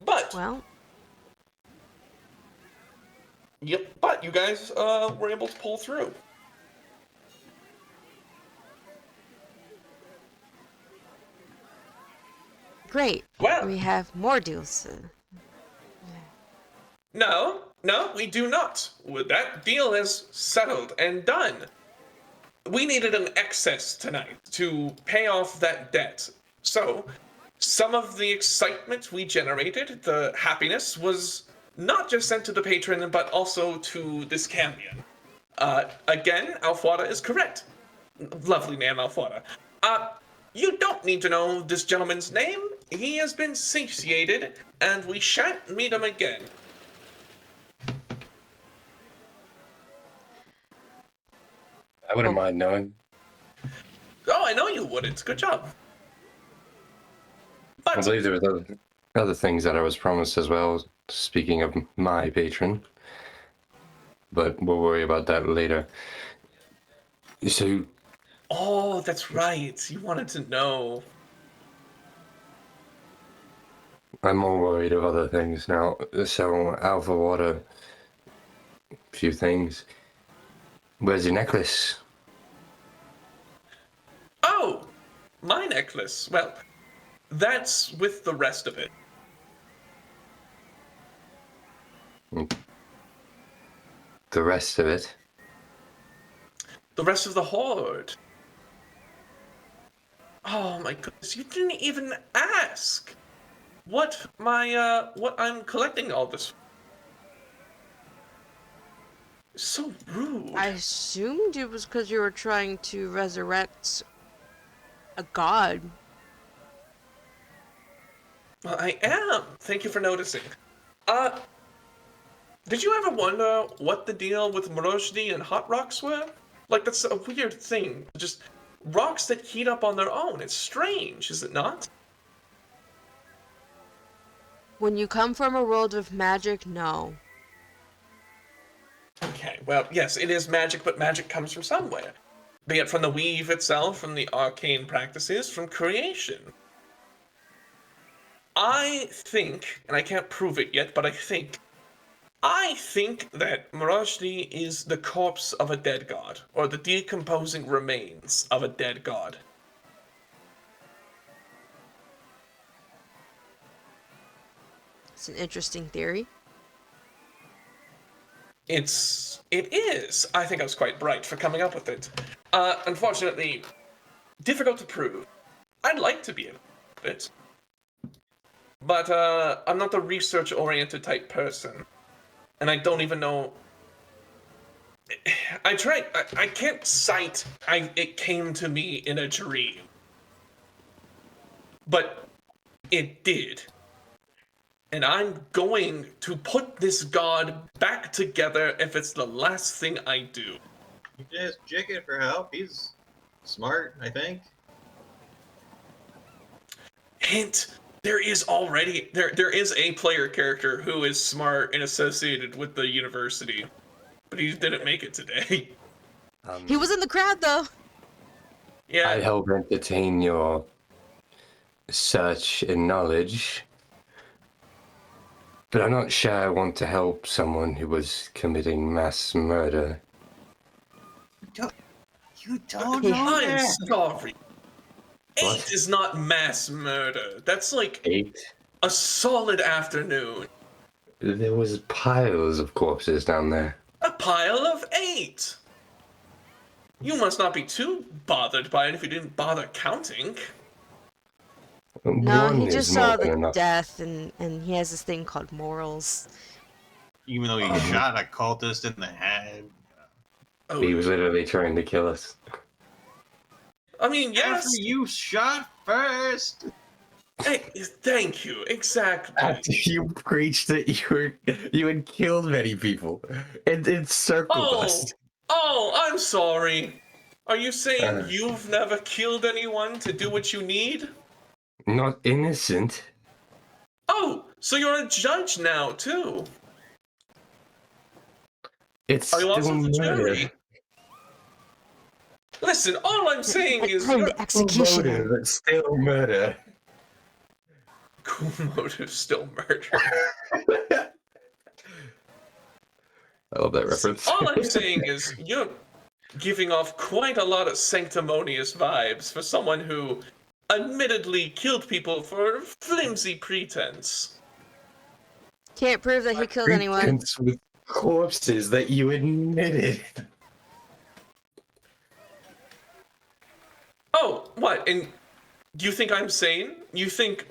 But Well, but you guys were able to pull through. great. Well, We have more deals. no, we do not. That deal is settled and done. We needed an excess tonight to pay off that debt. So, some of the excitement we generated, the happiness, was not just sent to the patron, but also to this Cambion. Again, Alfwada is correct. Lovely name, Alfwada. You don't need to know this gentleman's name. He has been satiated, and we shan't meet him again. I wouldn't mind knowing. Oh, I know you wouldn't. Good job. I But believe there were other things that I was promised as well, speaking of my patron. But we'll worry about that later. So, oh, that's right. You wanted to know. I'm more worried of other things now. So, Alpha Water, a few things. Where's your necklace? Oh, my necklace. Well, that's with the rest of it. The rest of it? The rest of the horde. Oh my goodness, you didn't even ask what I'm collecting all this. So rude. I assumed it was because you were trying to resurrect a god. Well, I am. Thank you for noticing. Did you ever wonder what the deal with Moroshdi and hot rocks were? Like, that's a weird thing. Just rocks that heat up on their own. It's strange, is it not? When you come from a world of magic, no. Okay, well, yes, it is magic, but magic comes from somewhere. Be it from the weave itself, from the arcane practices, from creation. I think, and I can't prove it yet, but I think that Moroshdi is the corpse of a dead god, or the decomposing remains of a dead god. It's an interesting theory. It is. I think I was quite bright for coming up with it. Unfortunately, difficult to prove. I'd like to be able to prove it. But, I'm not the research-oriented type person. And I don't even know... I can't cite, it came to me in a dream. But it did. And I'm going to put this god back together if it's the last thing I do. You can ask Chicken for help. He's smart, I think. Hint, there is a player character who is smart and associated with the university. But he didn't make it today. He was in the crowd, though. Yeah. I help entertain your search and knowledge. But I'm not sure I want to help someone who was committing mass murder. You don't know I'm that. sorry. What? 8 is not mass murder. That's like 8? a solid afternoon. There was piles of corpses down there. A pile of 8. You must not be too bothered by it if you didn't bother counting. No, One he is just more saw than the enough. death, and he has this thing called morals. Even though he shot a cultist in the head. Oh, He was literally trying to kill us. I mean, yes. After you shot first. Hey, thank you. Exactly. After you preached that you had killed many people, and it circled us. Oh, I'm sorry. Are you saying you've never killed anyone to do what you need? Not innocent. Oh, so you're a judge now, too. It's Are you still also the murder. jury? Listen, all I'm saying is I'm you're the executioner. Motive, it's still murder. cool motive, still murder. I love that reference. All I'm saying is you're giving off quite a lot of sanctimonious vibes for someone who admittedly killed people for flimsy pretense. Can't prove that he killed anyone. Pretense with corpses that you admitted. Oh, what? And you think I'm sane? You think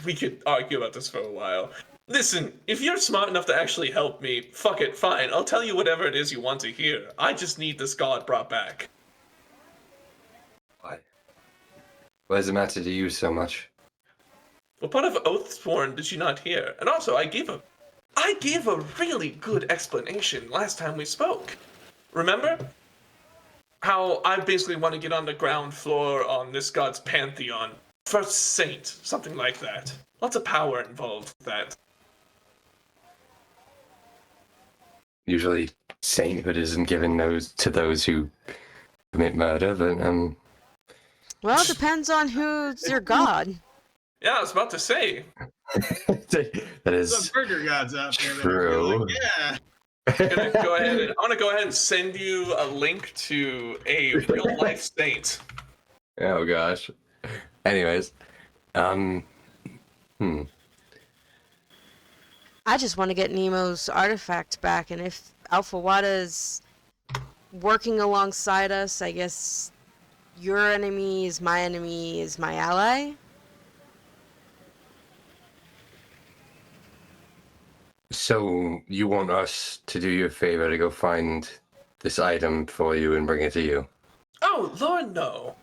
we could argue about this for a while. Listen, if you're smart enough to actually help me, fuck it, fine. I'll tell you whatever it is you want to hear. I just need this god brought back. Why? Why does it matter to you so much? What part of Oathsworn did you not hear? And also, I gave a really good explanation last time we spoke. Remember? How I basically want to get on the ground floor on this god's pantheon. First saint, something like that. Lots of power involved with that. Usually, sainthood isn't given to those who commit murder, but Well, it depends on who's your god. Yeah, I was about to say. that is Some burger gods out there. true. Yeah. I'm gonna go ahead and send you a link to a real life saint. Oh gosh. Anyways, I just want to get Nemo's artifact back, and if Alpha Wada is working alongside us, I guess your enemy is my ally. So you want us to do you a favor to go find this item for you and bring it to you? Oh, Lord, no.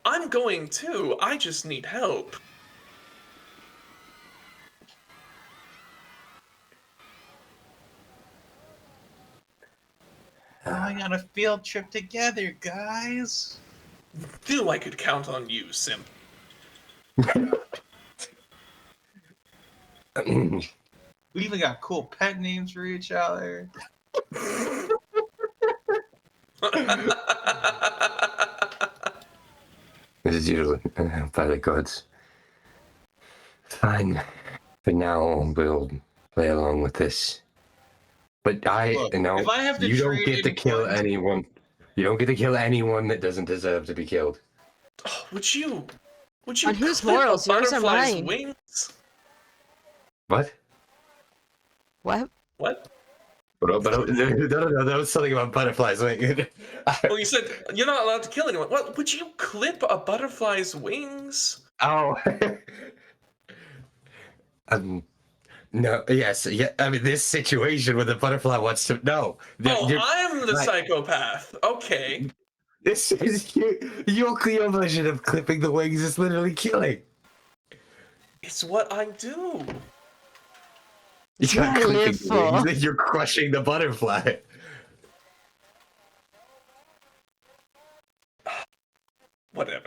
I'm going too. I just need help. Oh, I got a field trip together, guys. Knew I could count on you, Simp. We even got cool pet names for each other. This is usually by the gods. Fine. For now, we'll play along with this. But Look, if I have to you don't trade get to in kill one- anyone. You don't get to kill anyone that doesn't deserve to be killed. Oh, would you On whose clip morals? a Yours or butterfly's mine? wings? What? What? What? No, that was something about butterflies. Wait. Well, you said you're not allowed to kill anyone. What? Would you clip a butterfly's wings? Oh. No, yes, yeah. I mean, this situation where the butterfly wants to. No. Oh, You're- I'm the right. psychopath. Okay. This is your version of clipping the wings is literally killing. It's what I do. It's You're what not I clipping live the wings, for. you're crushing the butterfly. Whatever.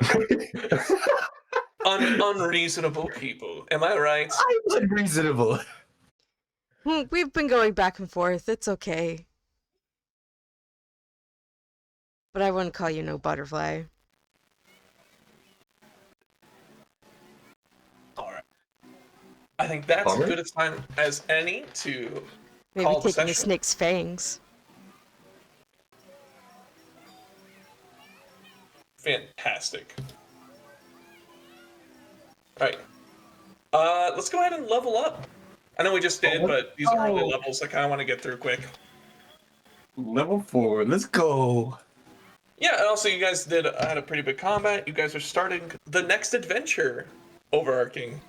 Unreasonable people. Am I right? I'm unreasonable. We've been going back and forth. It's okay. But I wouldn't call you no butterfly. Alright. I think that's as Alright. good a time as any to Maybe call the taking the session. snake's fangs. Fantastic. Alright. Let's go ahead and level up. I know we just did, but these are early levels I kind of want to get through quick. Level 4, let's go. Yeah, and also you guys had a pretty big combat. You guys are starting the next adventure, overarching.